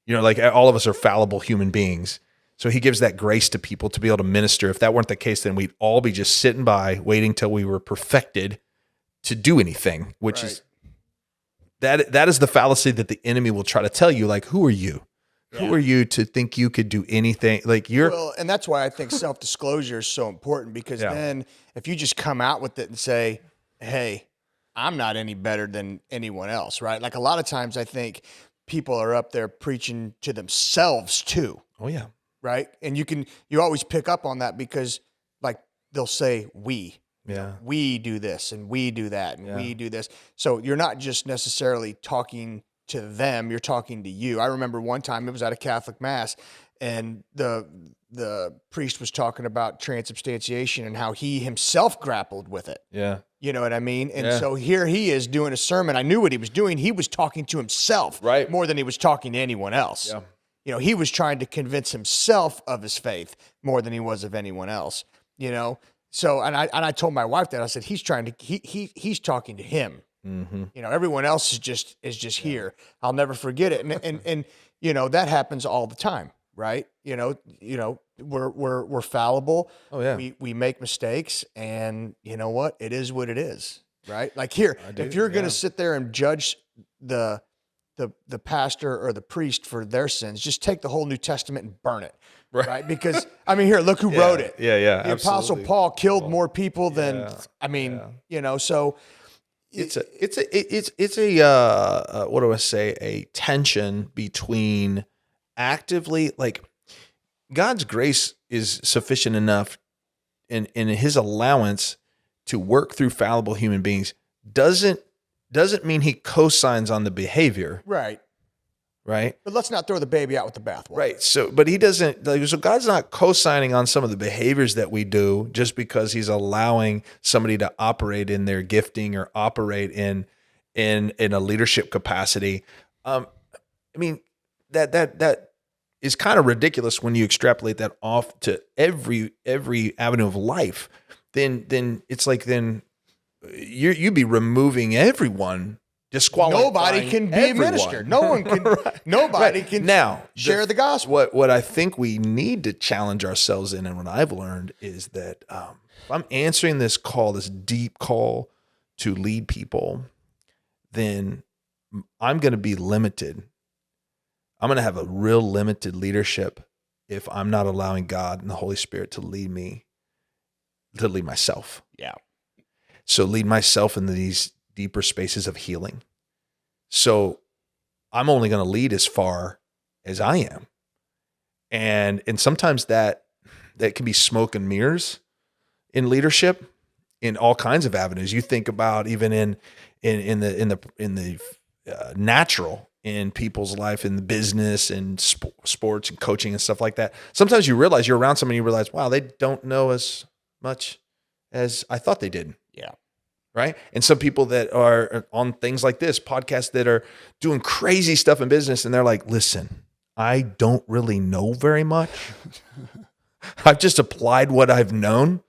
Like all of us are fallible human beings. So he gives that grace to people to be able to minister. If that weren't the case, then we'd all be just sitting by waiting till we were perfected to do anything, which is that is the fallacy that the enemy will try to tell you. Like, who are you? Yeah. Who are you to think you could do anything? Like and that's why I think self-disclosure is so important, because then if you just come out with it and say, hey, I'm not any better than anyone else, right? Like a lot of times I think people are up there preaching to themselves too. Oh yeah. Right. And you always pick up on that because like they'll say we, Yeah. We do this and we do that and we do this. So you're not just necessarily talking to them, you're talking to you. I remember one time it was at a Catholic mass and the priest was talking about transubstantiation and how he himself grappled with it. Yeah. You know what I mean? And so here he is doing a sermon. I knew what he was doing. He was talking to himself more than he was talking to anyone else. Yeah. You know, he was trying to convince himself of his faith more than he was of anyone else, you know? So, and I told my wife that. I said, he's talking to him. Mm-hmm. You know, everyone else is just here. I'll never forget it. And you know, that happens all the time, right? You know, we're fallible. Oh yeah. We make mistakes, and you know what? It is what it is, right? Like here, if you're going to sit there and judge the pastor or the priest for their sins, just take the whole New Testament and burn it. Right. Because I mean, here, look who wrote it. Yeah. The Apostle Paul killed more people than, I mean, you know, so it's a what do I say? A tension between actively, like, God's grace is sufficient enough in his allowance to work through fallible human beings doesn't mean he co-signs on the behavior. Right. Right. But let's not throw the baby out with the bathwater. Right. So, but he doesn't, so God's not co-signing on some of the behaviors that we do just because he's allowing somebody to operate in their gifting or operate in a leadership capacity. I mean, that is kind of ridiculous when you extrapolate that off to every avenue of life. Then it's like, then you'd be removing everyone. Nobody can be a minister. No one can. Nobody can now share the gospel. What I think we need to challenge ourselves in, and what I've learned is that if I'm answering this call, this deep call to lead people, then I'm going to be limited. I'm going to have a real limited leadership if I'm not allowing God and the Holy Spirit to lead me, to lead myself. Yeah. So lead myself into these deeper spaces of healing. So I'm only going to lead as far as I am. And sometimes that can be smoke and mirrors in leadership in all kinds of avenues. You think about even in the natural, in people's life, in the business and sports and coaching and stuff like that. Sometimes you realize you're around somebody, you realize, wow, they don't know as much as I thought they did. Yeah. Right. And some people that are on things like this, podcasts that are doing crazy stuff in business. And they're like, listen, I don't really know very much. I've just applied what I've known,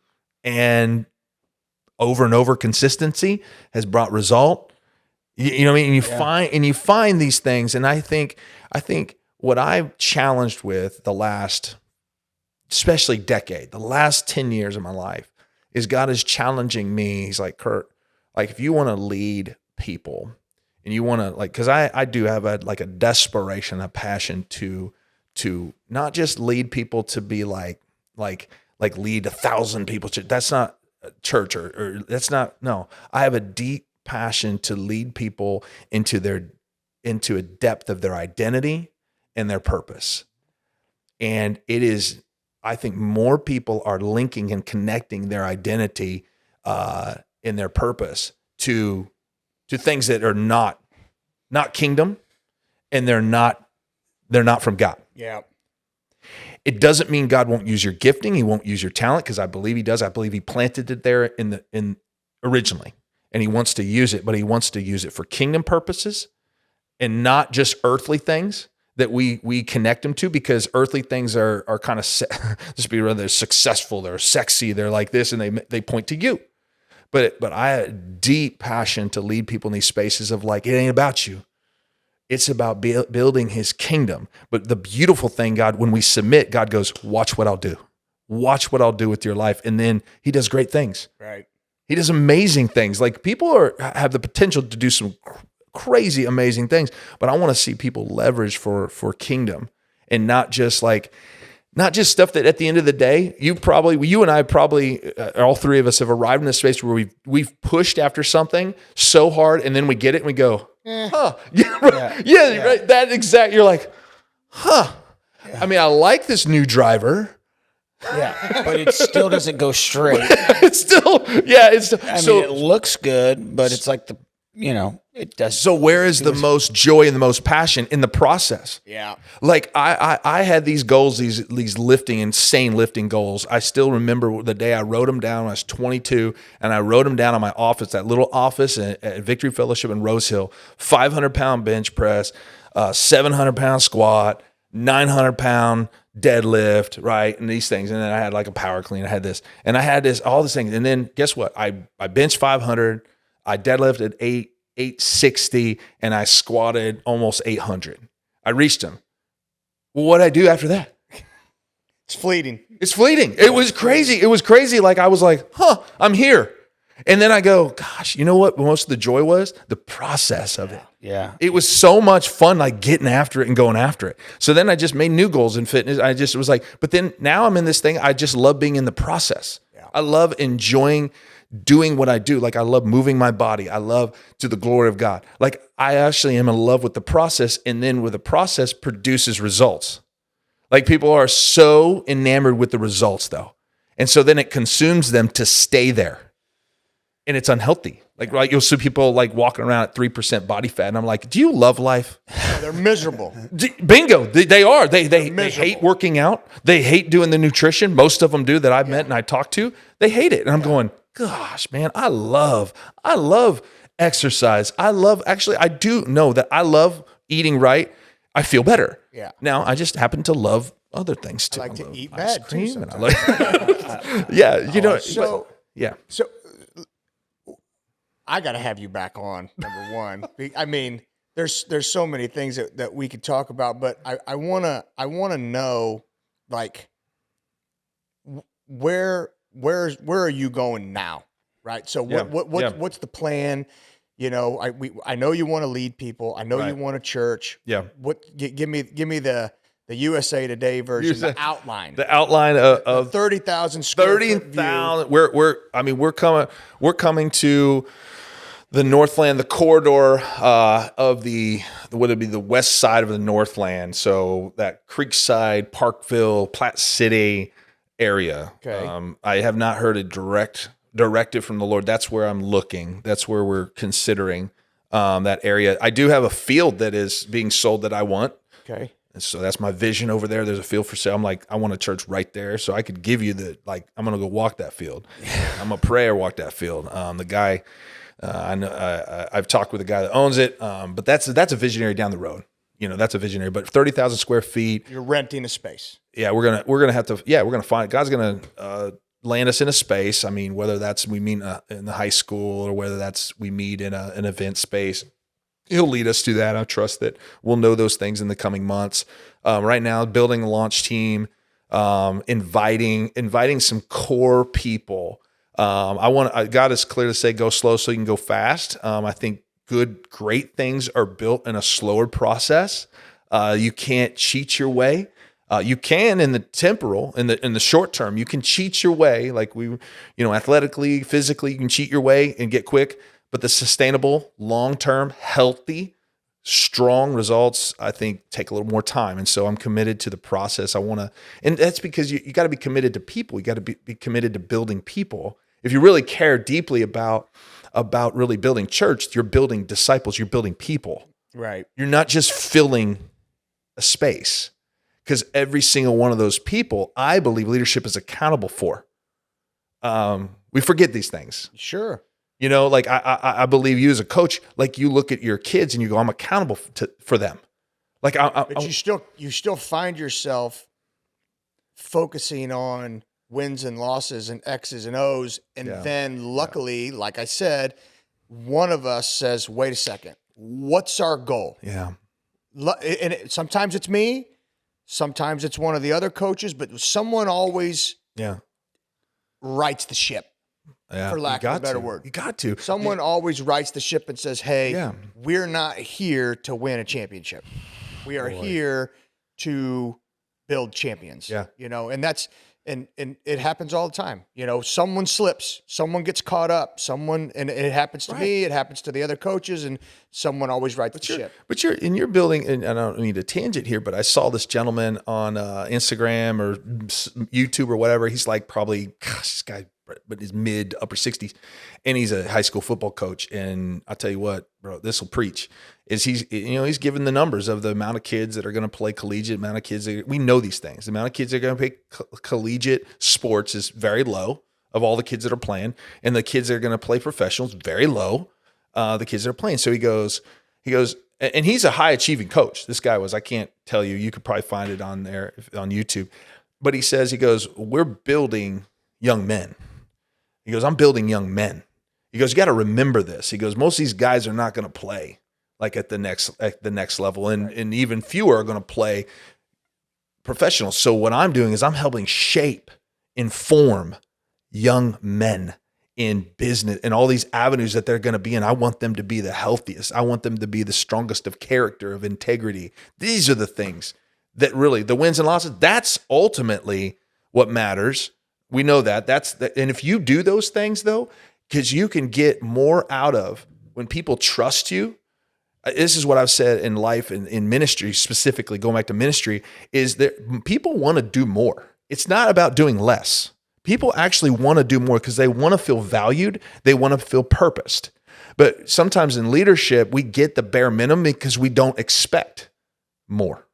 and over consistency has brought result. You know what I mean? And you find these things. And I think what I've challenged with the last, especially decade, the last 10 years of my life, is God is challenging me. He's like, Curt, like, if you want to lead people and you want to, like, because I do have a desperation, a passion to not just lead people to be like lead 1,000 people. That's not a church or that's not, no. I have a deep passion to lead people into a depth of their identity and their purpose. And it is, I think more people are linking and connecting their identity in their purpose to things that are not kingdom, and they're not from God. Yeah. It doesn't mean God won't use your gifting. He won't use your talent, because I believe he does. I believe he planted it there in originally, and he wants to use it, but he wants to use it for kingdom purposes and not just earthly things that we connect them to, because earthly things are kind of, just be real, they're successful, they're sexy, they're like this, and they point to you. But I had a deep passion to lead people in these spaces of, like, it ain't about you. It's about building his kingdom. But the beautiful thing, God, when we submit, God goes, watch what I'll do. Watch what I'll do with your life. And then he does great things. Right. He does amazing things. Like, people have the potential to do some crazy, amazing things, but I want to see people leverage for kingdom, and not just stuff that at the end of the day, you and I probably, all three of us have arrived in this space where we've pushed after something so hard, and then we get it and we go, huh. Yeah, right. That exact, you're like, huh. Yeah. I mean, I like this new driver. Yeah, but it still doesn't go straight. It's still, yeah, it's still, I mean, it looks good, but it's like it does. so where is the most joy and the most passion in the process? Yeah. Like I had these goals, these insane lifting goals. I still remember the day I wrote them down when I was 22, and I wrote them down on my office, that little office at Victory Fellowship in Rose Hill, 500-pound bench press, 700-pound squat, 900-pound deadlift, right? And these things. And then I had like a power clean. I had this, and I had all these things. And then guess what? I benched 500, I deadlifted 860, and I squatted almost 800. I reached them. Well, what did I do after that? It's fleeting. It's fleeting. It was crazy. It was crazy. Like I was like, I'm here. And then I go, gosh, you know what most of the joy was? The process of it. Yeah. It was so much fun, like getting after it and going after it. So then I just made new goals in fitness. I just was like, but then now I'm in this thing. I just love being in the process. Yeah. I love enjoying doing what I do. Like I love moving my body. I love to the glory of God. Like I actually am in love with the process. And then with the process produces results. Like people are so enamored with the results though. And so then it consumes them to stay there. And it's unhealthy. Like, right, you'll see people like walking around at 3% body fat. And I'm like, do you love life? They're miserable. Bingo. They are. They hate working out. They hate doing the nutrition. Most of them do that I've met and I talked to. They hate it. And I'm going, gosh, man, I love exercise. I do know that I love eating right. I feel better. Yeah. Now, I just happen to love other things too. I like to eat ice bad cream too and I like, yeah, you know. So, yeah. So I got to have you back on, number one. I mean, there's so many things that we could talk about, but I wanna know, like, where are you going now, right? So what's the plan? You know, I know you want to lead people. I know you want a church. Yeah. Give me the USA Today version, the outline. The outline of 30,000 square foot view. 30,000. We're coming to the Northland, the corridor of the what would be the west side of the Northland. So that Creekside, Parkville, Platte City area. Okay. I have not heard a directive from the Lord. That's where I'm looking. That's where we're considering that area. I do have a field that is being sold that I want. Okay. And so that's my vision over there. There's a field for sale. I'm like, I want a church right there. So I could give you I'm going to go walk that field. I'm going to pray or walk that field. The guy, I know, I've talked with the guy that owns it. But that's a visionary down the road. You know, that's a visionary, but 30,000 square feet. You're renting a space. Yeah. We're going to find, God's going to, land us in a space. I mean, whether that's we meet in the high school or whether that's we meet in an event space, He'll lead us to that. I trust that we'll know those things in the coming months. Right now, building a launch team, inviting some core people. God is clear to say go slow so you can go fast. I think great things are built in a slower process. You can't cheat your way. You can in the temporal, in the short term, you can cheat your way, like athletically, physically, you can cheat your way and get quick. But the sustainable, long-term, healthy, strong results, I think, take a little more time. And so I'm committed to the process. And that's because you got to be committed to people. You got to be committed to building people. If you really care deeply about really building church, you're building disciples, you're building people. Right. You're not just filling a space. Because every single one of those people, I believe leadership is accountable for. We forget these things. Sure. You know, like I believe you as a coach, like you look at your kids and you go, I'm accountable for them. Like, but you still find yourself focusing on wins and losses and X's and O's, and then luckily, like I said, one of us says, "Wait a second, what's our goal?" Yeah, and sometimes it's me, sometimes it's one of the other coaches, but someone always rights the ship. Yeah, for lack of a better word. You got to. Someone always rights the ship and says, hey, we're not here to win a championship. We are here to build champions. Yeah. You know, and that's And it happens all the time. You know, someone slips, someone gets caught up, and it happens to me, it happens to the other coaches, and someone always rights the ship. But you're building, and I don't mean to tangent here, but I saw this gentleman on Instagram or YouTube or whatever. He's like probably, this guy, but he's mid upper 60s, and he's a high school football coach. And I'll tell you what, bro, this will preach. Is he's given the numbers of the amount of kids that are going to play collegiate, amount of kids we know these things. The amount of kids that are going to play collegiate sports is very low of all the kids that are playing, and the kids that are going to play professionals very low. The kids that are playing. So he goes, and he's a high achieving coach. This guy was, I can't tell you. You could probably find it on there on YouTube. But he goes, we're building young men. He goes, I'm building young men. He goes, you got to remember this. He goes, most of these guys are not going to play like at the next level, and even fewer are going to play professional. So what I'm doing is I'm helping inform young men in business and all these avenues that they're going to be in. I want them to be the healthiest. I want them to be the strongest of character, of integrity. These are the things that really, the wins and losses, that's ultimately what matters. We know that. And if you do those things though, because you can get more out of when people trust you. This is what I've said in life and in ministry, specifically going back to ministry, is that people want to do more. It's not about doing less. People actually want to do more because they want to feel valued. They want to feel purposed. But sometimes in leadership, we get the bare minimum because we don't expect more.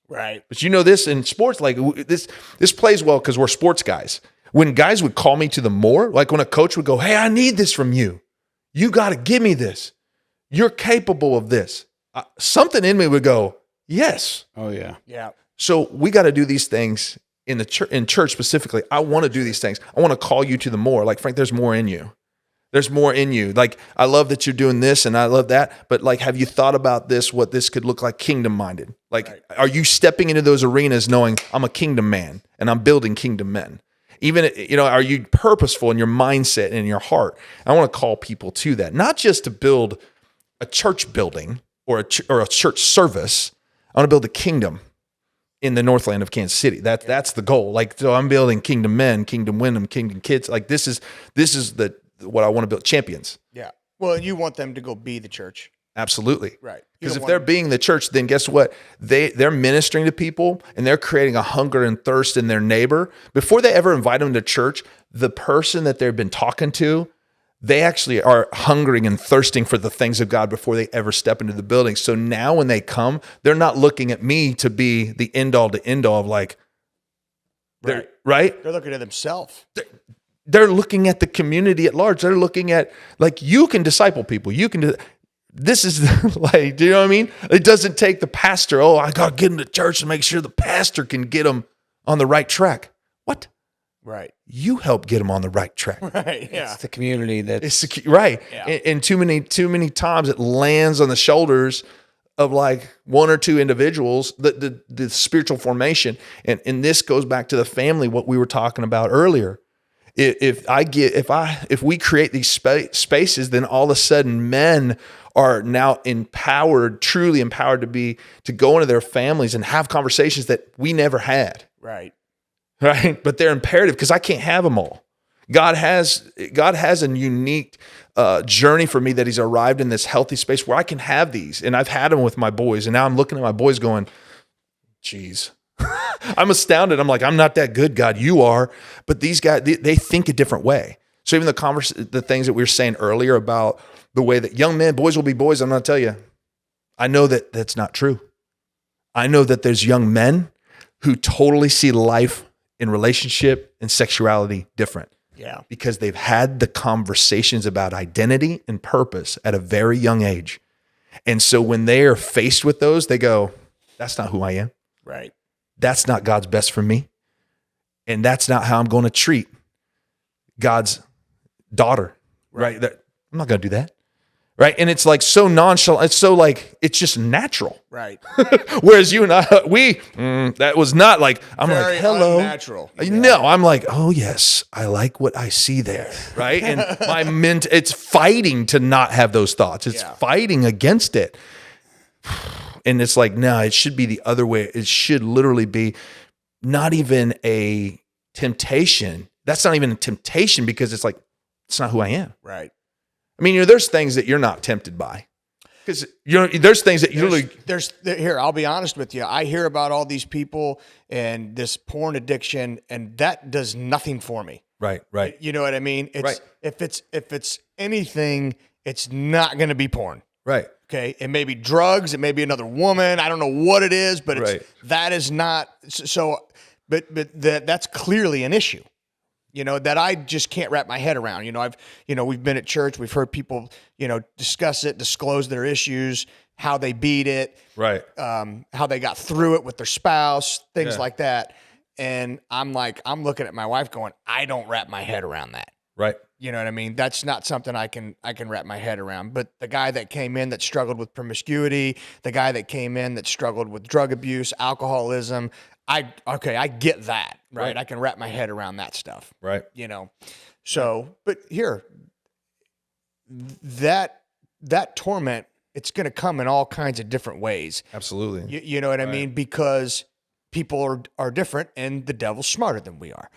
Right. But you know this in sports, like this plays well because we're sports guys. When guys would call me to the more, like when a coach would go, hey, I need this from you. You got to give me this. You're capable of this. Something in me would go, yes. Oh, yeah. Yeah. So we got to do these things in the church, in church specifically. I want to do these things. I want to call you to the more. Like, Frank, there's more in you. There's more in you. Like, I love that you're doing this and I love that. But like, have you thought about this, what this could look like kingdom minded? Like, Are you stepping into those arenas knowing I'm a kingdom man and I'm building kingdom men? Even, are you purposeful in your mindset and in your heart? I want to call people to that, not just to build a church building or a church service. I want to build a kingdom in the Northland of Kansas City. That's the goal. Like, so I'm building kingdom men, kingdom women, kingdom kids. Like this is what I want to build, champions. Yeah. Well, you want them to go be the church. Absolutely. Right. Because if they're being the church, then guess what? They're ministering to people and they're creating a hunger and thirst in their neighbor. Before they ever invite them to church, the person that they've been talking to, they actually are hungering and thirsting for the things of God before they ever step into the building. So now when they come, they're not looking at me to be the end all to end all of like, right? They're looking at themselves. They're looking at the community at large. They're looking at, like, you can disciple people. You can do this is like, do you know what I mean? It doesn't take the pastor. Oh, I got to get them to church and make sure the pastor can get them on the right track. What? Right. You help get them on the right track. Right. Yeah. It's the community that's right. Yeah. And too many times it lands on the shoulders of like one or two individuals, the spiritual formation. And this goes back to the family, what we were talking about earlier. If we create these spaces, then all of a sudden men are now empowered, truly empowered to go into their families and have conversations that we never had. Right. Right. But they're imperative because I can't have them all. God has a unique journey for me that he's arrived in this healthy space where I can have these. And I've had them with my boys. And now I'm looking at my boys going, geez, I'm astounded. I'm like, I'm not that good, God. You are. But these guys, they think a different way. So even the things that we were saying earlier about the way that young men, boys will be boys, I'm going to tell you, I know that that's not true. I know that there's young men who totally see life in relationship and sexuality different. Yeah. Because they've had the conversations about identity and purpose at a very young age. And so when they are faced with those, they go, that's not who I am. Right. That's not God's best for me. And that's not how I'm going to treat God's daughter. Right. I'm not going to do that. Right. And it's like so nonchalant. It's so like, it's just natural. Right. Whereas you and I, that was not like, I'm Very like, hello. unnatural. No, I'm like, oh yes, I like what I see there. Right. And it's fighting to not have those thoughts. It's fighting against it. And it's like, no, it should be the other way. It should literally be not even a temptation, that's not even a temptation because it's like, it's not who I am. Right. I mean, there's things that you're not tempted by because there's things that you really. Here, I'll be honest with you. I hear about all these people and this porn addiction, and that does nothing for me. Right. You know what I mean? It's, Right. If it's anything, it's not going to be porn. Right. Okay. It may be drugs. It may be another woman. I don't know what it is, but Right. that is not so. But that's clearly an issue. That I just can't wrap my head around. We've been at church. We've heard people, discuss it, disclose their issues, how they beat it, Right. how they got through it with their spouse, things Yeah. like that. And I'm looking at my wife going, I don't wrap my head around that. Right. You know what I mean? That's not something I can wrap my head around. But the guy that came in that struggled with promiscuity, the guy that came in that struggled with drug abuse, alcoholism, I get that, right? Right. I can wrap my head around that stuff. Right. So, but here, that torment, it's going to come in all kinds of different ways. Absolutely. You know what I mean? Because people are different, and the devil's smarter than we are.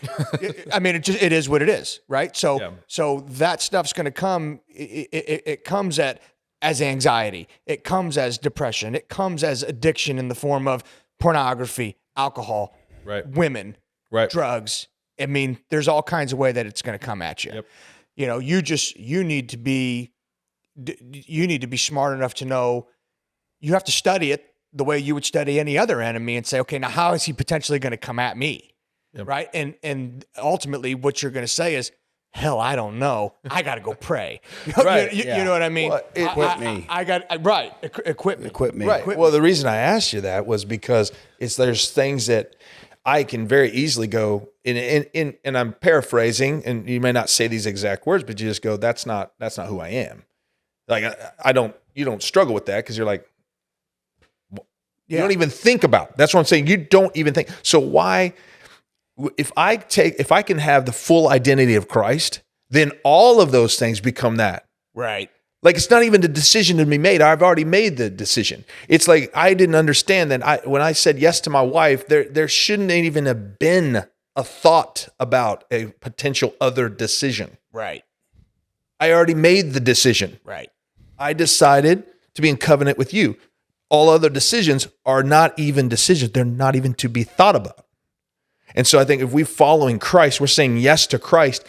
I mean, it is what it is, right? So, Yeah. so that stuff's going to come. It comes as anxiety. It comes as depression. It comes as addiction in the form of pornography, alcohol, Right. women, Right. drugs. I mean, there's all kinds of way that it's going to come at you. Yep. You need to be smart enough to know you have to study it the way you would study any other enemy and say, okay, now how is he potentially going to come at me? Yep. Right. And ultimately what you're going to say is, hell, I don't know. I got to go pray. Right. You know what I mean? Well, equip me. Equip me. Equip me. Right. Well, the reason I asked you that was because there's things that I can very easily go in, and I'm paraphrasing, and you may not say these exact words, but you just go, that's not who I am. Like you don't struggle with that because you're like, you don't even think about it. That's what I'm saying. You don't even think. So why, if I can have the full identity of Christ, then all of those things become that. Right. Like it's not even the decision to be made. I've already made the decision. It's like I didn't understand that when I said yes to my wife, there shouldn't even have been a thought about a potential other decision. Right. I already made the decision. Right. I decided to be in covenant with you. All other decisions are not even decisions. They're not even to be thought about. And so I think if we're following Christ, we're saying yes to Christ,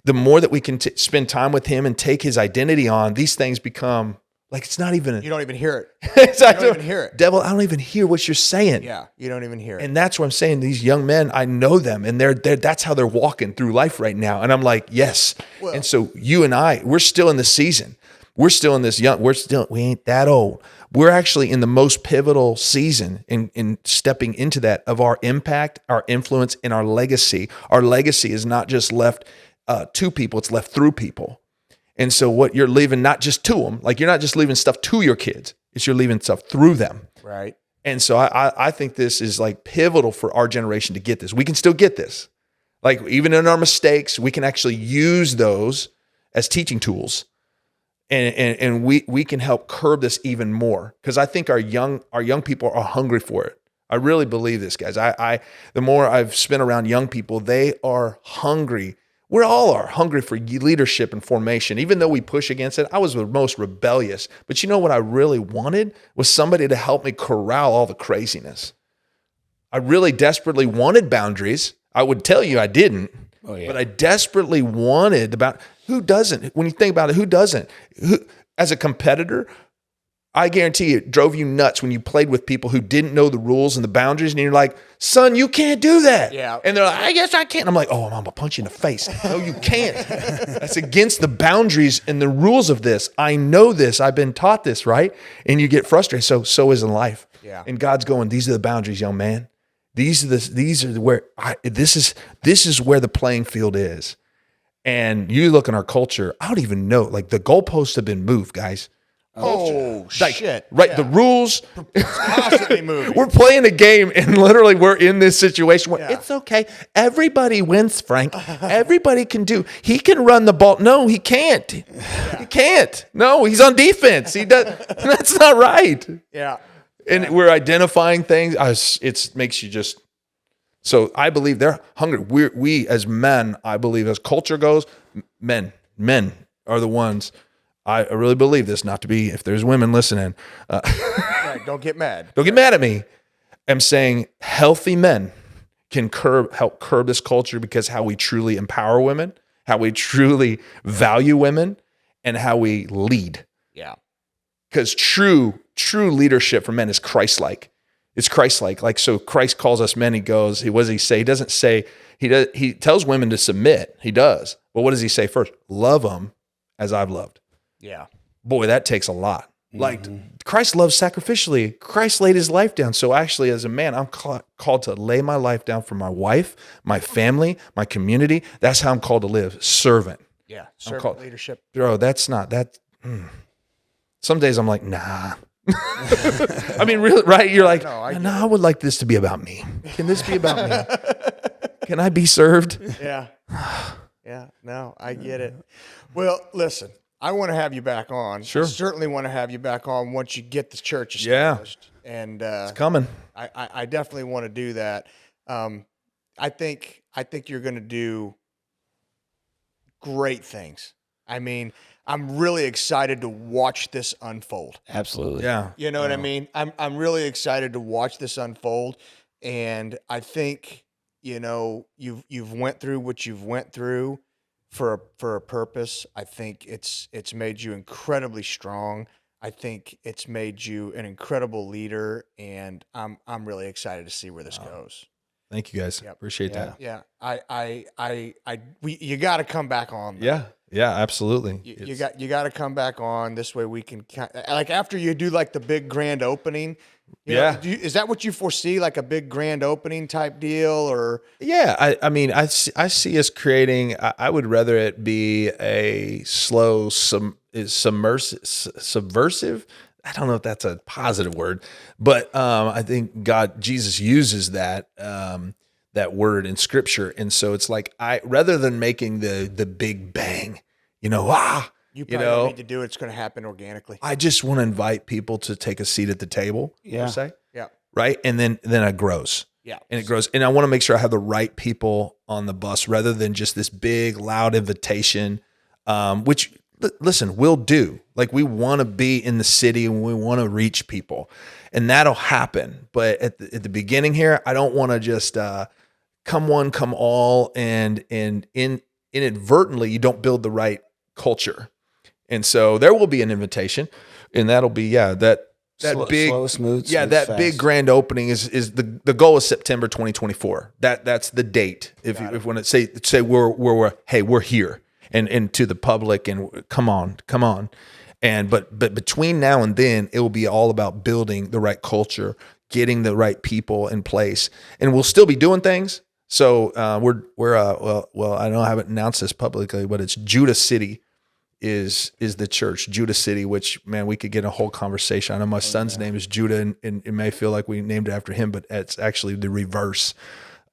the more that we can spend time with him and take his identity on, these things become like it's not even. You don't even hear it. You don't even hear it. Devil, I don't even hear what you're saying. Yeah, you don't even hear it. And that's what I'm saying. These young men, I know them, and that's how they're walking through life right now. And I'm like, yes. Well, and so you and I, we're still in the season. We're still in this we ain't that old. We're actually in the most pivotal season in stepping into that of our impact, our influence, and our legacy. Our legacy is not just left to people, it's left through people. And so what you're leaving, not just to them, like you're not just leaving stuff to your kids, it's you're leaving stuff through them. Right. And so I think this is like pivotal for our generation to get this. We can still get this. Like even in our mistakes, we can actually use those as teaching tools. And we can help curb this even more because I think our young people are hungry for it. I really believe this, guys. The more I've spent around young people, they are hungry. We all are hungry for leadership and formation. Even though we push against it, I was the most rebellious. But you know what I really wanted was somebody to help me corral all the craziness. I really desperately wanted boundaries. I would tell you I didn't. Oh, yeah. But I desperately wanted the boundaries. Who doesn't? When you think about it, who doesn't? As a competitor, I guarantee you, it drove you nuts when you played with people who didn't know the rules and the boundaries, and you're like, son, you can't do that. Yeah. And they're like, I guess I can't. I'm like, oh, I'm going to punch you in the face. No, you can't. That's against the boundaries and the rules of this. I know this. I've been taught this, right? And you get frustrated. So is in life. Yeah. And God's going, these are the boundaries, young man. This is where the playing field is. And you look in our culture, I don't even know. Like the goalposts have been moved, guys. Oh, Like, shit. right. Yeah. The rules. Constantly moving. We're playing a game and literally we're in this situation where Yeah. it's okay. Everybody wins, Frank. Everybody can do. He can run the ball. No, he can't. He can't. No, he's on defense. He does. That's not right. Yeah. And we're identifying things. It makes you just So I believe they're hungry. We as men, I believe as culture goes, men are the ones. I really believe this, not to be, if there's women listening, Right, don't get mad. don't get mad at me. I'm saying healthy men can help curb this culture, because how we truly empower women, how we truly value women, and how we lead. Yeah. Because true leadership for men is Christ-like. It's Christ-like. Like, so Christ calls us men. He goes, what does he say? He doesn't say, he tells women to submit. He does. But what does he say first? Love them as I've loved. Yeah. Boy, that takes a lot. Like, Christ loves sacrificially. Christ laid his life down. So actually, as a man, I'm called to lay my life down for my wife, my family, my community. That's how I'm called to live. Servant. Yeah. Servant leadership. Bro, that's not that. Some days I'm like, nah. I mean, really, right? You're like, no, I would like this to be about me. Can this be about me? Can I be served? Yeah. Yeah. No, I get it. Well, listen, I want to have you back on. Sure. I certainly want to have you back on once you get the church established. Yeah. And it's coming. I definitely want to do that. I think you're going to do great things. I mean, I'm really excited to watch this unfold. Absolutely. Yeah. You know what I mean? I'm really excited to watch this unfold, and I think, you know, you've went through what you've went through for a purpose. I think it's made you incredibly strong. I think it's made you an incredible leader, and I'm really excited to see where this goes. Thank you guys. Yep. Appreciate that. Yeah. You got to come back on. Though. Yeah. Yeah, absolutely. You got to come back on. This way we can, like, after you do like the big grand opening. You know, is that what you foresee, like a big grand opening type deal, or? Yeah, I mean, I see us creating. I would rather it be a slow, subversive. I don't know if that's a positive word, but I think Jesus uses that word in Scripture, and so it's like, rather than making the big bang, you probably don't need to do it. It's going to happen organically. I just want to invite people to take a seat at the table. Yeah. Per se. Yeah. Right. And then it grows. Yeah. And it grows. And I want to make sure I have the right people on the bus, rather than just this big, loud invitation, which, listen, we'll do. Like, we want to be in the city and we want to reach people, and that'll happen. But at the beginning here, I don't want to just come one, come all, and inadvertently you don't build the right culture. And so there will be an invitation, and that'll be, that big, slow, smooth, that fast. big grand opening is the goal is September 2024. That's the date. If when it say we're here and to the public, and come on. And but between now and then, it will be all about building the right culture, getting the right people in place, and we'll still be doing things. So we're I know I haven't announced this publicly, but it's Judah City is the church, Judah City, which, man, we could get a whole conversation. I know my son's name is Judah, and it may feel like we named it after him, but it's actually the reverse,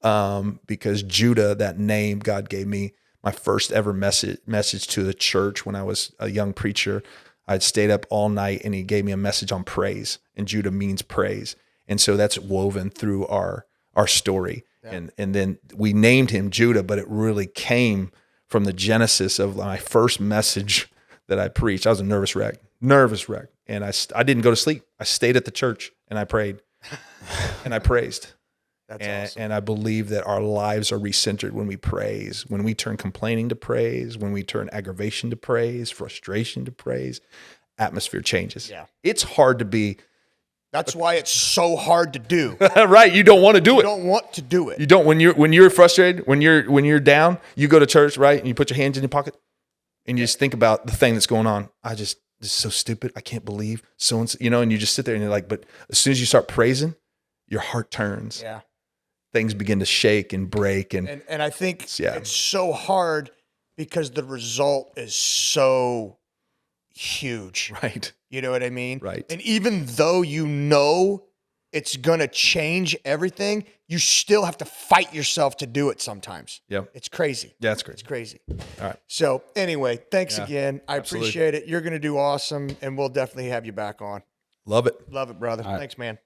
because Judah, that name God gave me, my first ever message to the church when I was a young preacher. I'd stayed up all night, and he gave me a message on praise, and Judah means praise. And so that's woven through our story. Yeah. And then we named him Judah, but it really came from the genesis of my first message that I preached. I was a nervous wreck. And I didn't go to sleep. I stayed at the church, and I prayed and I praised. That's awesome. And I believe that our lives are recentered when we praise, when we turn complaining to praise, when we turn aggravation to praise, frustration to praise, atmosphere changes. Yeah. It's hard to be. That's why it's so hard to do. Right. You don't want to do it. You don't want to do it. You don't. When you're frustrated, when you're down, you go to church, right? And you put your hands in your pocket, and you just think about the thing that's going on. This is so stupid. I can't believe so-and-so, and you just sit there and you're like, but as soon as you start praising, your heart turns. Yeah. Things begin to shake and break. And I think it's so hard because the result is so huge. Right. You know what I mean? Right. And even though it's going to change everything, you still have to fight yourself to do it sometimes. Yep. It's crazy. Yeah, it's crazy. It's crazy. All right. So anyway, thanks again. I absolutely appreciate it. You're going to do awesome, and we'll definitely have you back on. Love it. Love it, brother. All right. Thanks, man.